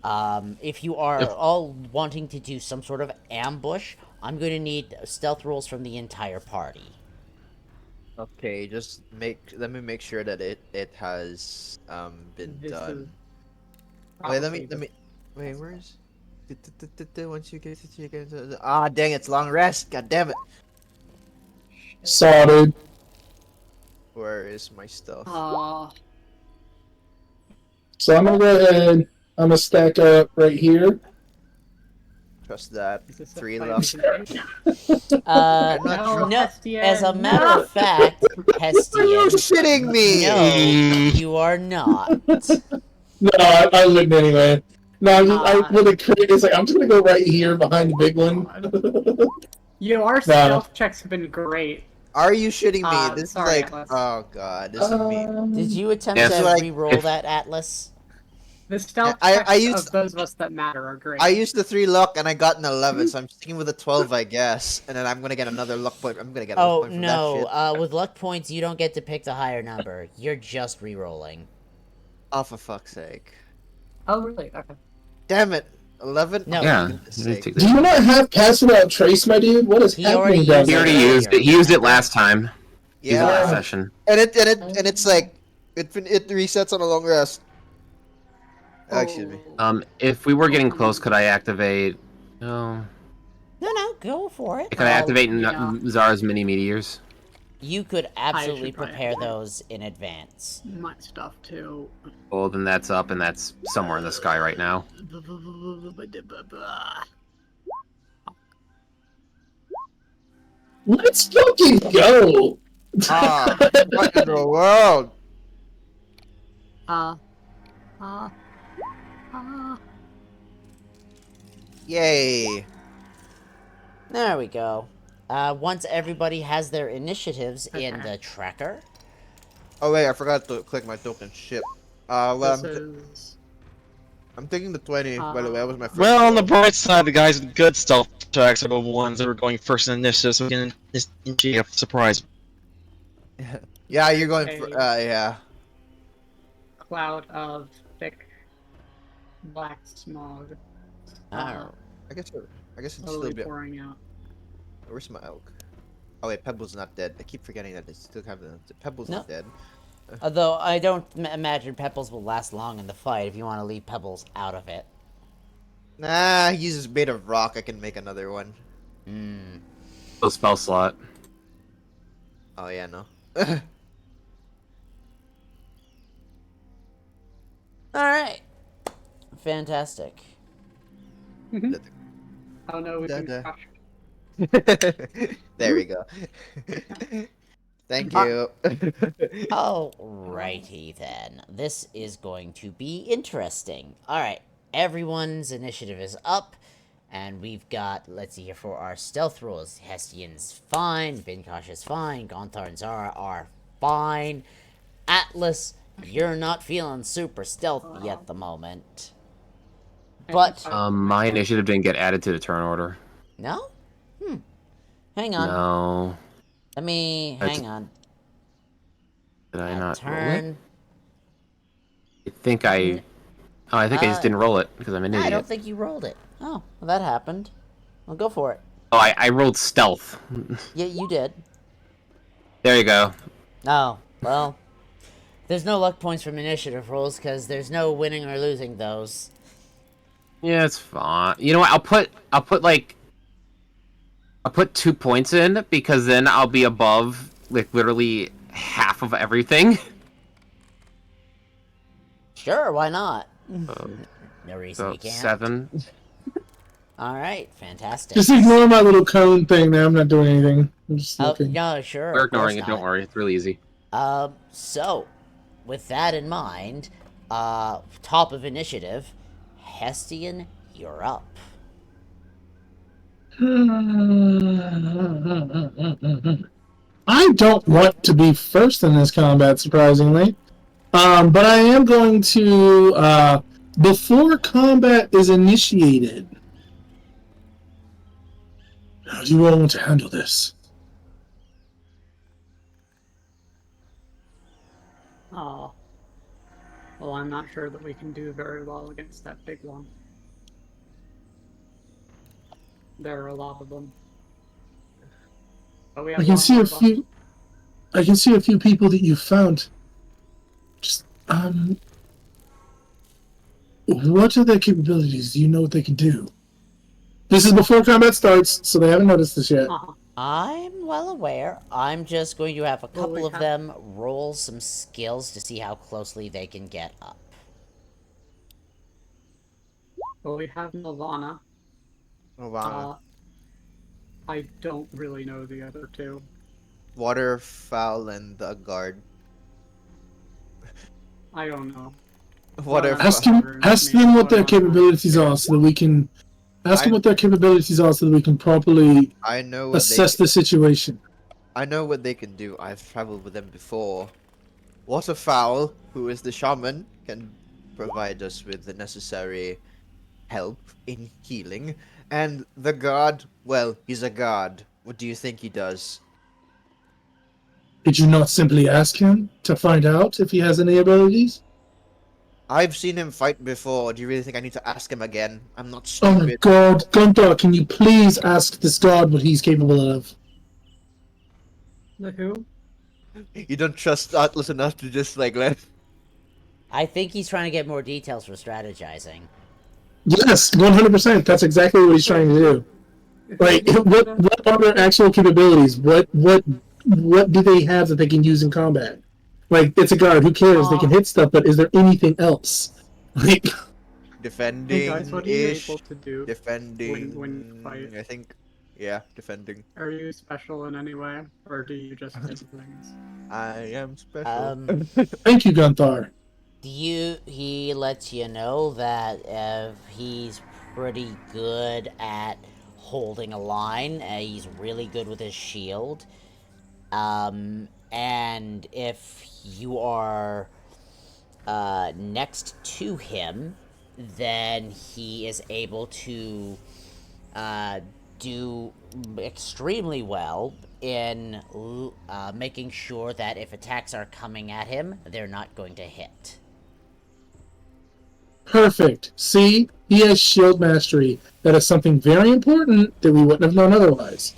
If you are all wanting to do some sort of ambush, I'm going to need stealth rolls from the entire party. Okay, just let me make sure that it has been This done. is Wait, let me wait, where's once you get into dang, it's long rest. God damn it. Sorted. Where is my stuff? So I'm gonna go ahead. I'm gonna stack up right here. Trust that. Is this a 3 fight left. No, Hestian, as a matter of fact, Are you Hestian, shitting me? no, you are not. No, I wouldn't anyway. No, it's like I'm just gonna go right here behind the big one. Our stealth checks have been great. Are you shitting me? This sorry, is like, Atlas. oh god, this is me. Did you attempt Yes. to Like, re-roll that, Atlas? The stealth I checks used- of those of us that matter are great. I used the 3 luck and I got an 11, so I'm sticking with a 12, I guess. And then I'm gonna get another luck point. I'm gonna get a luck Oh, point from that no. shit. With luck points, you don't get to pick the higher number. You're just re-rolling. Oh, for fuck's sake. Oh, really? Okay. Damn it. 11? No. Oh, Yeah. for goodness you sake. take Do that. you not have pass without trace, my dude? What is He already happening down used He there? already earlier, used it. He used it remember? last time. Used it Yeah. last session. And it's like it resets on a long rest. Excuse me. If we were getting close, could I activate? Oh, No, go for it. could I activate yeah. Zara's mini meteors? You could absolutely probably prepare have to. those in advance. My stuff too. Well, then that's up, and that's somewhere in the sky right now. Let's fucking go! Ah, what in the world? Yay. There we go. Once everybody has their initiatives in the tracker. Oh wait, I forgot to click my token. Shit. Well, This is... I'm taking the 20. By the way, that was my first. Well, on the roll. bright side, the guys with good stealth checks are the ones that are going first in initiative, so we can initiate a surprise. Yeah, you're going for. Yeah. cloud of thick black smog. Oh. I guess it's still Slowly be. pouring out. Where's my elk? Oh wait, Pebble's not dead. I keep forgetting that they still have the Pebble's No. not dead. Although I don't imagine Pebbles will last long in the fight if you want to leave Pebbles out of it. Nah, he's just made of rock. I can make another one. So spell slot. Oh yeah, no. Alright. Fantastic. Oh no, we can Da-da. crush. There we go. Thank you. Alrighty then. This is going to be interesting. Alright, everyone's initiative is up. And we've got, let's see here, for our stealth rolls. Hestian's fine, Vinkosh is fine, Gonthar and Zara are fine. Atlas, you're not feeling super stealthy at the moment. But, My initiative didn't get added to the turn order. no? Hang on. No. Let me, hang on. Did I not roll it? Turn. I think I... Oh, I think I just didn't roll it, because I'm an idiot. I don't think you rolled it. Oh, well, that happened. Well, go for it. Oh, I rolled stealth. Yeah, you did. There you go. Oh, well. There's no luck points from initiative rolls, because there's no winning or losing those. Yeah, it's fine. You know what? I'll put 2 points in, because then I'll be above, like, literally half of everything. Sure, why not? So, No reason you can't. 7. Alright, fantastic. Just ignore my little cone thing there. I'm not doing anything. I'm just Oh, looking. no, sure. We're of course ignoring it, don't not. worry. It's really easy. So, with that in mind, top of initiative, Hestian, you're up. I don't want to be first in this combat, surprisingly. But I am going to, before combat is initiated, how do you all want to handle this? Oh. Well, I'm not sure that we can do very well against that big one. There are a lot of them. But we have I can lots see a of few. I can see a few people that you found. Just what are their capabilities? Do you know what they can do? This is before combat starts, so they haven't noticed this yet. Uh-huh. I'm well aware. I'm just going to have a Well, we couple of have- them roll some skills to see how closely they can get up. Well, we have Nirvana. Oh wow. I don't really know the other two. Waterfowl and the guard. I don't know. Waterfowl. Ask them what their capabilities are, so that we can ask them what their capabilities are, so that we can properly I know what assess the situation. I know what they can do. I've traveled with them before. Waterfowl, who is the shaman, can provide us with the necessary help in healing. And the god, well, he's a god. What do you think he does? Did you not simply ask him to find out if he has any abilities? I've seen him fight before. Do you really think I need to ask him again? I'm not Oh my stupid. god, Gunther, can you please ask this god what he's capable of? The who? You don't trust Atlas enough to just like let. I think he's trying to get more details for strategizing. Yes, 100%. That's exactly what he's trying to do. Like, what are their actual capabilities? What do they have that they can use in combat? Like, it's a guard. Who cares? They can hit stuff, but is there anything else? Like, Defending Hey guys, what are you ish. able to do Defending. when you fight? I think. Yeah, defending. Are you special in any way, or do you just hit things? I am special. thank you, Gunther. He lets you know that he's pretty good at holding a line. He's really good with his shield. And if you are next to him, then he is able to do extremely well in making sure that if attacks are coming at him, they're not going to hit. Perfect. See, he has shield mastery. That is something very important that we wouldn't have known otherwise.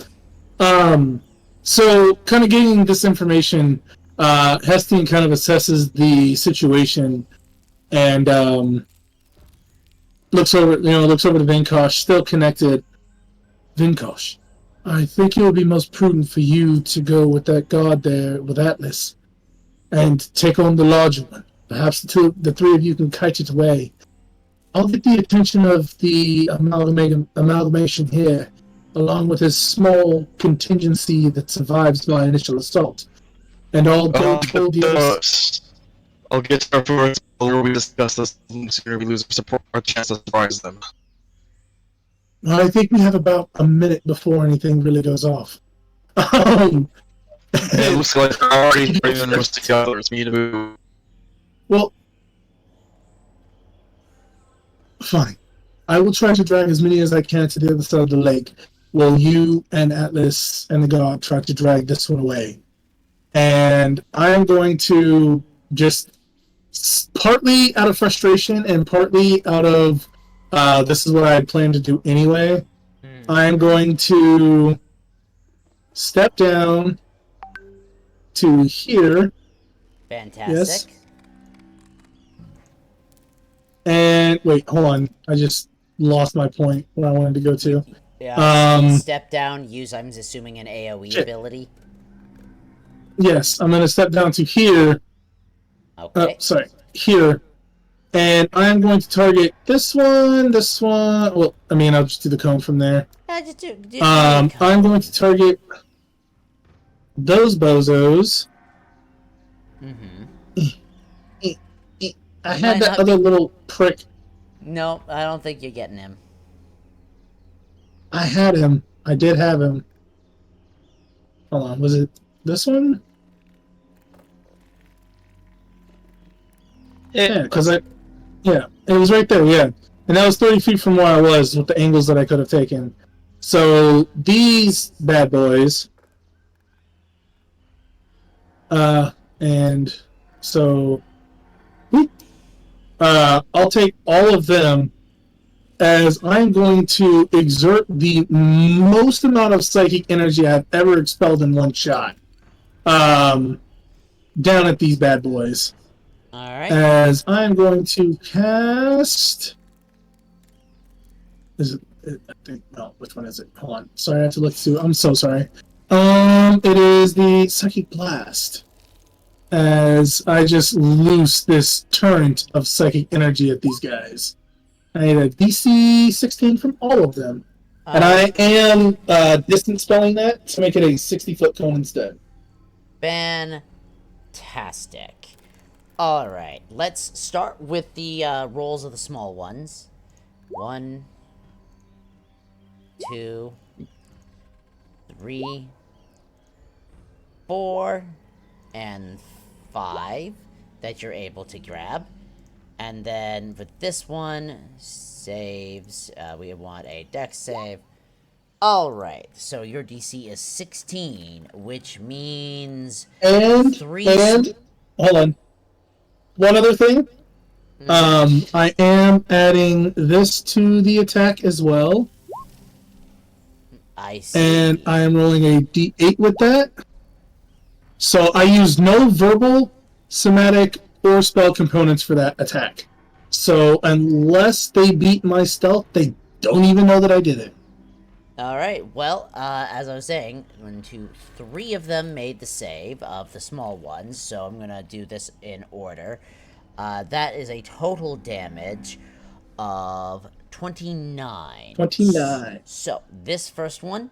So kind of getting this information, Hestian kind of assesses the situation and looks over to Vinkosh, still connected. Vinkosh, I think it would be most prudent for you to go with that god there with Atlas and take on the larger one. Perhaps the three of you can kite it away. I'll get the attention of the amalgamation here, along with his small contingency that survives my initial assault. And I'll go toward the other I'll get to our first. The longer we discuss this, the sooner we lose our chance to surprise them. I think we have about a minute before anything really goes off. It looks like we're already bringing us together. It's me to move. Well, fine. I will try to drag as many as I can to the other side of the lake, while you and Atlas and the god try to drag this one away. And I'm going to just, partly out of frustration and partly out of this is what I had planned to do anyway, I'm going to step down to here. Fantastic. Yes. And wait, hold on. I just lost my point where I wanted to go to. Yeah. Step down. Use. I'm assuming an AOE ability. Yes, I'm gonna step down to here. Okay. Sorry, here, and I'm going to target this one. This one. Well, I mean, I'll just do the cone from there. Just do I'm going to target those bozos. I had that other little prick. No, I don't think you're getting him. I had him. I did have him. Hold on, was it this one? Yeah, because it was right there, yeah. And that was 30 feet from where I was with the angles that I could have taken. So these bad boys, and so I'll take all of them, as I'm going to exert the most amount of psychic energy I've ever expelled in one shot down at these bad boys. Alright. As I'm going to cast... Is it... I think... No, which one is it? Hold on. Sorry, I have to look through... I'm so sorry. It is the Psychic Blast. As I just loose this torrent of psychic energy at these guys. I need a DC 16 from all of them. And I am distance spelling that to make it a 60-foot cone instead. Fantastic. Alright, let's start with the rolls of the small ones. 1, 2, 3, 4, and 5 that you're able to grab. And then for this one, saves, we want a dex save. Alright, so your DC is 16, which means And hold on. One other thing. I am adding this to the attack as well. I see. And I am rolling a d8 with that. So I use no verbal, somatic, or spell components for that attack. So unless they beat my stealth, they don't even know that I did it. Alright, well, as I was saying, 1, 2, 3 of them made the save of the small ones, so I'm gonna do this in order. That is a total damage of 29. 29. So, this first one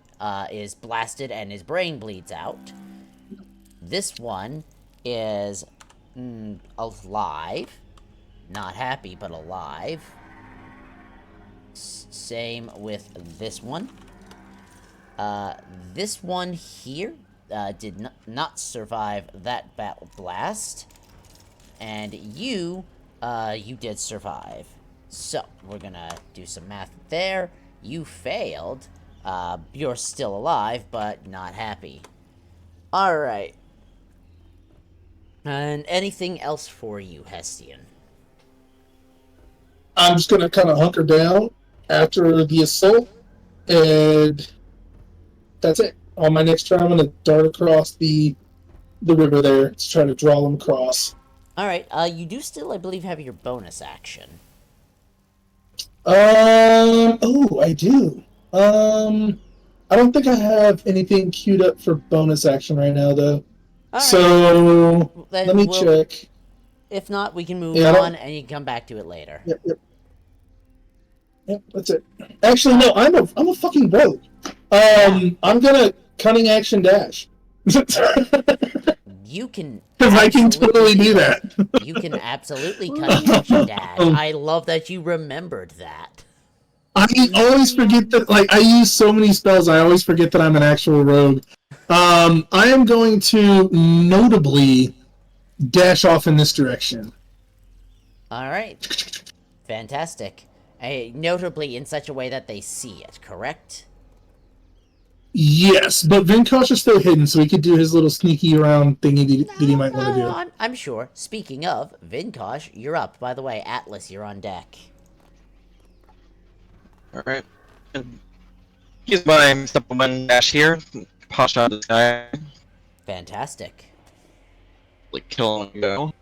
is blasted and his brain bleeds out. This one is alive. Not happy, but alive. Same with this one. This one here did not survive that battle blast. And you did survive. So, we're gonna do some math there. You failed. You're still alive, but not happy. Alright. And anything else for you, Hestian? I'm just going to kind of hunker down after the assault, and that's it. On my next turn, I'm going to dart across the river there to try to draw them across. Alright, you do still, I believe, have your bonus action. Oh, I do. I don't think I have anything queued up for bonus action right now, though. Right. So, let me check. If not, we can move on, and you can come back to it later. Yep, that's it. Actually, no, I'm a fucking rogue. I'm gonna cunning action dash. You can. Because I can totally do that. You can absolutely cunning action dash. I love that you remembered that. I always forget that. Like, I use so many spells, I always forget that I'm an actual rogue. I am going to notably dash off in this direction. All right. Fantastic. Notably in such a way that they see it, correct? Yes, but Vinkosh is still hidden, so he could do his little sneaky around thingy that he might want to do. I'm sure. Speaking of, Vinkosh, you're up. By the way, Atlas, you're on deck. Alright. Use my step 1 dash here. Posh out this guy. Fantastic. Like, kill him and go.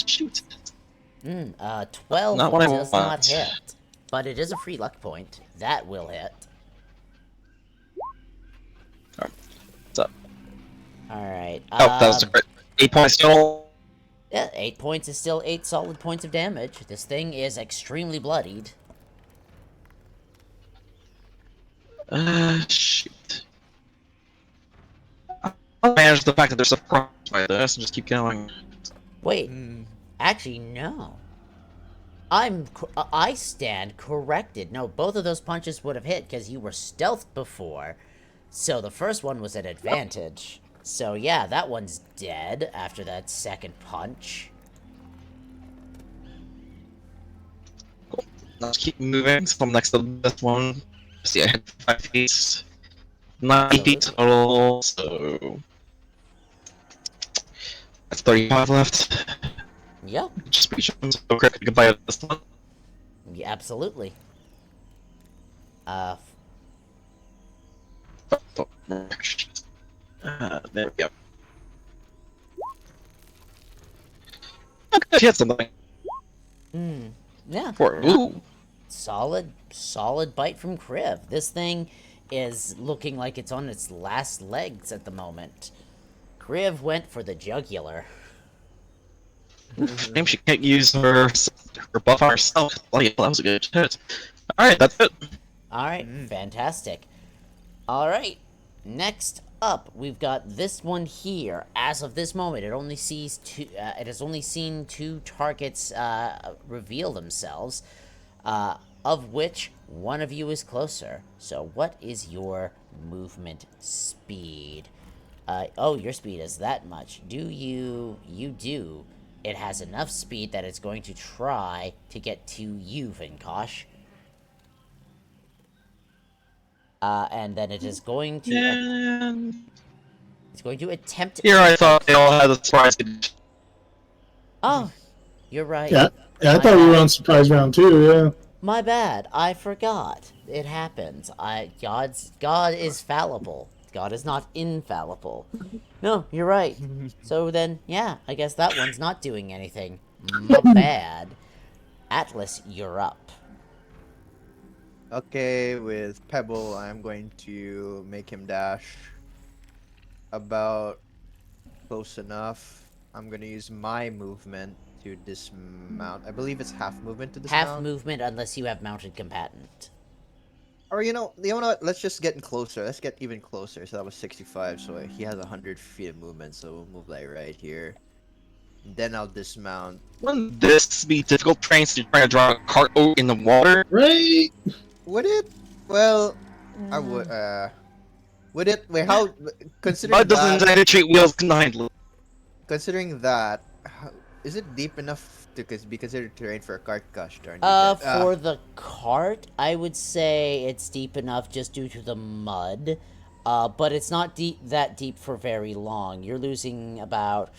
Shoot. 12 Not what I does want. not hit. But it is a free luck point. That will hit. Alright. What's up? Alright. Oh, that was a great 8 points total. Yeah, 8 points is still 8 solid points of damage. This thing is extremely bloodied. Shoot. I'll manage the fact that they're surprised by this and just keep going. Wait. Actually, no. I stand corrected. No, both of those punches would have hit because you were stealthed before. So the first one was an advantage. So yeah, that one's dead after that second punch. Cool. Let's keep moving. So I'm next to this one. See, I hit 5 feet. 9 feet total, so that's 35 left. Yep. Just be sure so quick goodbye at this one. Yeah, absolutely. There we go. Okay, hit something. Yeah. Ooh. Solid bite from Kriv. This thing is looking like it's on its last legs at the moment. Kriv went for the jugular. Shame she can't use her buff on herself. Bloody hell, that was a good hit. Alright, that's it. Alright, fantastic. Alright, next up, we've got this one here. As of this moment, it only sees two. It has only seen 2 targets reveal themselves, of which one of you is closer. So, what is your movement speed? Oh, your speed is that much. Do you? You do. It has enough speed that it's going to try to get to you, Vinkosh. And then it is going to... And it's going to attempt... here to I thought bite. they all had a surprise. Oh, you're right. Yeah, I My thought we were bad. on surprise round 2, yeah. My bad. I forgot. It happens. God is fallible. God is not infallible. No, you're right. So then, yeah, I guess that one's not doing anything. My bad. Atlas, you're up. Okay, with Pebble, I'm going to make him dash about close enough. I'm gonna use my movement to dismount. I believe it's half movement to dismount. Half movement unless you have mounted combatant. Or you know what? Let's just get closer. Let's get even closer. So that was 65. So he has 100 feet of movement. So we'll move like right here. Then I'll dismount. Wouldn't this be difficult trains to try to draw a cart in the water? Right? Would it? Well, I would. Would it? Wait, how? Considering But doesn't that, treat wheels kindly. considering that, is it deep enough to be considered terrain for a cart? Gosh darn it. For the cart, I would say it's deep enough just due to the mud. But it's not that deep for very long. You're losing about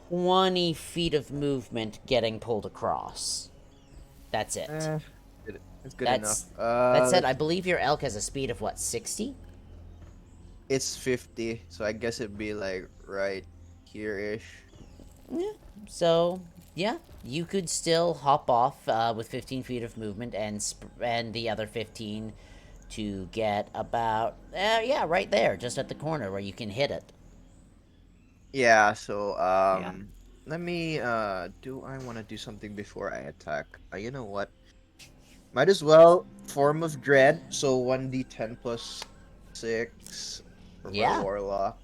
20 feet of movement getting pulled across. That's it. It's good That's, enough. that said, I believe your elk has a speed of, what, 60? It's 50, so I guess it'd be like right here-ish. Yeah. So, yeah, you could still hop off with 15 feet of movement and the other 15 to get about, yeah, right there, just at the corner where you can hit it. Yeah, so, let me, do I want to do something before I attack? You know what? Might as well, Form of Dread, so 1d10 plus 6 for Yeah. my Warlock,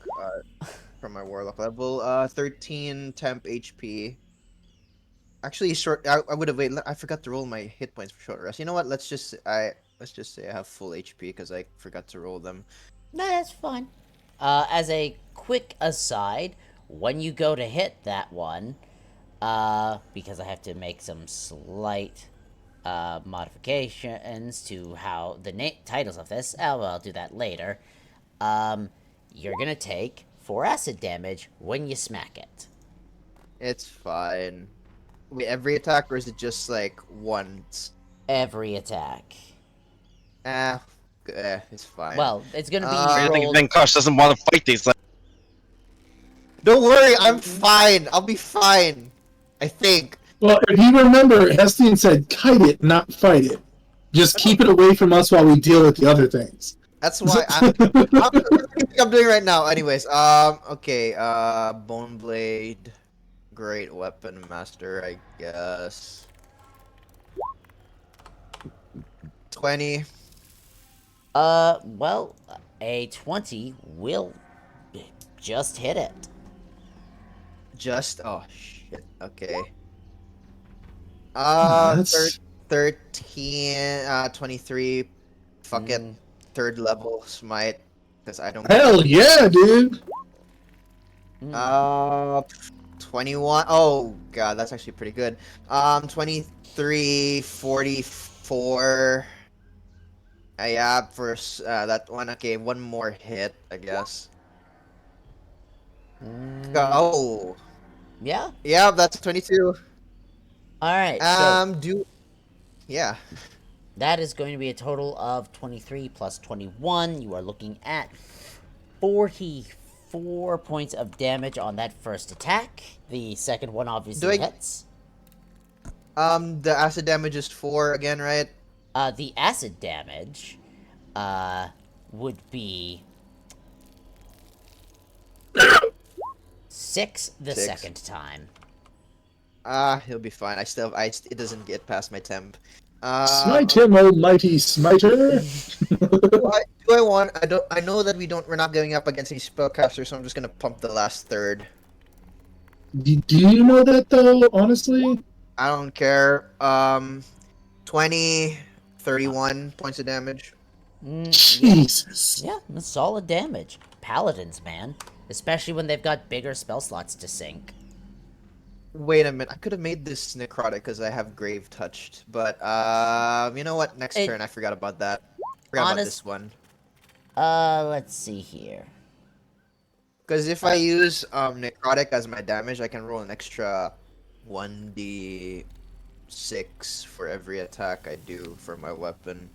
from my Warlock level, 13 temp HP. Actually, I would have waited, I forgot to roll my hit points for short rest. You know what, let's just say I have full HP, because I forgot to roll them. No, that's fine. As a quick aside, when you go to hit that one, because I have to make some slight modifications to how the titles of this, well, I'll do that later. You're gonna take 4 acid damage when you smack it. It's fine. Wait, every attack, or is it just like once? Every attack. It's fine. Well, it's gonna be I think rolled... Venkosh doesn't want to fight these. Don't worry, I'm fine. I'll be fine. I think. Well, if you remember, Hestian said, kite it, not fight it. Just keep it away from us while we deal with the other things. That's why I'm doing right now. Anyways, okay, Bone Blade, great weapon master, I guess. 20. Well, a 20 will just hit it. Oh shit. Okay. That's... 13, 23. Fuck it. 3rd level smite, because I don't. Hell yeah, dude! 21. Oh god, that's actually pretty good. 23, 44. Yeah, for that one. Okay, one more hit, I guess. Oh. Yeah. Yeah, that's 22. All right. Yeah. That is going to be a total of 23 plus 21. You are looking at 44 points of damage on that first attack. The second one obviously hits. The acid damage is 4 again, right? The acid damage, would be 6 the 6. second time. He'll be fine. It doesn't get past my temp. Smite him, almighty smiter! I know that we're not going up against any spellcasters, so I'm just gonna pump the last third. Do you know that, though, honestly? I don't care. 20, 31 points of damage. Jesus. Yeah, that's solid damage. Paladins, man. Especially when they've got bigger spell slots to sink. Wait a minute, I could have made this necrotic because I have grave touched, but you know what? Next turn, I forgot about that. Forgot about this one. Let's see here. Because if I use necrotic as my damage, I can roll an extra 1d6 for every attack I do for my weapon.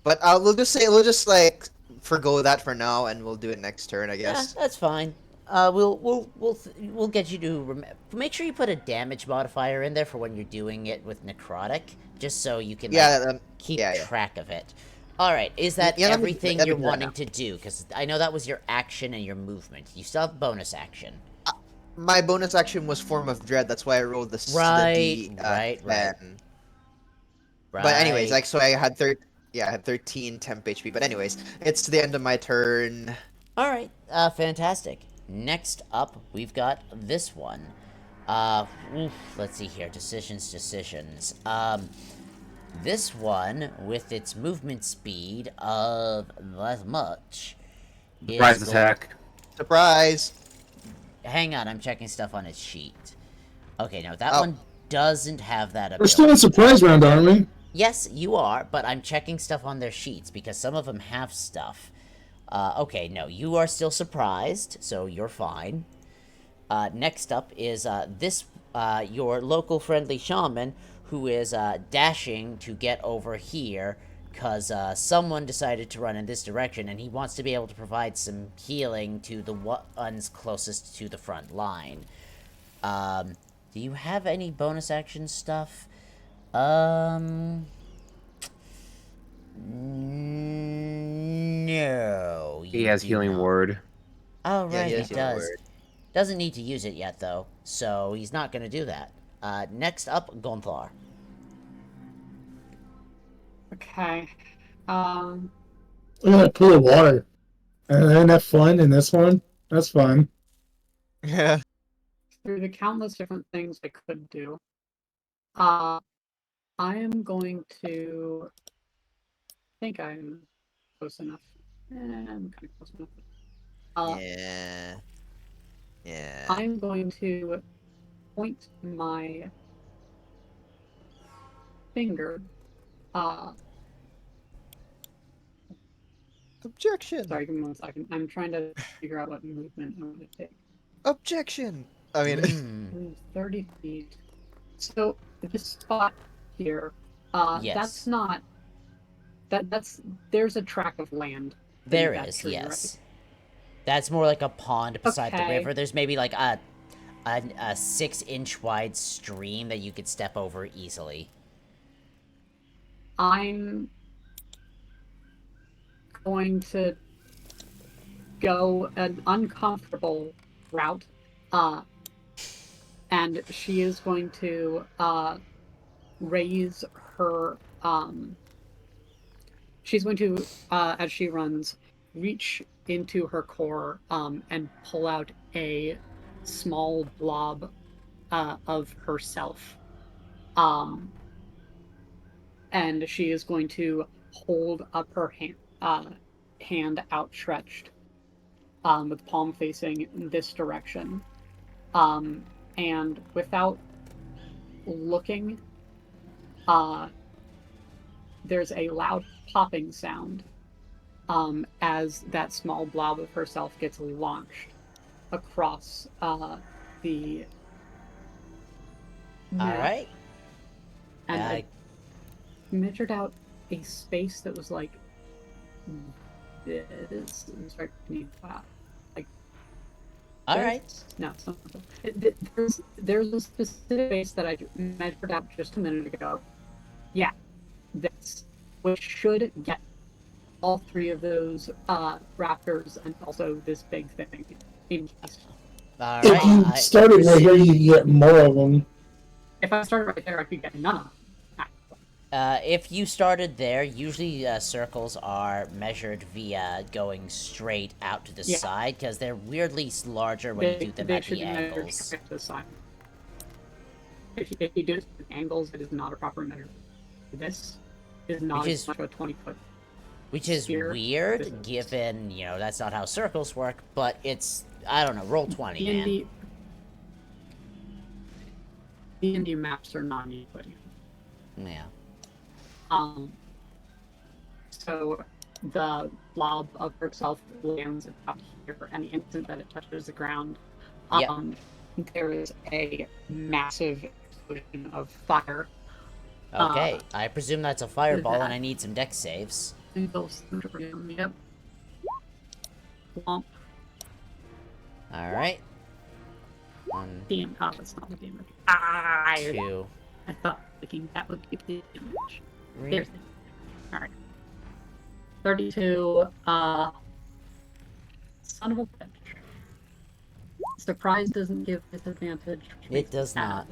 But we'll just like forgo that for now, and we'll do it next turn, I guess. Yeah, that's fine. We'll get you to make sure you put a damage modifier in there for when you're doing it with necrotic, just so you can keep track of it. All right, is that everything you're wanting to do? Because I know that was your action and your movement. You still have bonus action. My bonus action was Form of Dread. That's why I rolled the right. But anyways, like so I had 13 temp HP. But anyways, it's the end of my turn. All right, fantastic. Next up, we've got this one. Let's see here. Decisions. This one, with its movement speed of less much, Surprise attack. Surprise! Hang on, I'm checking stuff on its sheet. Okay, no, that one doesn't have that ability. We're still in surprise round, aren't we? Yes, you are, but I'm checking stuff on their sheets, because some of them have stuff. Okay, no, you are still surprised, so you're fine. Next up is your local friendly shaman, who is dashing to get over here, because someone decided to run in this direction, and he wants to be able to provide some healing to the ones closest to the front line. Do you have any bonus action stuff? No, he has healing word. Oh, right, he does. Doesn't need to use it yet, though, so he's not going to do that. Next up, Gonthar. Okay. Look at that pool of water. And have fun in this one? That's fun. Yeah. Through the countless different things I could do, I am going to think I'm close enough. I'm kind of close enough. Yeah. I'm going to point my finger. Objection. Sorry, give me 1 second. I'm trying to figure out what movement I'm going to take. Objection. I mean, 30 feet. So this spot here, yes. That's not. There's a tract of land. There is, yes. Right? That's more like a pond beside the river. There's maybe like a 6-inch wide stream that you could step over easily. I'm going to go an uncomfortable route, and she is going to raise her. She's going to, as she runs, reach into her core and pull out a small blob of herself. And she is going to hold up her hand outstretched, with palm facing this direction. And without looking, there's a loud popping sound as that small blob of herself gets launched across the map. All right. And I measured out a space that was like this. Sorry, like. All right. No, it's not. There's a specific space that I measured out just a minute ago. Yeah, this, which should get all three of those raptors and also this big thing in case. All if you started right here, you get more of them. If I started right there, I could get none of them. If you started there, usually circles are measured via going straight out to the side, because they're weirdly larger when you do them at the angles. To the side. If you do it at angles, it is not a proper measure. This is not Which as is- much of a 20-foot. Which is Sphere. weird, given, you know, that's not how circles work, but it's, I don't know, roll 20, man. D&D maps are non-Euclidean. Yeah. So the blob of herself lands about here, and the instant that it touches the ground, Yep. there is a massive explosion of fire. Okay, I presume that's a fireball, and that- I need some dex saves. Yep. Womp. Alright. 1, Damn, that's not the damage. 2, I thought clicking that would give the damage. 3. There's the alright. 32, son of a bitch. Surprise doesn't give disadvantage. which makes It does sad. not.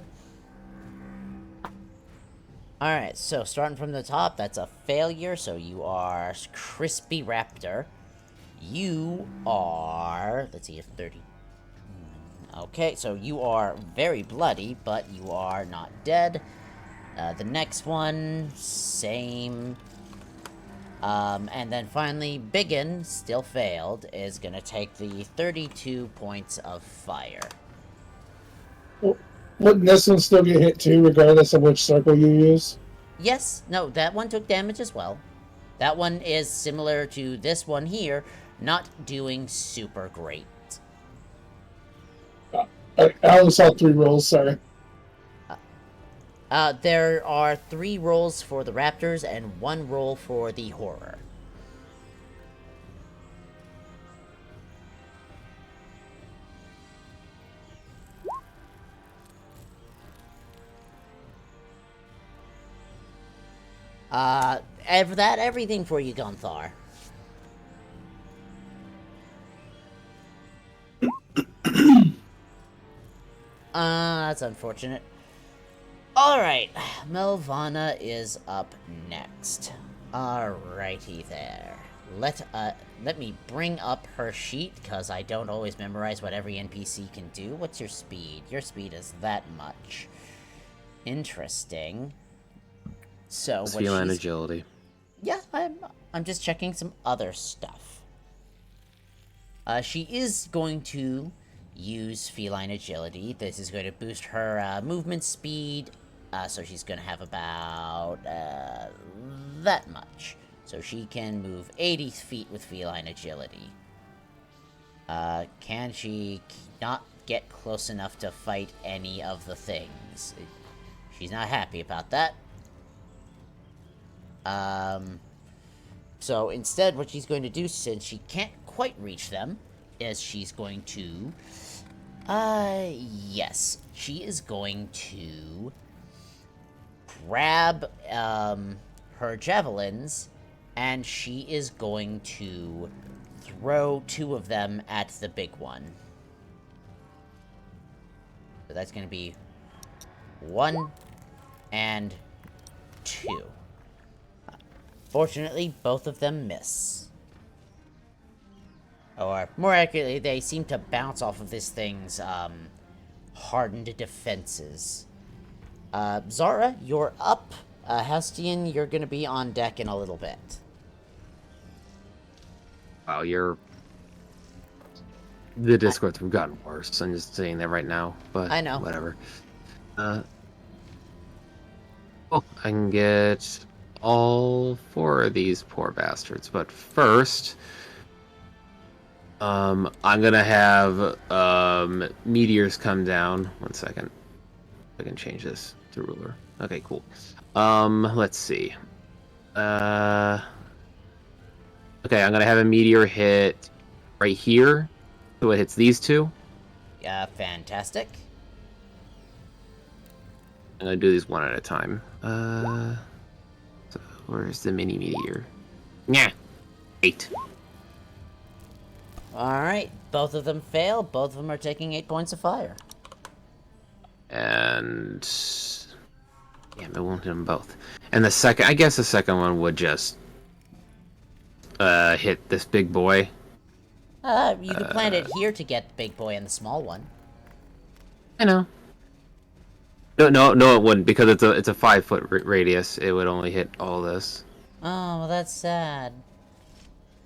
Alright, so starting from the top, that's a failure, so you are Crispy Raptor. You are, let's see, 30. Okay, so you are very bloody, but you are not dead. The next one, same. And then finally, Biggin, still failed, is gonna take the 32 points of fire. Wouldn't this one still get hit too, regardless of which circle you use? Yes, no, that one took damage as well. That one is similar to this one here, not doing super great. I only saw 3 rolls, sorry. There are 3 rolls for the raptors and 1 roll for the horror. Everything for you, Gunthar. That's unfortunate. Alright, Melvana is up next. Alrighty there. Let me bring up her sheet, because I don't always memorize what every NPC can do. What's your speed? Your speed is that much. Interesting. So, what Feline she's... agility. Yeah, I'm just checking some other stuff. She is going to use feline agility. This is going to boost her movement speed. So she's going to have about that much. So she can move 80 feet with feline agility. Can she not get close enough to fight any of the things? She's not happy about that. So instead, what she's going to do, since she can't quite reach them, is she's going to... yes. She is going to grab, her javelins, and she is going to throw 2 of them at the big one. So that's going to be 1 and 2. Fortunately, both of them miss. Or, more accurately, they seem to bounce off of this thing's, hardened defenses. Zara, you're up. Hestian, you're gonna be on deck in a little bit. Wow, the Discords have gotten worse. I'm just saying that right now, but I know. Whatever. Oh, I can get all 4 of these poor bastards, but first, I'm gonna have meteors come down. 1 second. I can change this to ruler. Okay, cool. Let's see. Okay, I'm gonna have a meteor hit right here. So it hits these 2. Yeah, fantastic. I'm gonna do these one at a time. So where's the mini meteor? Yeah, 8. Alright, both of them fail. Both of them are taking 8 points of fire. And damn, it won't hit them both. And I guess the second one would just hit this big boy. You could plant it here to get the big boy and the small one. I know. No, it wouldn't, because it's a 5-foot radius. It would only hit all this. Oh, well, that's sad.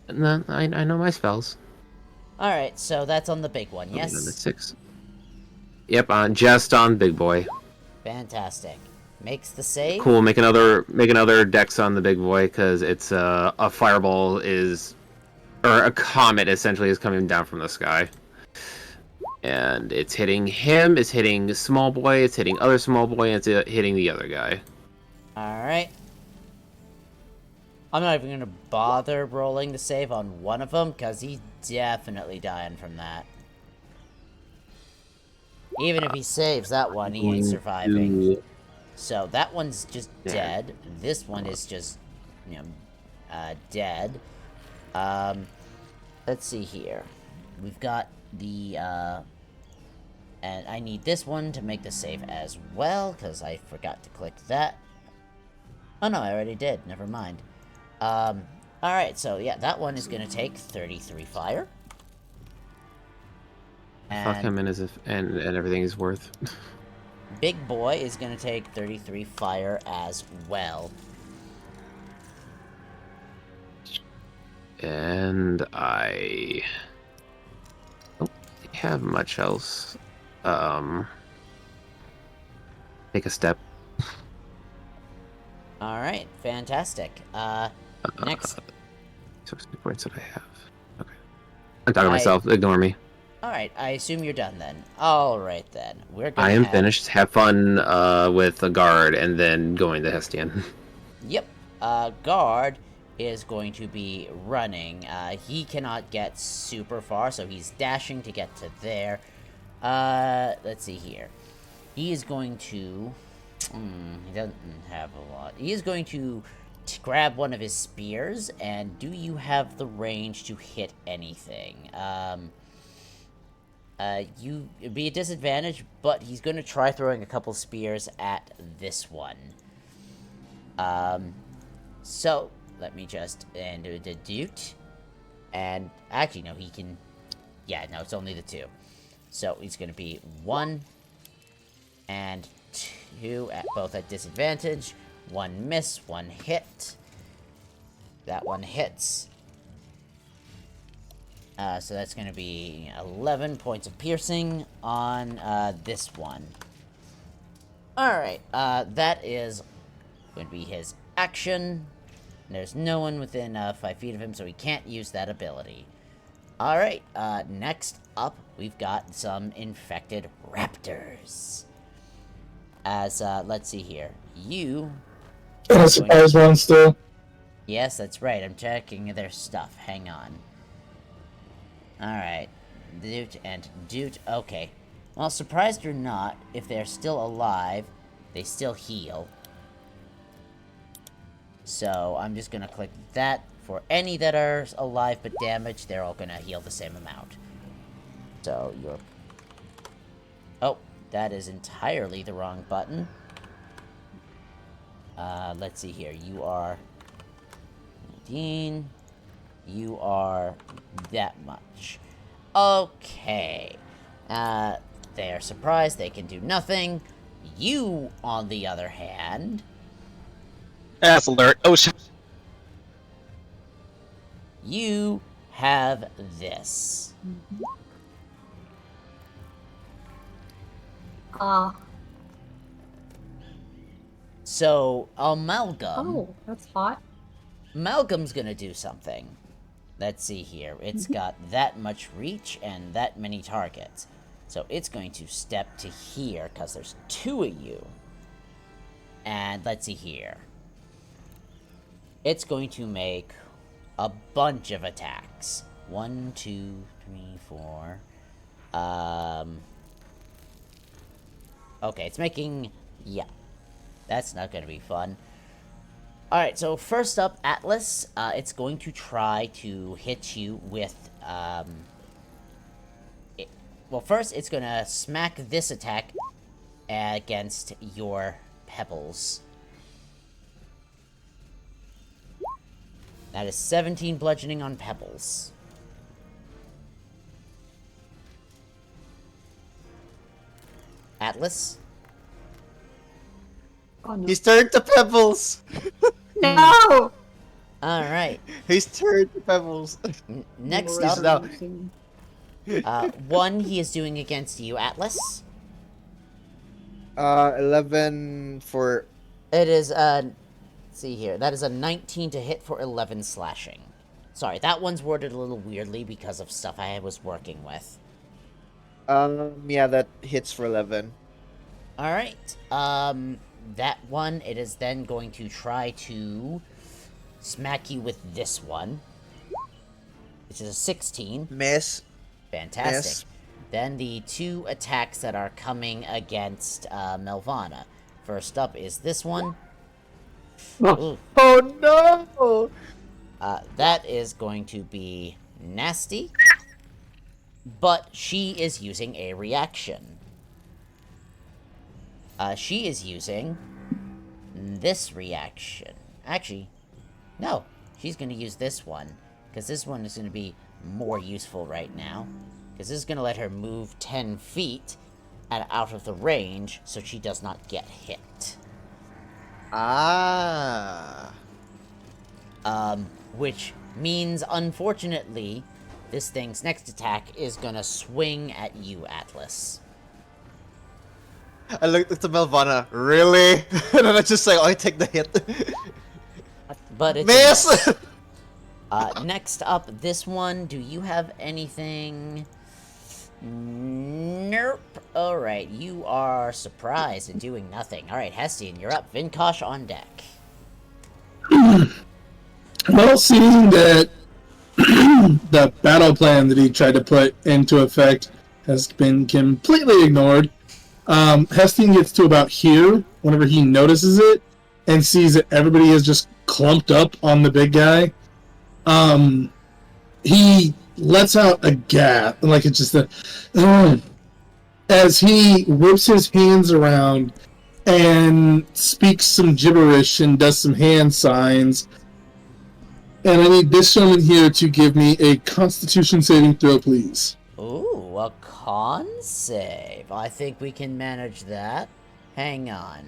No, I know my spells. Alright, so that's on the big one, I'll be on the yes? 6. Yep, just on big boy. Fantastic. Makes the save. Cool. Make another dex on the big boy because it's a fireball is, or a comet essentially is coming down from the sky, and it's hitting him. It's hitting small boy. It's hitting other small boy. And it's hitting the other guy. Alright. I'm not even going to bother rolling the save on one of them, because he's definitely dying from that. Even if he saves that one, he ain't surviving. So that one's just dead. This one is just, dead. Let's see here. We've got the, and I need this one to make the save as well, because I forgot to click that. Oh no, I already did. Never mind. Alright, so yeah, that one is gonna take 33 fire. Fuck him and everything is worth. Big boy is gonna take 33 fire as well. And I don't have much else. Take a step. Alright, fantastic. Next. 60 points that I have. Okay. I'm talking to myself. Ignore me. Alright, I assume you're done then. Alright then. We're gonna I am finished. Have fun with the guard and then going to Hestian. Yep. Guard is going to be running. He cannot get super far, so he's dashing to get to there. Let's see here. He is going to... he doesn't have a lot. He is going to grab one of his spears, and do you have the range to hit anything? It'd be a disadvantage, but he's going to try throwing a couple spears at this one. So, let me just, and do the Dute, and, actually, no, he can, yeah, no, it's only the 2. So, he's going to be 1, and 2, both at disadvantage. 1 miss, 1 hit. That one hits. So that's going to be 11 points of piercing on this one. Alright, that is going to be his action. There's no one within 5 feet of him, so he can't use that ability. Alright, next up, we've got some infected raptors. As, let's see here. You... And a surprise one still. Yes, that's right. I'm checking their stuff. Hang on. Alright. Dute and Dute. Okay. Well, surprised or not, if they're still alive, they still heal. So, I'm just gonna click that. For any that are alive but damaged, they're all gonna heal the same amount. So, you're... Oh, that is entirely the wrong button. Let's see here. You are... 19. You are that much. Okay. They are surprised. They can do nothing. You, on the other hand... That's alert. Oh, shit. You have this. So, Amalgam... Oh, that's hot. Malcolm's gonna do something. Let's see here. It's got that much reach and that many targets. So it's going to step to here, because there's 2 of you. And let's see here. It's going to make a bunch of attacks. 1, 2, 3, 4. Okay, it's making... Yeah. That's not gonna be fun. Alright, so first up, Atlas, it's going to try to hit you with, well, first, it's gonna smack this attack against your pebbles. That is 17 bludgeoning on pebbles. Atlas? Oh, no. He's turned to pebbles. No! All right. He's turned to pebbles. Next He's up, now one he is doing against you, Atlas. 11 for. It is let's see here. That is a 19 to hit for 11 slashing. Sorry, that one's worded a little weirdly because of stuff I was working with. Yeah, that hits for 11. All right. That one, it is then going to try to smack you with this one, which is a 16. Miss. Fantastic. Miss. Then the two attacks that are coming against Melvana. First up is this one. Ooh. Oh no! That is going to be nasty, but she is using a reaction. She is using this reaction. Actually, no, she's going to use this one, because this one is going to be more useful right now, because this is going to let her move 10 feet and out of the range, so she does not get hit. Ah. Which means, unfortunately, this thing's next attack is gonna swing at you, Atlas. I looked at the Melvana. Really? And then I just like, I take the hit. But it's Miss. next up, this one. Do you have anything? Nope. Alright, you are surprised and doing nothing. Alright, Hestian, you're up. Vinkosh on deck. Well, seeing that the battle plan that he tried to put into effect has been completely ignored, Hestian gets to about here whenever he notices it and sees that everybody is just clumped up on the big guy. He lets out a gasp, like it's just a as he whips his hands around and speaks some gibberish and does some hand signs. And I need this gentleman here to give me a Constitution saving throw, please. Ooh, a con save. I think we can manage that. Hang on.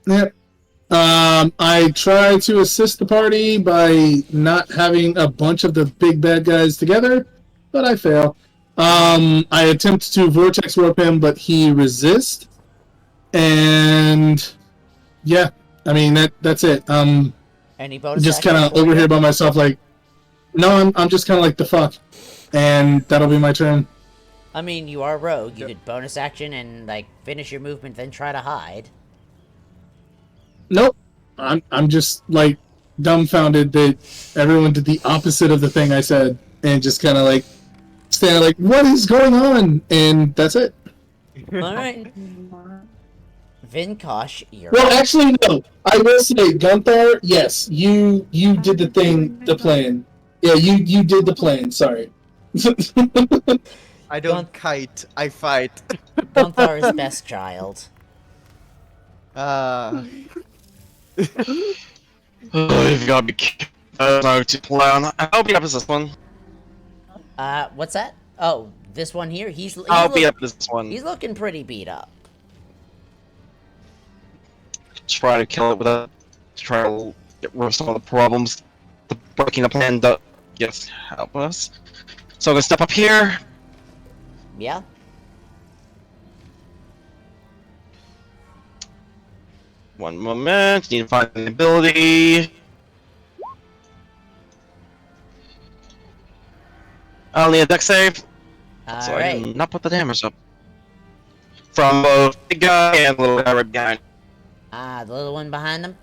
Yep. I try to assist the party by not having a bunch of the big bad guys together, but I fail. I attempt to vortex warp him, but he resists. And yeah, I mean that's it. Any bonus Just action kind of for over you? here by myself, like, no, I'm just kind of like the fuck, and that'll be my turn. I mean, you are rogue. You could bonus action and, like, finish your movement, then try to hide. Nope, I'm just like dumbfounded that everyone did the opposite of the thing I said, and just kind of like stand like, what is going on? And that's it. Alright. Vinkosh, you're Well, up. actually, no. I will say, Gunther, yes, you did the thing, the plan. Yeah, you did the plan. Sorry. I don't kite. I fight. Gunther is best child. Oh, you've got to be no to plan. I'll be up as this one. What's that? Oh, this one here? He's I'll be up as this one. He's looking pretty beat up. Try to kill it with a. Try to get rid of some of the problems. The breaking the plan does. Yes, help us. So I'm gonna step up here. Yeah? One moment. Need to find the ability. I'll need a deck save. So I Alright. can not put the damage up. From both big guy and little guy right behind. The little one behind him?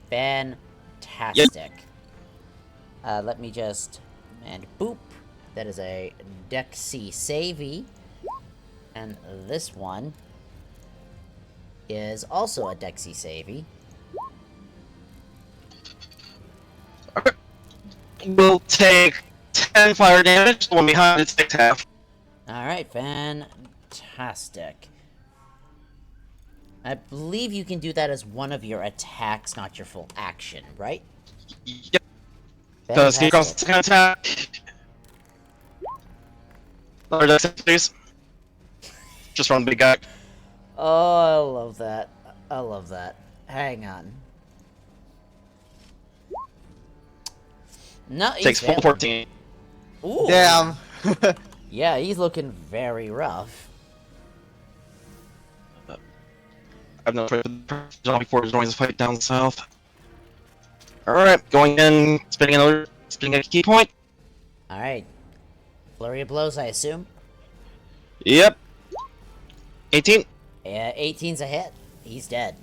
Fantastic. Let me just... And boop. That is a Deck C savey. And this one is also a Deck C savey. Okay. We'll take 10 fire damage. The one behind it takes half. Alright, fantastic. I believe you can do that as one of your attacks, not your full action, right? Yep. Does he cost second attack? Another deck save, please. Just run the big guy. Oh, I love that. I love that. Hang on. No, he's Takes full failing. 14. Ooh. Damn. Yeah, he's looking very rough. I've no choice before joining this fight down south. Alright, going in, spending a key point. Alright. Flurry of blows, I assume? Yep. 18 Yeah, 18's a hit. He's dead.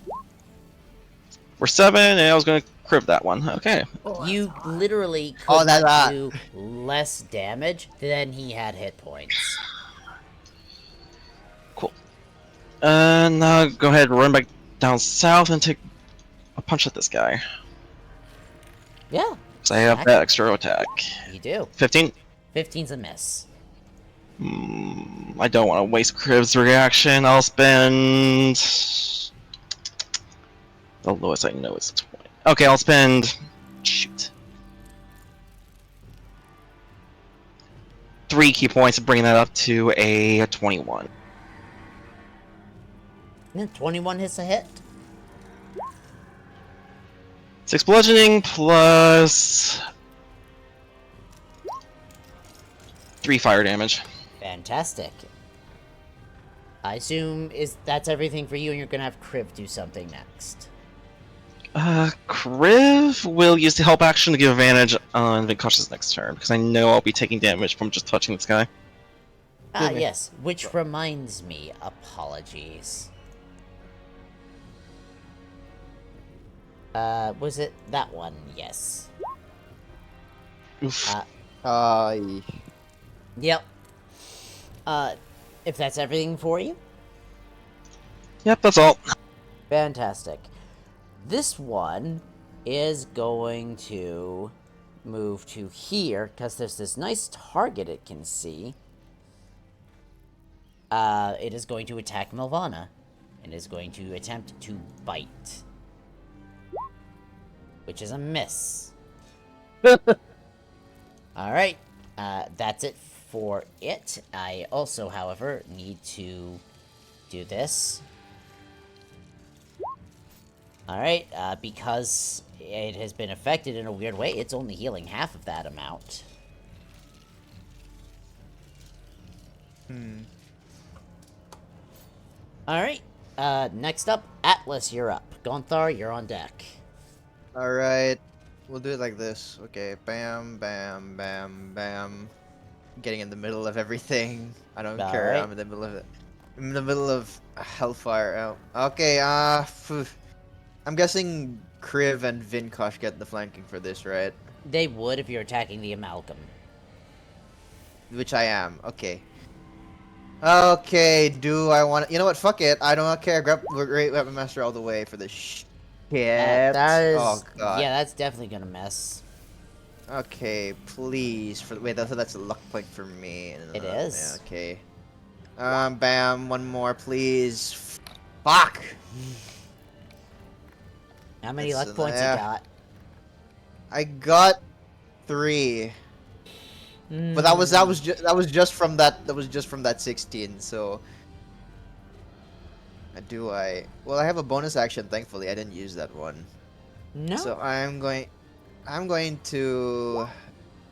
for 7, and I was gonna crib that one. Okay. You literally Oh, could that's not that. do less damage than he had hit points. Cool. And now go ahead and run back down south and take a punch at this guy. Yeah. Because I have that extra attack. You do. 15. 15's a miss. I don't want to waste Crib's reaction. I'll spend... The lowest I know is 20. Okay, I'll spend... Shoot. 3 key points to bring that up to a 21. Yeah, 21 hits a hit. 6 bludgeoning plus... 3 fire damage. Fantastic. I assume that's everything for you, and you're gonna have Kriv do something next. Kriv will use the help action to give advantage on Vinkosh's next turn, because I know I'll be taking damage from just touching this guy. Ah, yes. Which reminds me, apologies. Was it that one? Yes. Oof. Yep. If that's everything for you? Yep, that's all. Fantastic. This one is going to move to here, because there's this nice target it can see. It is going to attack Milvana, and is going to attempt to bite. Which is a miss. Alright, that's it for it. I also, however, need to do this. Alright, because it has been affected in a weird way, it's only healing half of that amount. Alright, next up, Atlas, you're up. Gonthar, you're on deck. Alright. We'll do it like this. Okay, bam, bam, bam, bam. Getting in the middle of everything. I don't care. Alright. I'm in the middle of it. I'm in the middle of Hellfire. Oh. Okay, I'm guessing Kriv and Vinkosh get the flanking for this, right? They would if you're attacking the Amalgam. Which I am. Okay. Okay, do I want to... You know what? Fuck it. I don't care. Great Weapon Master all the way for this shit. That is... Oh, God. Yeah, that's definitely gonna miss. Okay, please. Wait, that's a luck point for me. It is. Yeah, okay. Bam. One more, please. Fuck! How many That's luck points you got? I got 3. But that was just from that 16. So well, I have a bonus action. Thankfully, I didn't use that one. No. So I'm going to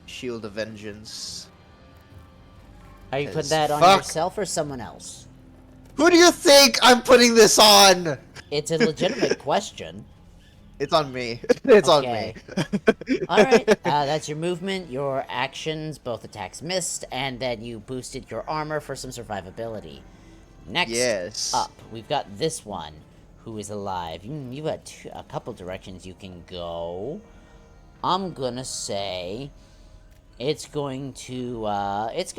Shield of Vengeance. Are you putting As that on fuck. yourself or someone else? Who do you think I'm putting this on? It's a legitimate question. It's on me. It's Okay. on me. Alright, that's your movement, your actions, both attacks missed, and then you boosted your armor for some survivability. Next Yes. up, we've got this one, who is alive. You've got a couple directions you can go. I'm gonna say it's going to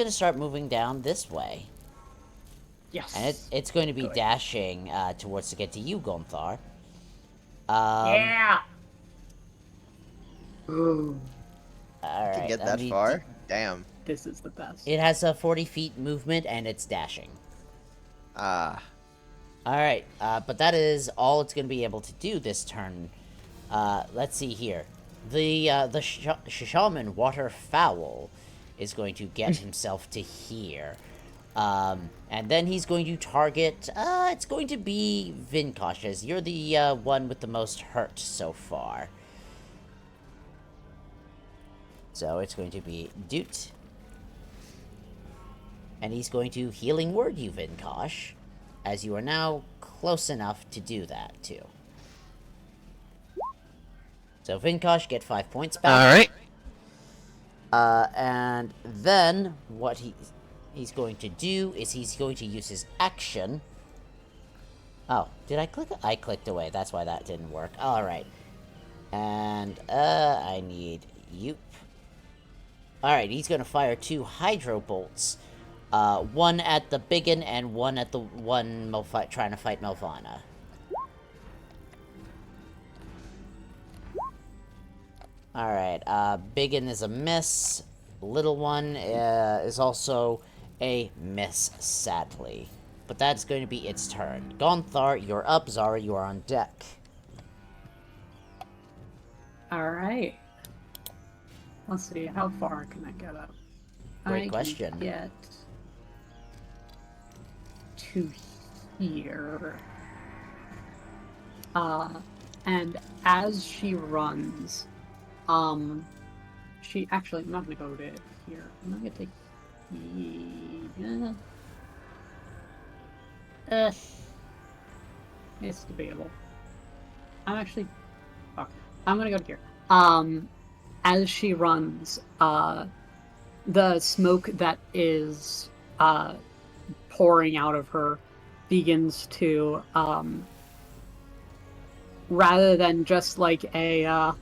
start moving down this way. Yes. And it's going to be dashing towards to get to you, Gonthar. Yeah. Alright. Can get that far? Damn. This is the best. It has a 40 feet movement and it's dashing. Ah. Alright, but that is all it's going to be able to do this turn. Let's see here. The shaman Waterfowl is going to get himself to here. And then he's going to target, it's going to be Vinkosh, as you're the one with the most hurt so far. So it's going to be Doot. And he's going to Healing Word you, Vinkosh, as you are now close enough to do that, too. So Vinkosh, get 5 points back. Alright. And then what he's going to do is he's going to use his action. Oh, did I click? I clicked away. That's why that didn't work. Alright. And, I need you. Alright, he's going to fire 2 Hydro Bolts. One at the biggin and one at the one trying to fight Melvana. Alright, biggin is a miss. Little one is also a miss, sadly. But that's going to be its turn. Gonthar, you're up. Zara, you are on deck. Alright. Let's see, how far can I get up? Great question. Can get to here. And as she runs, she actually, I'm not gonna go to here. I'm not gonna take it's debatable. I'm actually, fuck. I'm gonna go to here. As she runs, the smoke that is pouring out of her begins to, rather than just like a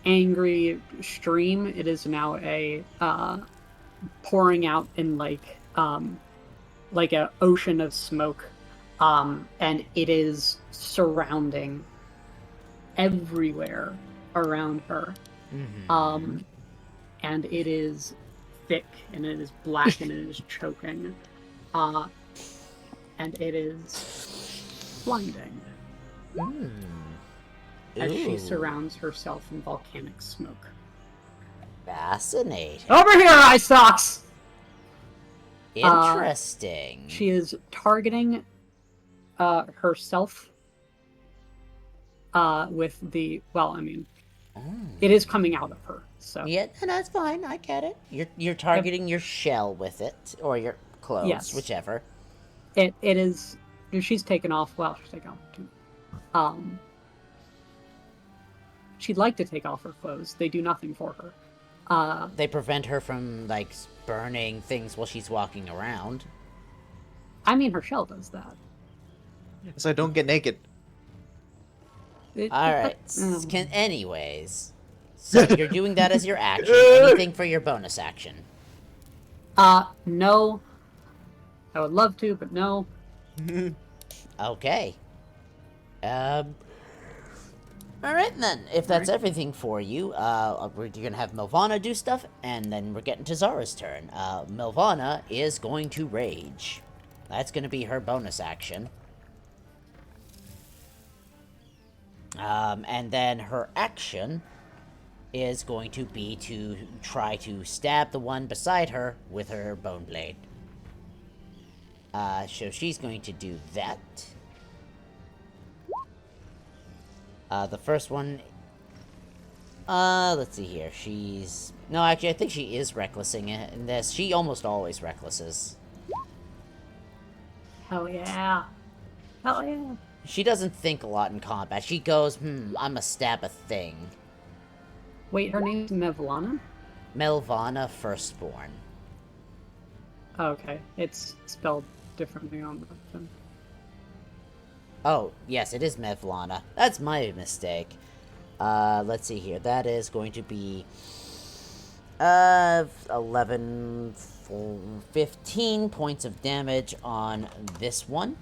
angry stream, it is now a pouring out in like an ocean of smoke, and it is surrounding everywhere around her. Mm-hmm. And it is thick, and it is black, and it is choking, and it is blinding as she surrounds herself in volcanic smoke. Fascinating. Over here, Eye Socks! Interesting. She is targeting herself with the, well, I mean, it is coming out of her, so. Yeah, that's fine. I get it. You're targeting your shell with it, or your clothes, yes. Whichever. It is. She's taken off. Well, she's taken off. She'd like to take off her clothes. They do nothing for her. They prevent her from like burning things while she's walking around. I mean, her shell does that. So I don't get naked. Alright, anyways. So you're doing that as your action. Anything for your bonus action? No. I would love to, but no. Okay. Alright then, if that's everything for you, we're gonna have Melvana do stuff, and then we're getting to Zara's turn. Melvana is going to rage. That's gonna be her bonus action. And then her action is going to be to try to stab the one beside her with her bone blade. So she's going to do that. The first one, let's see here. No, actually, I think she is recklessing it in this. She almost always recklesses. Hell yeah. Hell yeah. She doesn't think a lot in combat. She goes, I'ma stab a thing. Wait, her name's Mevlana? Melvana Firstborn. Oh, okay. It's spelled differently on the thing. Oh, yes, it is Mevlana. That's my mistake. Let's see here. That is going to be 11, 15 points of damage on this one.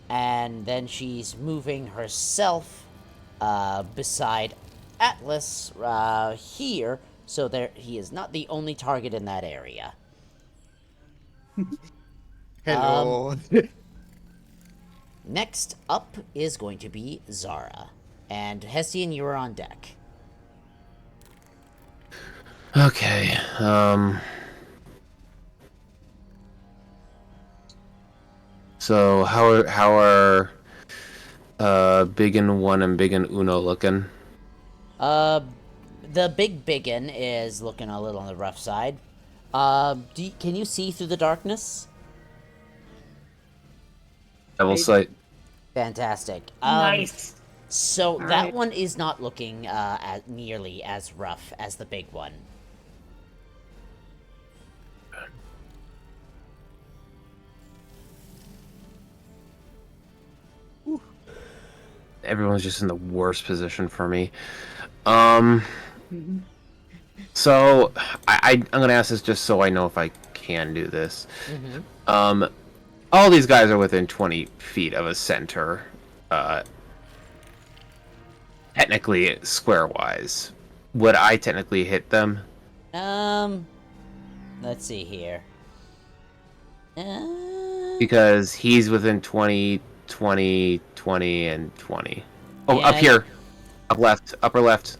And then she's moving herself beside Atlas here, so he is not the only target in that area. Hello. Next up is going to be Zara. And Hessian, you are on deck. Okay. So how are Biggin 1 and Biggin Uno looking? The big biggin is looking a little on the rough side. Can you see through the darkness? Double sight. Fantastic. Nice. So that right. one is not looking nearly as rough as the big one. Everyone's just in the worst position for me. So I'm gonna ask this just so I know if I can do this. All these guys are within 20 feet of a center, technically square-wise. Would I technically hit them? Let's see here. Because he's within 20, 20, 20, and 20. Oh, Yeah. up here. Up left. Upper left.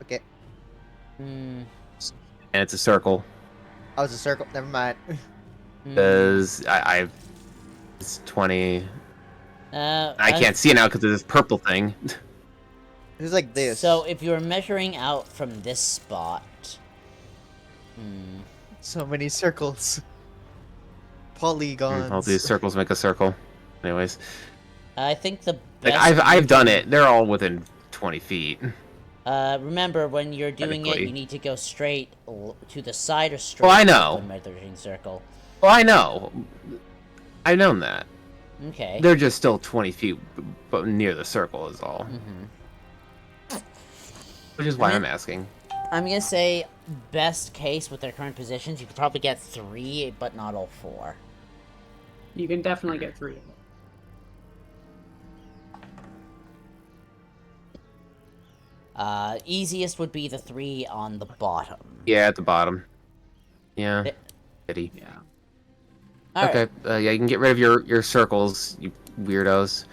Okay. Hmm. And it's a circle. Oh, it's a circle. Never mind. Because it's 20. I I can't see it now because of this purple thing. It's like this. So if you're measuring out from this spot, So many circles. Polygons. All these circles make a circle. Anyways, I think the like best I've done it. They're all within 20 feet. Remember, when you're doing it, Technically. you need to go straight to the side or straight. I know. When measuring circle. Well, I know. I've known that. Okay. They're just still 20 feet, but near the circle is all. Which is why I'm asking. I'm gonna say, best case with their current positions, you could probably get 3, but not all 4. You can definitely get 3 of them. Easiest would be the 3 on the bottom. Yeah, at the bottom. Yeah. Pity. Yeah. Alright. Okay. Yeah, you can get rid of your circles, you weirdos.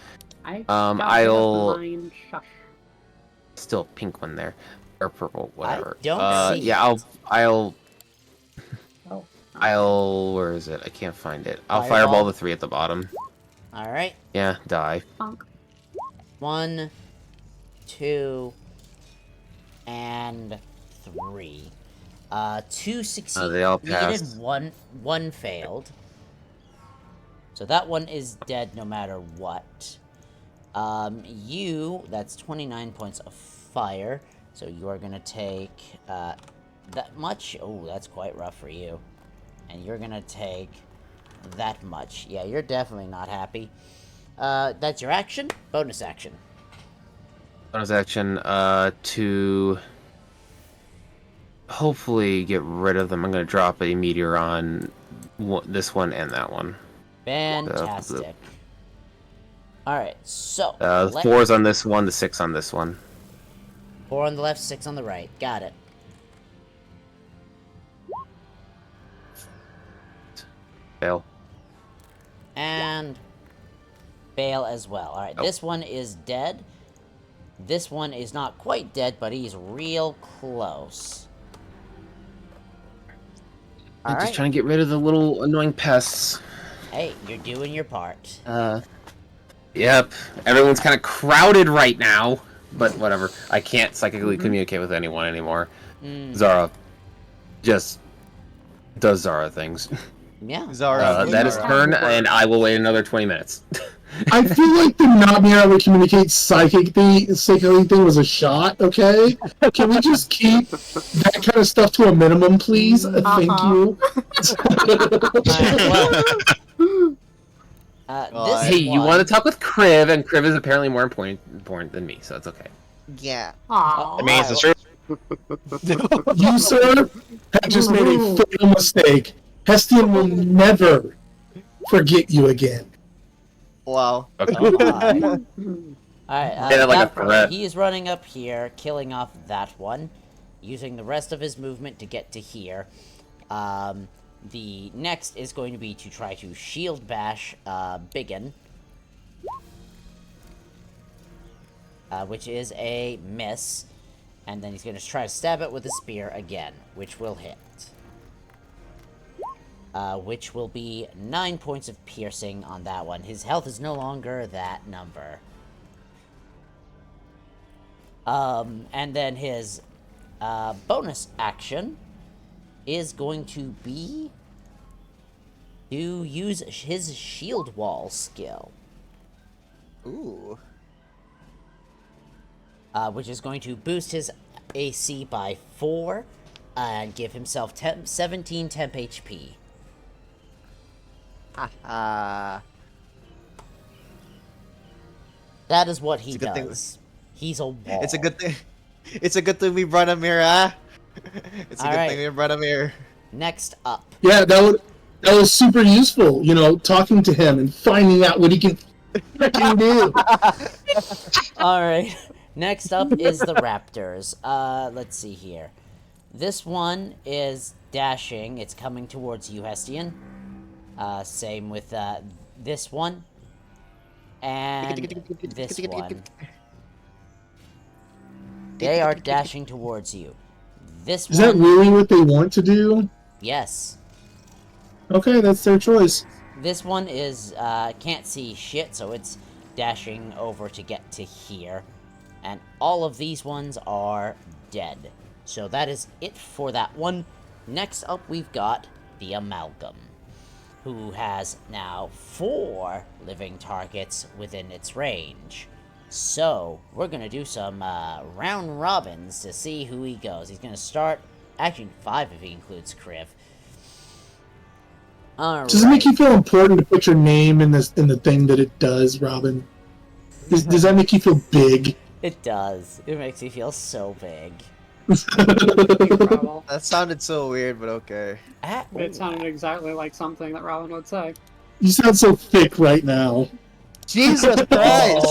I'll mine. Shush. Still pink one there, or purple, whatever. don't see Yeah, it. I'll. Where is it? I can't find it. I'll Fireball? fireball the 3 at the bottom. Alright. Yeah, die. Punk. 1, 2, and 3. 2 succeeded. They all passed. One failed. So that one is dead no matter what. That's 29 points of fire. So you are gonna take, that much. Oh, that's quite rough for you. And you're gonna take that much. Yeah, you're definitely not happy. That's your action. Bonus action. Bonus action, to hopefully get rid of them. I'm gonna drop a meteor on this one and that one. Fantastic. Alright, so... The 4's on this one, the 6 on this one. 4 on the left, 6 on the right. Got it. Fail. And... fail as well. Alright, this one is dead. This one is not quite dead, but he's real close. I'm Alright. just trying to get rid of the little annoying pests. Hey, you're doing your part. Yep. Everyone's kind of crowded right now, but whatever. I can't psychically communicate with anyone anymore. Zara just does Zara things. Yeah. Zara. That is turn, and I will wait another 20 minutes. I feel like the not being able to communicate psychically thing was a shot, okay? Can we just keep that kind of stuff to a minimum, please? Thank you. Hey, you want to talk with Kriv, and Kriv is apparently more important than me, so it's okay. Yeah. I mean, it's true. You, sir, have just made a fatal mistake. Hestian will never forget you again. Wow. Okay. Alright, Yeah, like a threat. he is running up here, killing off that one, using the rest of his movement to get to here. The next is going to be to try to shield bash Biggin, which is a miss. And then he's going to try to stab it with a spear again, which will hit. Which will be 9 points of piercing on that one. His health is no longer that number. And then his bonus action is going to be to use his shield wall skill. Ooh. Which is going to boost his AC by 4 and give himself 17 temp HP. Haha. That is what he It's a good thing- does. He's a wall. It's a good thing. It's a good thing we brought him here, huh? It's a good Alright. thing we brought him here. Next up. Yeah, that was super useful. You know, talking to him and finding out what he can freaking do. Alright. Next up is the Raptors. Let's see here. This one is dashing. It's coming towards you, Hestian. Same with this one. And this one. They are dashing towards you. This Is one... that really what they want to do? Yes. Okay, that's their choice. This one is, can't see shit, so it's dashing over to get to here. And all of these ones are dead. So that is it for that one. Next up, we've got the Amalgam, who has now 4 living targets within its range. So, we're gonna do some round robins to see who he goes. He's gonna start, actually 5 if he includes Kriv. Does it make you feel important to put your name in the thing that it does, Robin? Does that make you feel big? It does. It makes me feel so big. That sounded so weird, but okay. It sounded exactly like something that Robin would say. You sound so thick right now. Jesus Christ!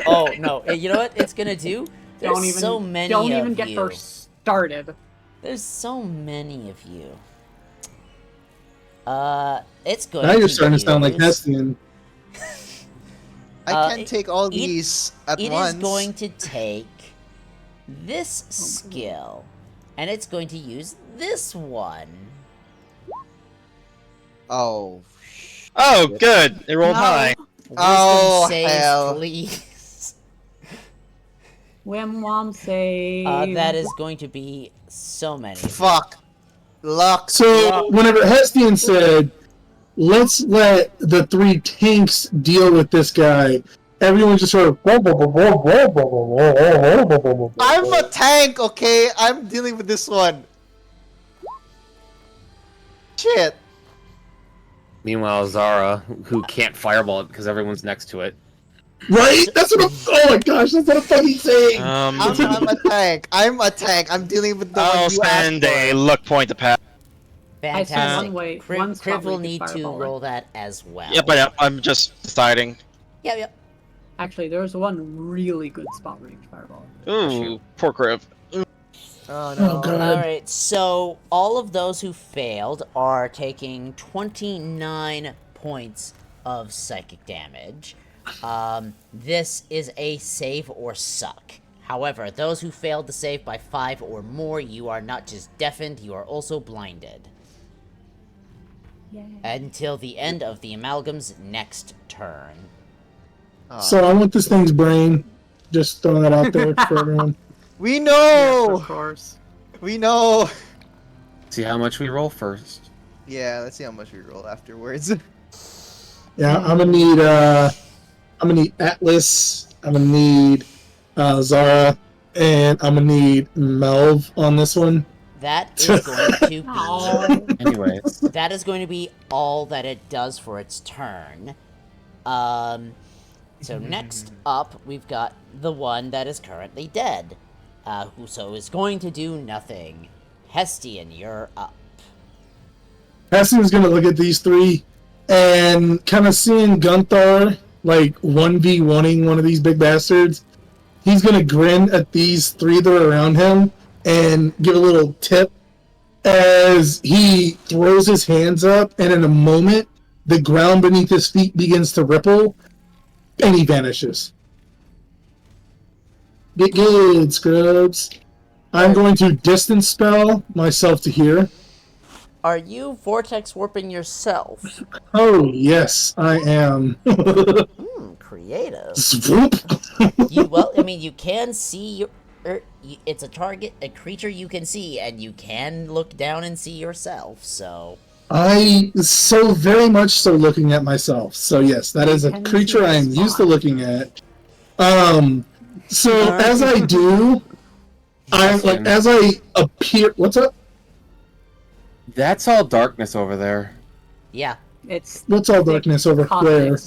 Oh, no. You know what it's gonna do? There's so many Don't of even get you. her started. There's so many of you. It's good. Now you're starting to sound like Hestian. I can't take all these at once. It is going to take this skill, and it's going to use this one. Oh. Oh, good. It rolled high. Oh, Wisdom save, hell. please. Wham save. That is going to be so many. Fuck. Luck. So, whenever Hestian said, let's let the 3 tanks deal with this guy, everyone just sort of... I'm a tank, okay? I'm dealing with this one. Shit. Meanwhile, Zara, who can't fireball it because everyone's next to it. Right? That's what I'm... Oh my gosh, that's what I'm fucking saying! I'm a tank. I'm a tank. I'm dealing with the I'll one you asked spend a for. luck point to pass. Fantastic. one Kriv will spot need we can to fireball roll that as well. Yeah, but I'm just deciding. Yep. Actually, there's one really good spot where you can fireball. Ooh, poor Kriv. Oh no. Oh, God. Alright, so all of those who failed are taking 29 points of psychic damage. This is a save or suck. However, those who failed to save by 5 or more, you are not just deafened, you are also blinded. Yeah. Until the end of the Amalgam's next turn. So I want this thing's brain. Just throwing that out there for everyone. We Of know! course. We know! See how much we roll first. Yeah, let's see how much we roll afterwards. Yeah, I'm gonna need Atlas. I'm gonna need Zara, and I'm gonna need Melv on this one. That is going to be... Oh. Anyways, That is going to be all that it does for its turn. So next up, we've got the one that is currently dead. Who so is going to do nothing. Hestian, you're up. Hestian's gonna look at these 3 and kind of seeing Gunthar like 1v1ing one of these big bastards. He's gonna grin at these 3 that are around him and give a little tip as he throws his hands up, and in a moment, the ground beneath his feet begins to ripple, and he vanishes. Get good, scrubs. I'm going to distance spell myself to here. Are you vortex warping yourself? Oh, yes, I am. Creative. Swoop! Well, I mean, you can see it's a target, a creature you can see, and you can look down and see yourself, so... I so very much so looking at myself. So yes, that is a creature I am used to looking at. So as I do, as I appear. What's up? That's all darkness over there. Yeah. What's all darkness over there?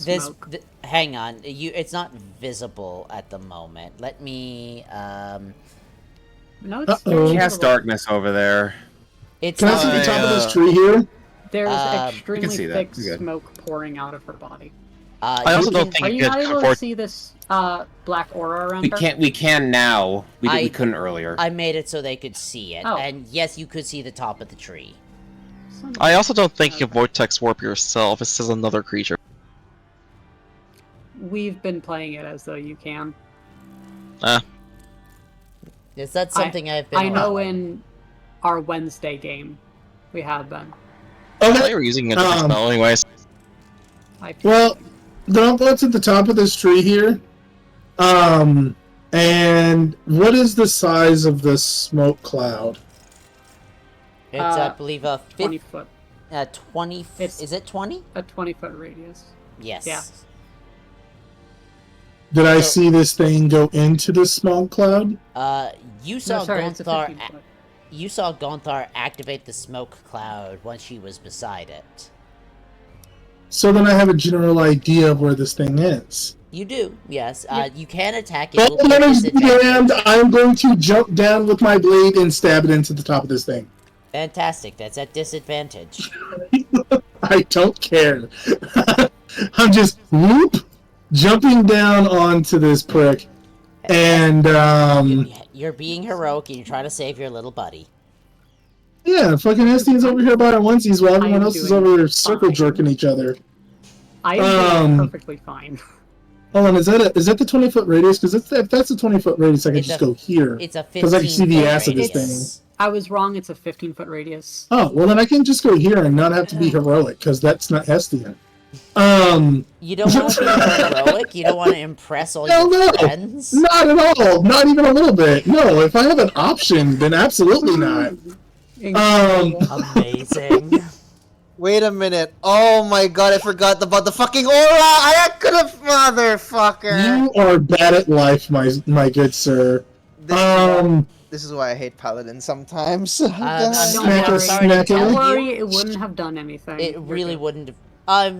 Hang on, it's not visible at the moment. Let me, No, it's Cast darkness over there. It's Can I see the top of this tree here? There's can extremely see that. thick Good. smoke pouring out of her body. I also don't think Are you you could not able to afford. see this black aura around her? We can now. We couldn't earlier. I made it so they could see it, Oh. and yes, you could see the top of the tree. I also don't think you can vortex warp yourself. It says another creature. We've been playing it as though you can. Is that something I've been... I know in our Wednesday game, we have been. Okay. They were using a different spell anyways. Well, what's at the top of this tree here? And what is the size of this smoke cloud? It's, I believe, a 20 foot. 20... Is it 20? A 20-foot radius. Yes. Yeah. Did I see this thing go into the smoke cloud? You saw No, sorry, it's a Gonthar... 15 foot. You saw Gonthar activate the smoke cloud once she was beside it. So then I have a general idea of where this thing is. You do, yes. You can attack it. Well, with then disadvantage. I'm going to jump down with my blade and stab it into the top of this thing. Fantastic. That's at disadvantage. I don't care. I'm just whoop, jumping down onto this prick, and You're being heroic and you're trying to save your little buddy. yeah, fucking Estien's over here by our onesies while everyone else is doing over here circle fine. jerking each other. I am doing perfectly fine. Hold on, is that the 20-foot radius? Because if that's a 20-foot radius, I can It's just a- go here. It's a 15 because I can see the ass of this radius. thing. I was wrong, it's a 15-foot radius. Oh, well then I can just go here and not have to be heroic, because that's not Hestian. You don't want to be heroic? You don't want to impress all Hell your no! friends? Not at all! Not even a little bit! No, if I have an option, then absolutely not. Amazing. Wait a minute. Oh my god, I forgot about the fucking aura! I could have... Motherfucker! You are bad at life, my good sir. This is why I hate paladins sometimes. Don't Smack worry. it, smack Don't it. worry, it wouldn't have done anything. It You're really good. wouldn't have...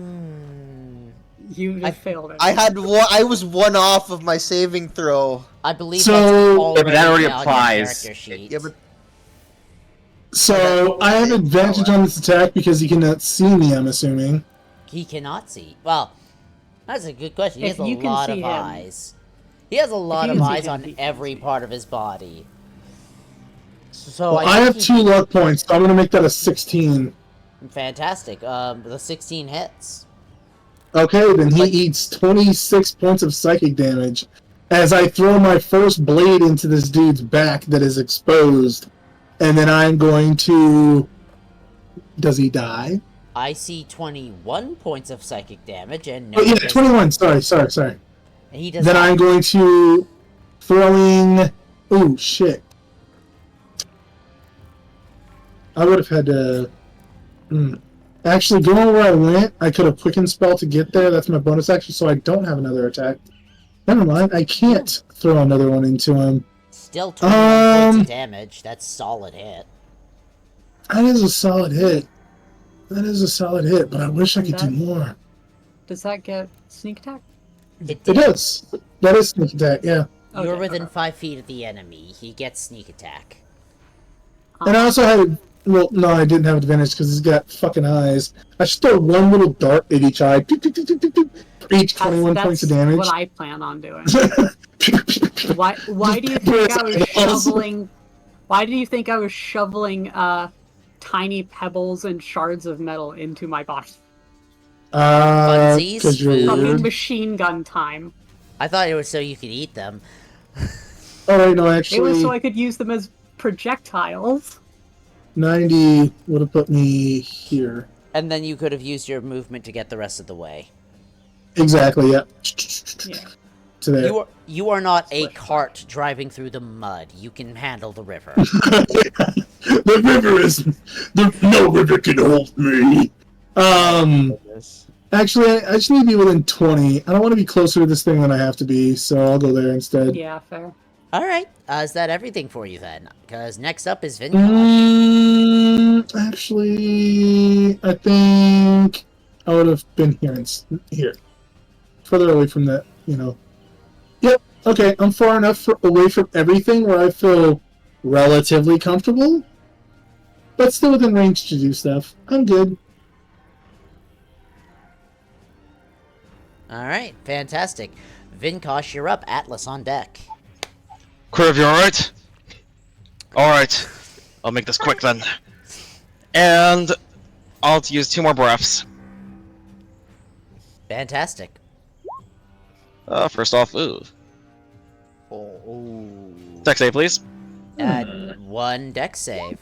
You just failed it. I was one off of my saving throw. I believe So- that's already, but that already on your applies. character sheet. Yeah, but So, I have advantage on this attack because he cannot see me, I'm assuming. He cannot see. Well, that's a good question. He If has a you can lot see of him- eyes. He has a lot you of can see eyes him, on he can every see. part of his body. So Well, I have think 2 luck points, so I'm going to make that a 16. Fantastic. The 16 hits. Okay, then he eats 26 points of psychic damage as I throw my first blade into this dude's back that is exposed. And then I'm going to... Does he die? I see 21 points of psychic damage, and no, Oh, yeah, he does- 21. Sorry. He does Then not. I'm going to... Throwing... Ooh, shit. I would have had to... Actually, going where I went, I could have quickened spell to get there. That's my bonus action, so I don't have another attack. Never mind, I can't throw another one into him. Still 21 points of damage. That's solid hit. That is a solid hit. But I wish I could do more. Does that get sneak attack? It It does. That is sneak attack, yeah. You're Okay, within okay. 5 feet of the enemy. He gets sneak attack. And I also had... Well, no, I didn't have advantage because he's got fucking eyes. I should throw one little dart at each eye. Pew, pew, pew, pew, pew, pew. Each 21 points of damage. That's what I plan on doing. Why do you think I was shoveling? Why do you think I was shoveling tiny pebbles and shards of metal into my body? Funsies, Because you're food. Fucking weird. machine gun time. I thought it was so you could eat them. Oh, wait, no, It actually... was so I could use them as projectiles. 90 would have put me here. And then you could have used your movement to get the rest of the way. Exactly, yeah. Yeah. To there. You are not a Splish. cart driving through the mud. You can handle the river. The river is... no river can hold me. Actually, I just need to be within 20. I don't want to be closer to this thing than I have to be, so I'll go there instead. Yeah, fair. Alright, is that everything for you then? Because next up is Vincosh. Actually, I think I would have been here. Further away from that, you know. Yep, okay, I'm far enough away from everything where I feel relatively comfortable, but still within range to do stuff. I'm good. Alright, fantastic. Vincosh, you're up. Atlas on deck. Curve, you alright? Alright. I'll make this quick then. And I'll use 2 more breaths. Fantastic. First off, ooh. Oh. Dex save, please. One deck save.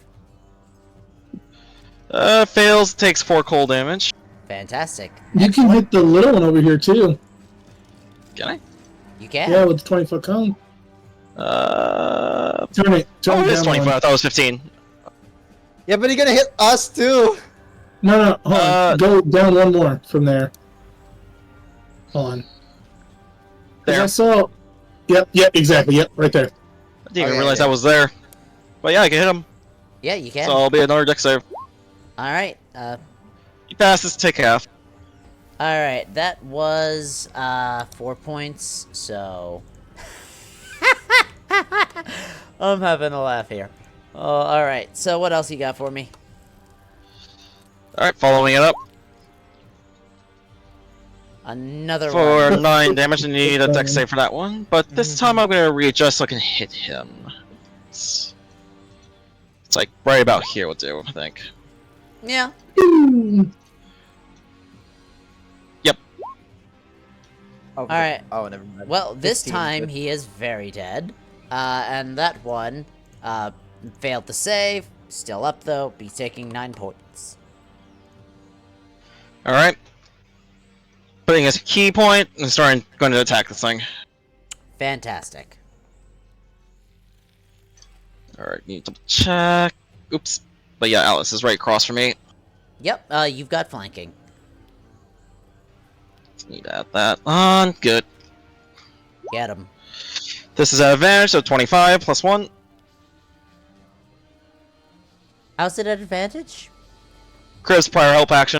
Fails, takes 4 cold damage. Fantastic. You can hit the little one over here, too. Can I? You can. Yeah, with the 20-foot cone. Turn it Oh, it is down 25. one. I thought it was 15. Yeah, but you're gonna hit us too. No, hold on. Go down one more from there. Hold on. 'Cause There. I saw... Yep, exactly. Yep, right there. I didn't even realize I was there. But yeah, I can hit him. Yeah, you can. So I'll be another dex save. Alright, He passes, take half. alright, that was, 4 points, so... I'm having a laugh here. Oh, alright, so what else you got for me? Alright, following it up. Another For one. 9 damage, I need a dex save for that one. But this time I'm gonna readjust so I can hit him. It's like right about here will do, I think. Yeah. Yep. Alright. Oh, never mind. Well, this 15, time good. he is very dead. And that one, failed to save. Still up though, be taking 9 points. Alright. Putting his key point and going to attack this thing. Fantastic. Alright, need to check. Oops. But yeah, Alice is right across from me. Yep, you've got flanking. Need to add that on. Good. Get him. This is at advantage, so 25 plus 1. How's it at advantage? Chris, prior help action.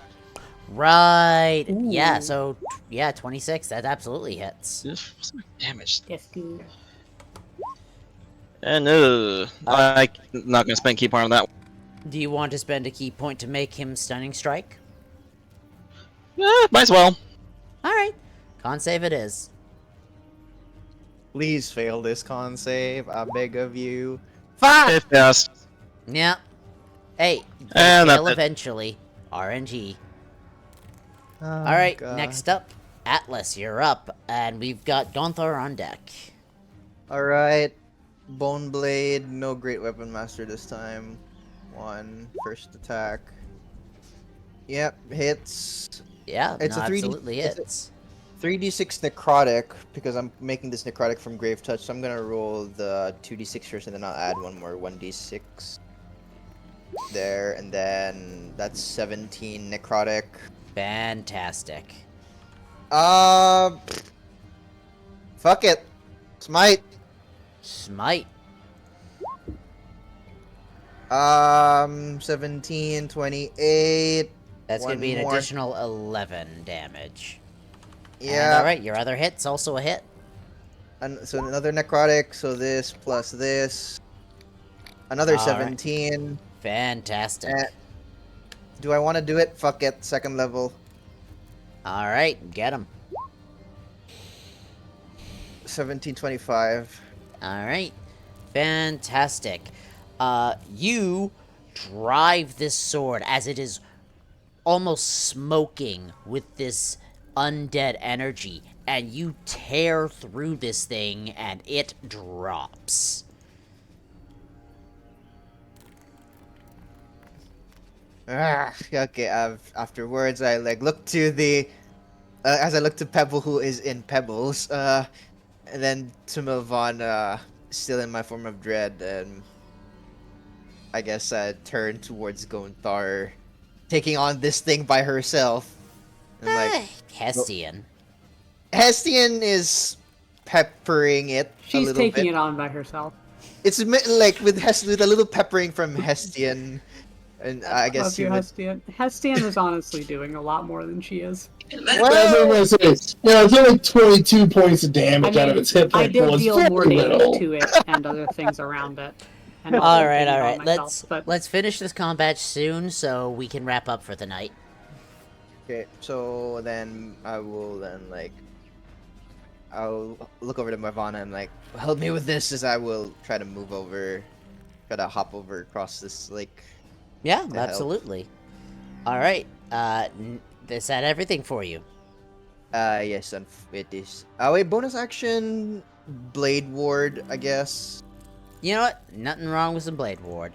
Right. Ooh. Yeah, so, yeah, 26. That absolutely hits. What's my damage? That's good. And I'm not gonna spend key point on that. Do you want to spend a key point to make him stunning strike? Might as well. Alright. Con save it is. Please fail this con save. I beg of you. If fast. Yeah. Hey, And fail that's it. eventually. RNG. Oh, Alright, God. next up. Atlas, you're up. And we've got Gonthar on deck. Alright. Bone Blade, no Great Weapon Master this time. 1, first attack. Yep, hits. Yeah, It's no, a 3D absolutely it's a- hits. 3d6 necrotic, because I'm making this necrotic from Grave Touch, so I'm gonna roll the 2d6 first and then I'll add one more 1d6. There, and then that's 17 necrotic. Fantastic. Fuck it. Smite. Smite. 17, 28. That's gonna One be an more. additional 11 damage. Yeah. Alright, your other hit's also a hit. And so another necrotic, so this plus this. Another All right. 17. Fantastic. Eh. Do I want to do it? Fuck it. Second level. Alright, get him. 1725. Alright. Fantastic. You drive this sword as it is almost smoking with this undead energy, and you tear through this thing and it drops. Okay. Afterwards, I like look to the as I look to Pebble, who is in Pebbles. And then to move on. Still in my form of dread, and I guess turn towards Gonthar, taking on this thing by herself. And like, well, Hestian. Hestian is peppering it a She's little taking bit. it on by herself. It's like with a little peppering from Hestian, and I guess Love he you, would. Hestian. Hestian is honestly doing a lot more than she is. Well, I say, yeah, it's only 22 points of damage out of its hit I point did pool. It's deal very more damage little. to it and other things around it. And also All right, taking all it on right. myself, but Let's finish this combat soon so we can wrap up for the night. Okay, so then I will I'll look over to Marvana and like help me with this as I will try to move over, try to hop over across this lake. Yeah, To help. absolutely. All right. Is that everything for you? Yes, and it is. Wait, bonus action, Blade Ward, I guess. You know what? Nothing wrong with some Blade Ward.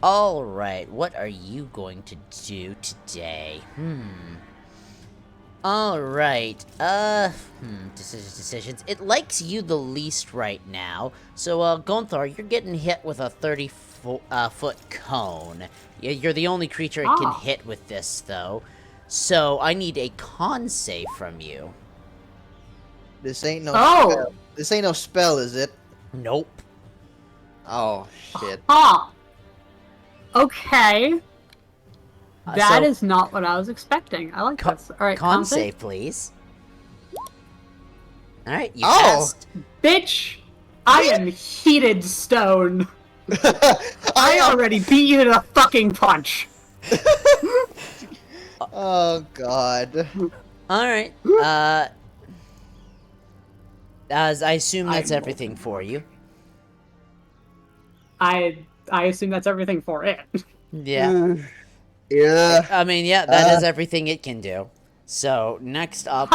All right. What are you going to do today? All right. Decisions. It likes you the least right now. So, Gonthar, you're getting hit with a 30-foot cone. You're the only creature it can hit with this, though. So, I need a con save from you. This ain't no spell. This ain't no spell, is it? Nope. Oh shit. Okay. That So- is not what I was expecting. I like this. All right, Con save, please. All right, you Oh! passed. Bitch, I am heated stone. I I already beat you to the fucking punch. Oh god. All right. As I assume that's everything for you. I assume that's everything for it. Yeah. Yeah. I mean, yeah, that is everything it can do. So next up,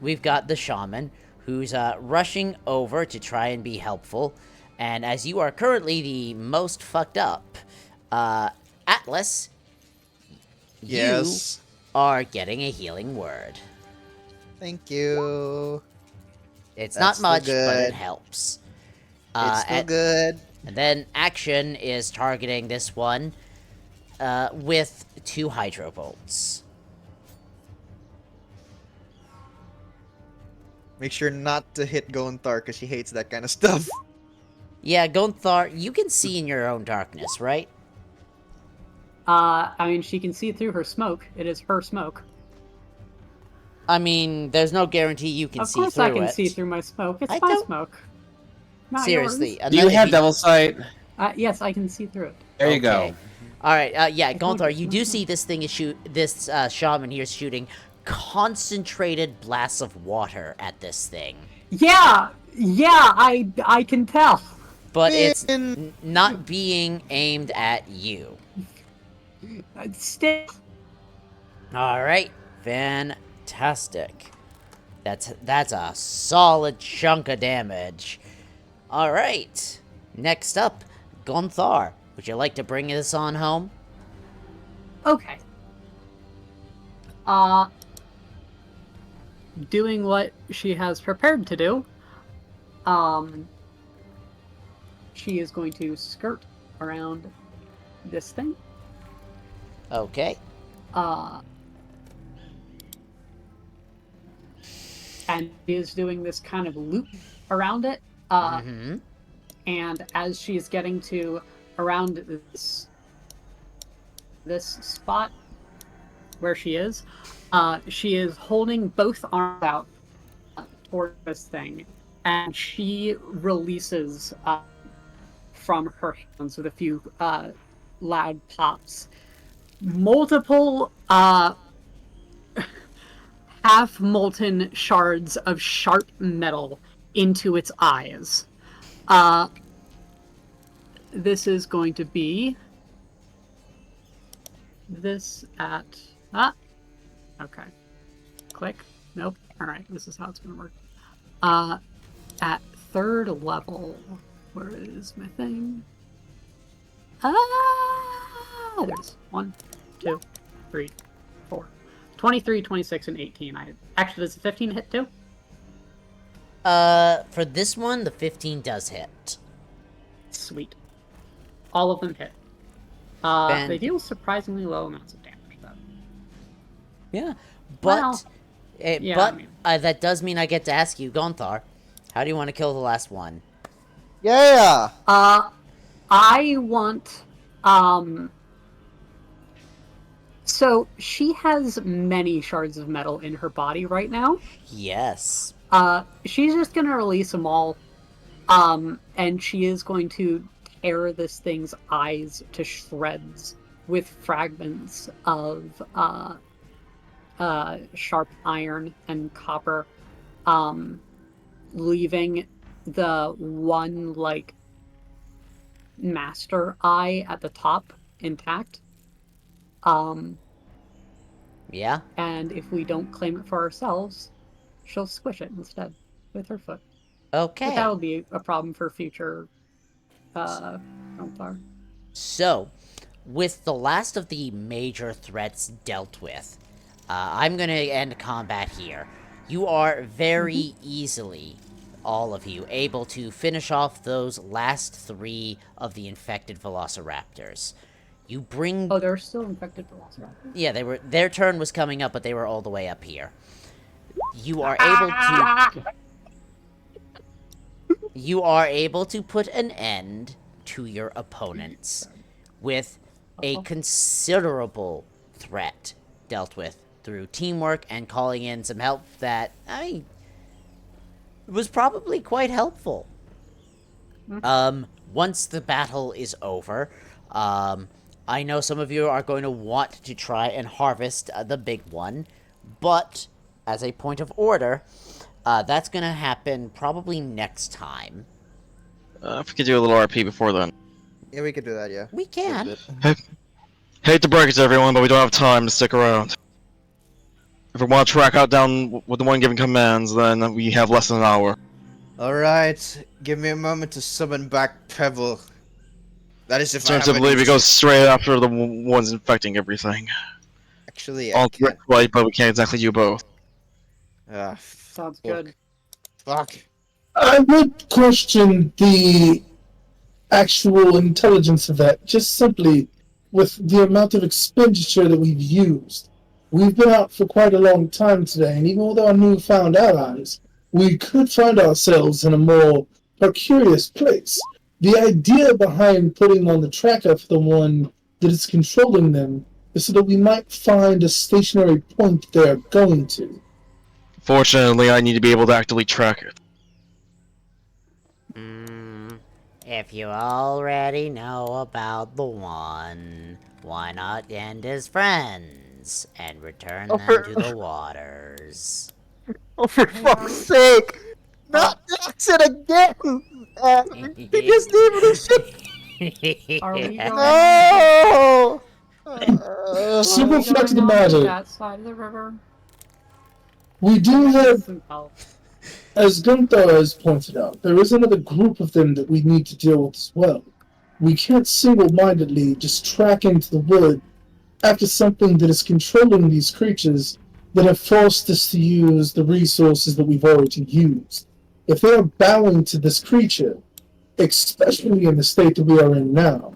we've got the shaman, who's rushing over to try and be helpful. And as you are currently the most fucked up, Atlas, Yes. you are getting a healing word. Thank you. It's That's not still much, but it good. helps. It's still good. And then action is targeting this one with 2 hydro bolts. Make sure not to hit Gonthar because she hates that kind of stuff. Yeah, Gonthar, you can see in your own darkness, right? I mean, she can see through her smoke. It is her smoke. I mean, there's no guarantee you can see through it. Of course I can see through my smoke. It's my smoke. Not Seriously. yours. Do you have Devil Sight? Yes, I can see through it. There you go. All right, yeah, Gonthar, you do see this thing is this shaman here is shooting concentrated blasts of water at this thing. Yeah, I can tell. But it's not being aimed at you. Still. All right, fantastic. That's a solid chunk of damage. All right, next up, Gonthar. Would you like to bring this on home? Okay. Doing what she has prepared to do. She is going to skirt around this thing. Okay. And she is doing this kind of loop around it. And as she is getting to around this spot where she is holding both arms out toward this thing, and she releases from her hands with a few loud pops multiple half-molten shards of sharp metal into its eyes. This is going to be this at okay. Click. Nope. Alright, this is how it's gonna work. At 3rd level. Where is my thing? There's 1, 2, 3, 4. 23, 26, and 18. Actually, does the 15 hit too? For this one, the 15 does hit. Sweet. All of them hit. They deal surprisingly low amounts of damage, though. Yeah, but... Well, yeah, but I mean... that does mean I get to ask you, Gonthar, how do you want to kill the last one? Yeah. I want, so she has many shards of metal in her body right now. Yes. She's just gonna release them all, and she is going to tear this thing's eyes to shreds with fragments of, sharp iron and copper, leaving the one, like, master eye at the top intact. Yeah? And if we don't claim it for ourselves, she'll squish it instead with her foot. Okay. But that will be a problem for future Gonthar. So, with the last of the major threats dealt with, I'm gonna end combat here. You are very easily, all of you, able to finish off those last 3 of the infected velociraptors. You bring... Oh, they're still infected velociraptors? Yeah, they were. Their turn was coming up, but they were all the way up here. You are able to... You are able to put an end to your opponents with a considerable threat dealt with through teamwork and calling in some help that, I mean, was probably quite helpful. Once the battle is over, I know some of you are going to want to try and harvest the big one, but as a point of order, that's gonna happen probably next time. If we could do a little RP before then. Yeah, we could do that. Yeah. We can. Hate to break it to everyone, but we don't have time to stick around. If we want to track out down with the one giving commands, then we have less than an hour. All right. Give me a moment to summon back Pebble. That is if I have Alternatively, we any- go straight after the ones infecting everything. Actually, I All can't. right, but we can't exactly do both. Sounds good. Fuck. I would question the actual intelligence of that, just simply with the amount of expenditure that we've used. We've been out for quite a long time today, and even with our newfound allies, we could find ourselves in a more precarious place. The idea behind putting on the tracker for the one that is controlling them is so that we might find a stationary point they're going to. Fortunately, I need to be able to actively track it. If you already know about the one, why not end as friends and return them to the waters? Oh, for fuck's sake! Not Jackson again! He just gave me shit! Are we going No! Simple fact of the on matter, that side of the river? we do have, Some help. as Gunther has pointed out, there is another group of them that we need to deal with as well. We can't single-mindedly just track into the wood after something that is controlling these creatures that have forced us to use the resources that we've already used. If they are bowing to this creature, especially in the state that we are in now,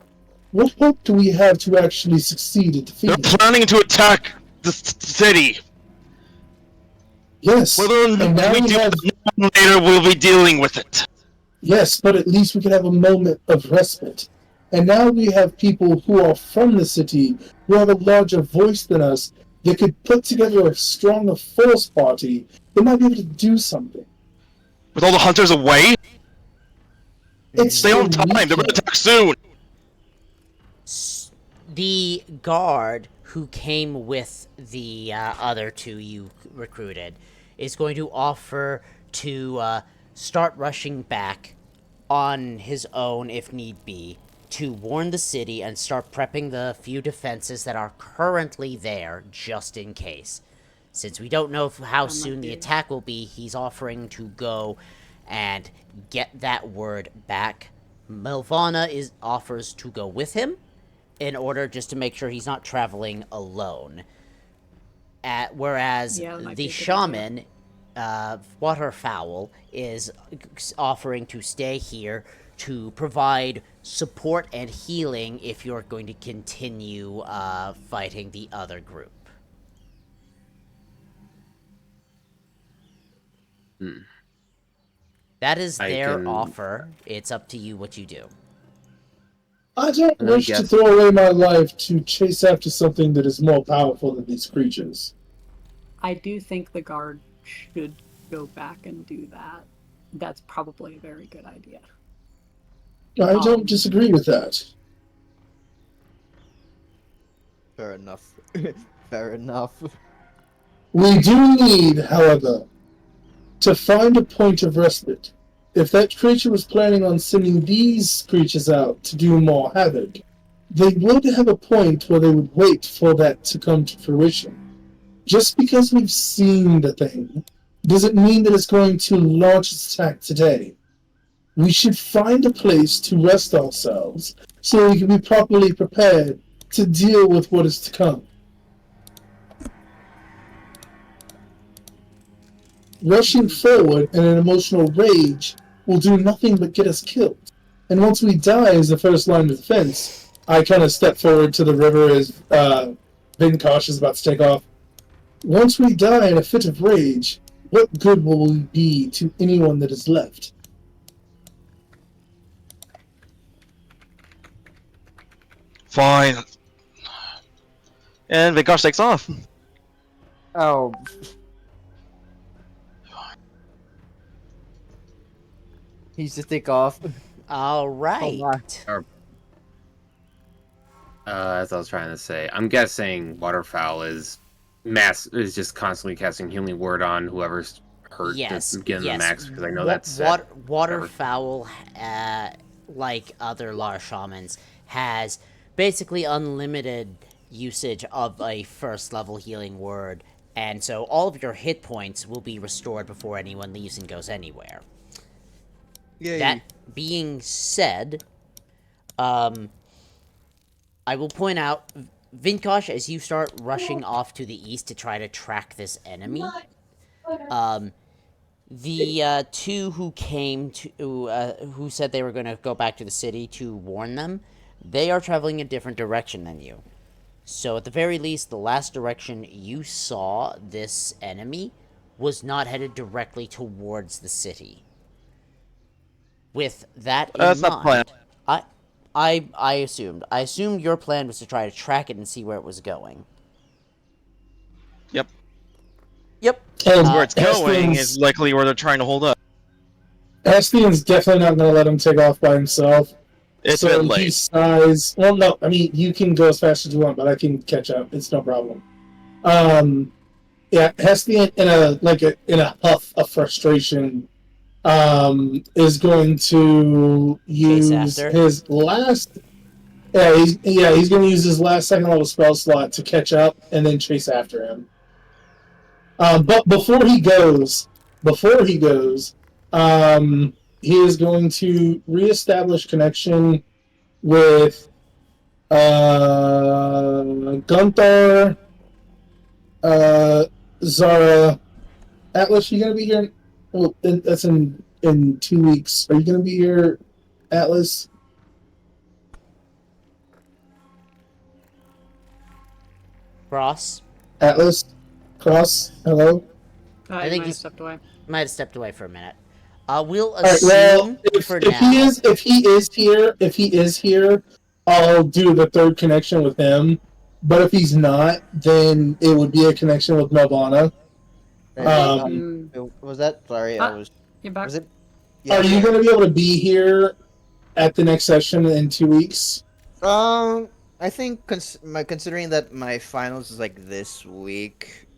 what hope do we have to actually succeed at They're defeating them? planning to attack the city. Yes, Whether or and now not we we do have... it later, we'll be dealing with it. Yes, but at least we can have a moment of respite. And now we have people who are from the city, who have a larger voice than us, that could put together a stronger force party that might be able to do something. With all the hunters away, It's stay on so time. They're going to attack soon. The guard who came with the other 2 you recruited is going to offer to start rushing back on his own if need be to warn the city and start prepping the few defenses that are currently there just in case. Since we don't know how soon the attack will be, he's offering to go and get that word back. Milvana offers to go with him, in order just to make sure he's not traveling alone. Whereas Yeah, that might the be a good shaman, Waterfowl, is offering to stay here to provide support and healing if you're going to continue fighting the other group. That is their offer. It's up to you what you do. I don't wish to throw away my life to chase after something that is more powerful than these creatures. I do think the guard should go back and do that. That's probably a very good idea. I don't disagree with that. Fair enough. Fair enough. We do need, however, to find a point of respite. If that creature was planning on sending these creatures out to do more havoc, they would have a point where they would wait for that to come to fruition. Just because we've seen the thing doesn't mean that it's going to launch its attack today. We should find a place to rest ourselves so we can be properly prepared to deal with what is to come. Rushing forward in an emotional rage will do nothing but get us killed. And once we die as the first line of defense, I kind of step forward to the river as Vinkosh is about to take off. Once we die in a fit of rage, what good will we be to anyone that is left? Fine. And Vinkosh takes off. Oh. He's to take off. All right. As I was trying to say, I'm guessing Waterfowl is just constantly casting healing word on whoever's hurt to give them max, because I know that's Waterfowl, like other large shamans, has basically unlimited usage of a first level healing word, and so all of your hit points will be restored before anyone leaves and goes anywhere. Yay. That being said, I will point out, Vinkosh, as you start rushing off to the east to try to track this enemy, the two who came to, who said they were going to go back to the city to warn them, they are traveling a different direction than you. So at the very least, the last direction you saw this enemy was not headed directly towards the city. With that in mind, I assumed. I assumed your plan was to try to track it and see where it was going. Yep. Yep. Where it's going is likely where they're trying to hold up. Aspian's definitely not going to let him take off by himself. It's been late. Well, no, I mean, you can go as fast as you want, but I can catch up. It's no problem. Yeah, Hestian, in a huff of frustration, is going to use his last. He's going to use his last second level spell slot to catch up and then chase after him. But before he goes, he is going to reestablish connection with Gunther, Zara, Atlas. You gonna be here? Well, that's in 2 weeks. Are you gonna be here, Atlas? Cross. Atlas, Cross. Hello. I think he stepped away. Might have stepped away for a minute. We'll assume for now. If he is here, I'll do the third connection with him. But if he's not, then it would be a connection with Melvana. Was that? Sorry, I was. You're back. Was it? Yeah, are you going to be able to be here at the next session in 2 weeks? I think considering that my finals is like this week,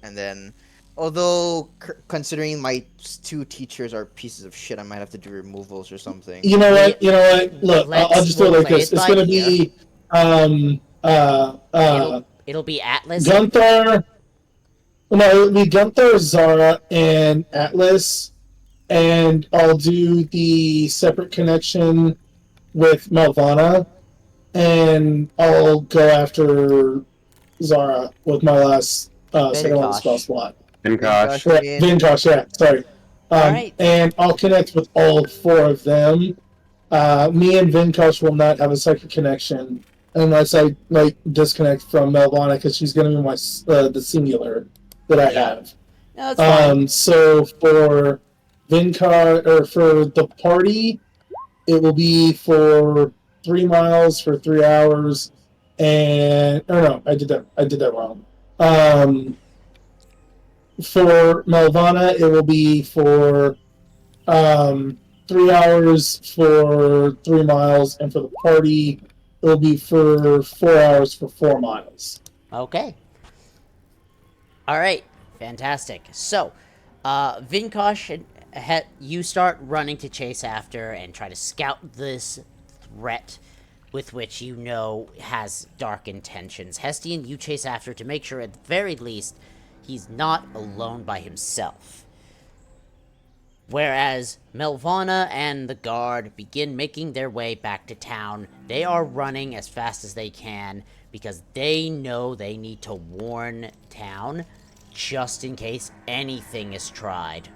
and then. Although, considering my 2 teachers are pieces of shit, I might have to do removals or something. You know what? Look, I'll just do it like this. It's gonna be, It'll be Atlas. Gunther. No, it'll be Gunther, Zara, and Atlas, and I'll do the separate connection with Malvana. and I'll go after Zara with my last second level spell Vinkosh. slot. Vinkosh. Right, Vinkosh, yeah, sorry. Alright. And I'll connect with all 4 of them. Me and Vinkosh will not have a second connection unless I disconnect from Melvana because she's going to be my the singular that I have. No, that's fine. So for Vinkosh or for the party, it will be for 3 miles for 3 hours, and no, I did that wrong. For Melvana, it will be for 3 hours for 3 miles, and for the party, it will be for 4 hours for 4 miles. Okay. Alright. Fantastic. So, Vinkosh, you start running to chase after and try to scout this threat with which you know has dark intentions. Hestian, you chase after to make sure at the very least he's not alone by himself. Whereas Melvana and the guard begin making their way back to town. They are running as fast as they can because they know they need to warn town just in case anything is tried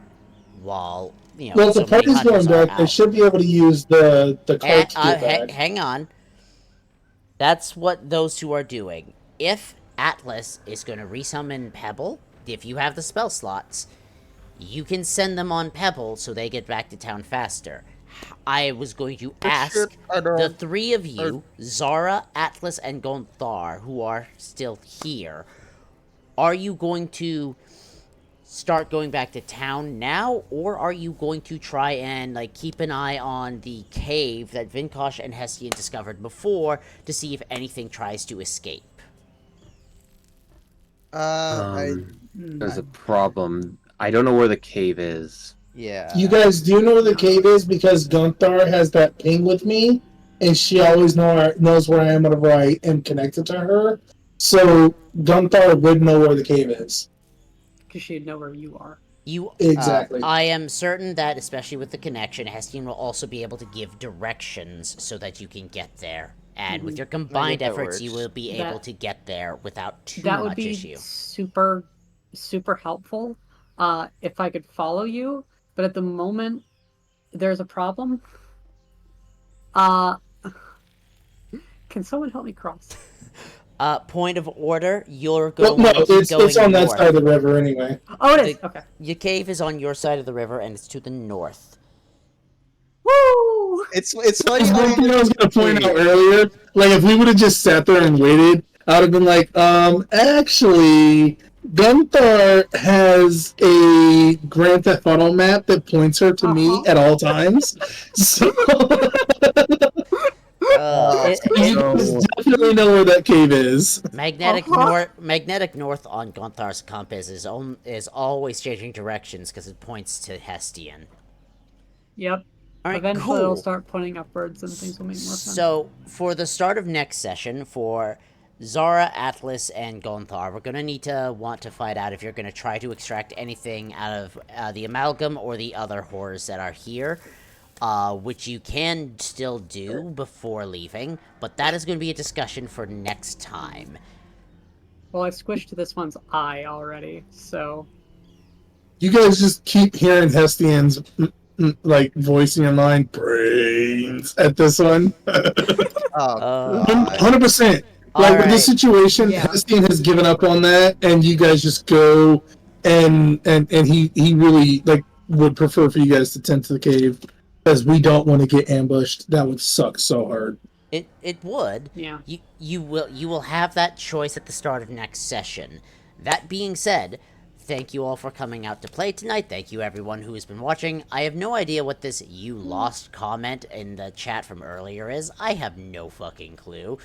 while, you know, Well, if so the many party's going hunters are back, they out. should be able to use the cart to get back. Hang on. That's what those two are doing. If Atlas is going to resummon Pebble, if you have the spell slots, you can send them on Pebble so they get back to town faster. I was going to ask the 3 of you, Zara, Atlas, and Gonthar, who are still here, are you going to start going back to town now, or are you going to try and keep an eye on the cave that Vinkosh and Hestian discovered before to see if anything tries to escape? There's a problem. I don't know where the cave is. Yeah. You guys do know where the cave is because Gunthar has that ping with me, and she always knows where I am whenever I am connected to her. So Gunthar would know where the cave is. Because she'd know where you are. Exactly. I am certain that, especially with the connection, Hestian will also be able to give directions so that you can get there. And with your combined efforts, you will be able to get there without too much issue. That would be super, super helpful if I could follow you. But at the moment, there's a problem. Can someone help me cross? Point of order, you're going it's on that north. side of the river anyway. Oh, it is? Okay. Your cave is on your side of the river, and it's to the north. Woo! It's funny. That's one thing I was going to point out earlier. Like, if we would have just sat there and waited, I would have been like, actually, Gunthar has a Grand Theft Auto map that points her to me at all times. So... you definitely know where that cave is. Magnetic north on Gonthar's compass is always changing directions because it points to Hestian. Yep. All right, Eventually cool. it'll start pointing upwards and things will make more sense. So, for the start of next session, for Zara, Atlas, and Gonthar, we're going to want to find out if you're going to try to extract anything out of the Amalgam or the other horrors that are here. Which you can still do before leaving, but that is going to be a discussion for next time. Well, I squished this one's eye already, so... You guys just keep hearing Hestian's, voice in your mind, brains, at this one. 100%. With this situation, Hestian has given up on that, and you guys just go, and he really, would prefer for you guys to tend to the cave. Because we don't want to get ambushed. That would suck so hard. It would. Yeah. You will have that choice at the start of next session. That being said, thank you all for coming out to play tonight. Thank you everyone who has been watching. I have no idea what this "you lost" comment in the chat from earlier is. I have no fucking clue.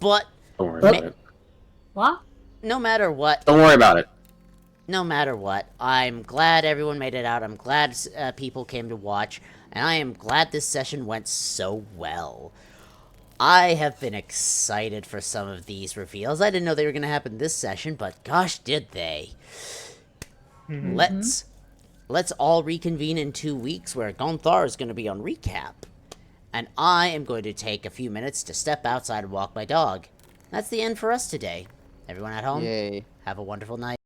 But don't worry about it. What? No matter what. Don't worry about it. No matter what, I'm glad everyone made it out. I'm glad people came to watch. And I am glad this session went so well. I have been excited for some of these reveals. I didn't know they were going to happen this session, but gosh, did they. Let's all reconvene in 2 weeks where Gonthar is going to be on recap. and I am going to take a few minutes to step outside and walk my dog. That's the end for us today. Everyone at home, Yay. have a wonderful night.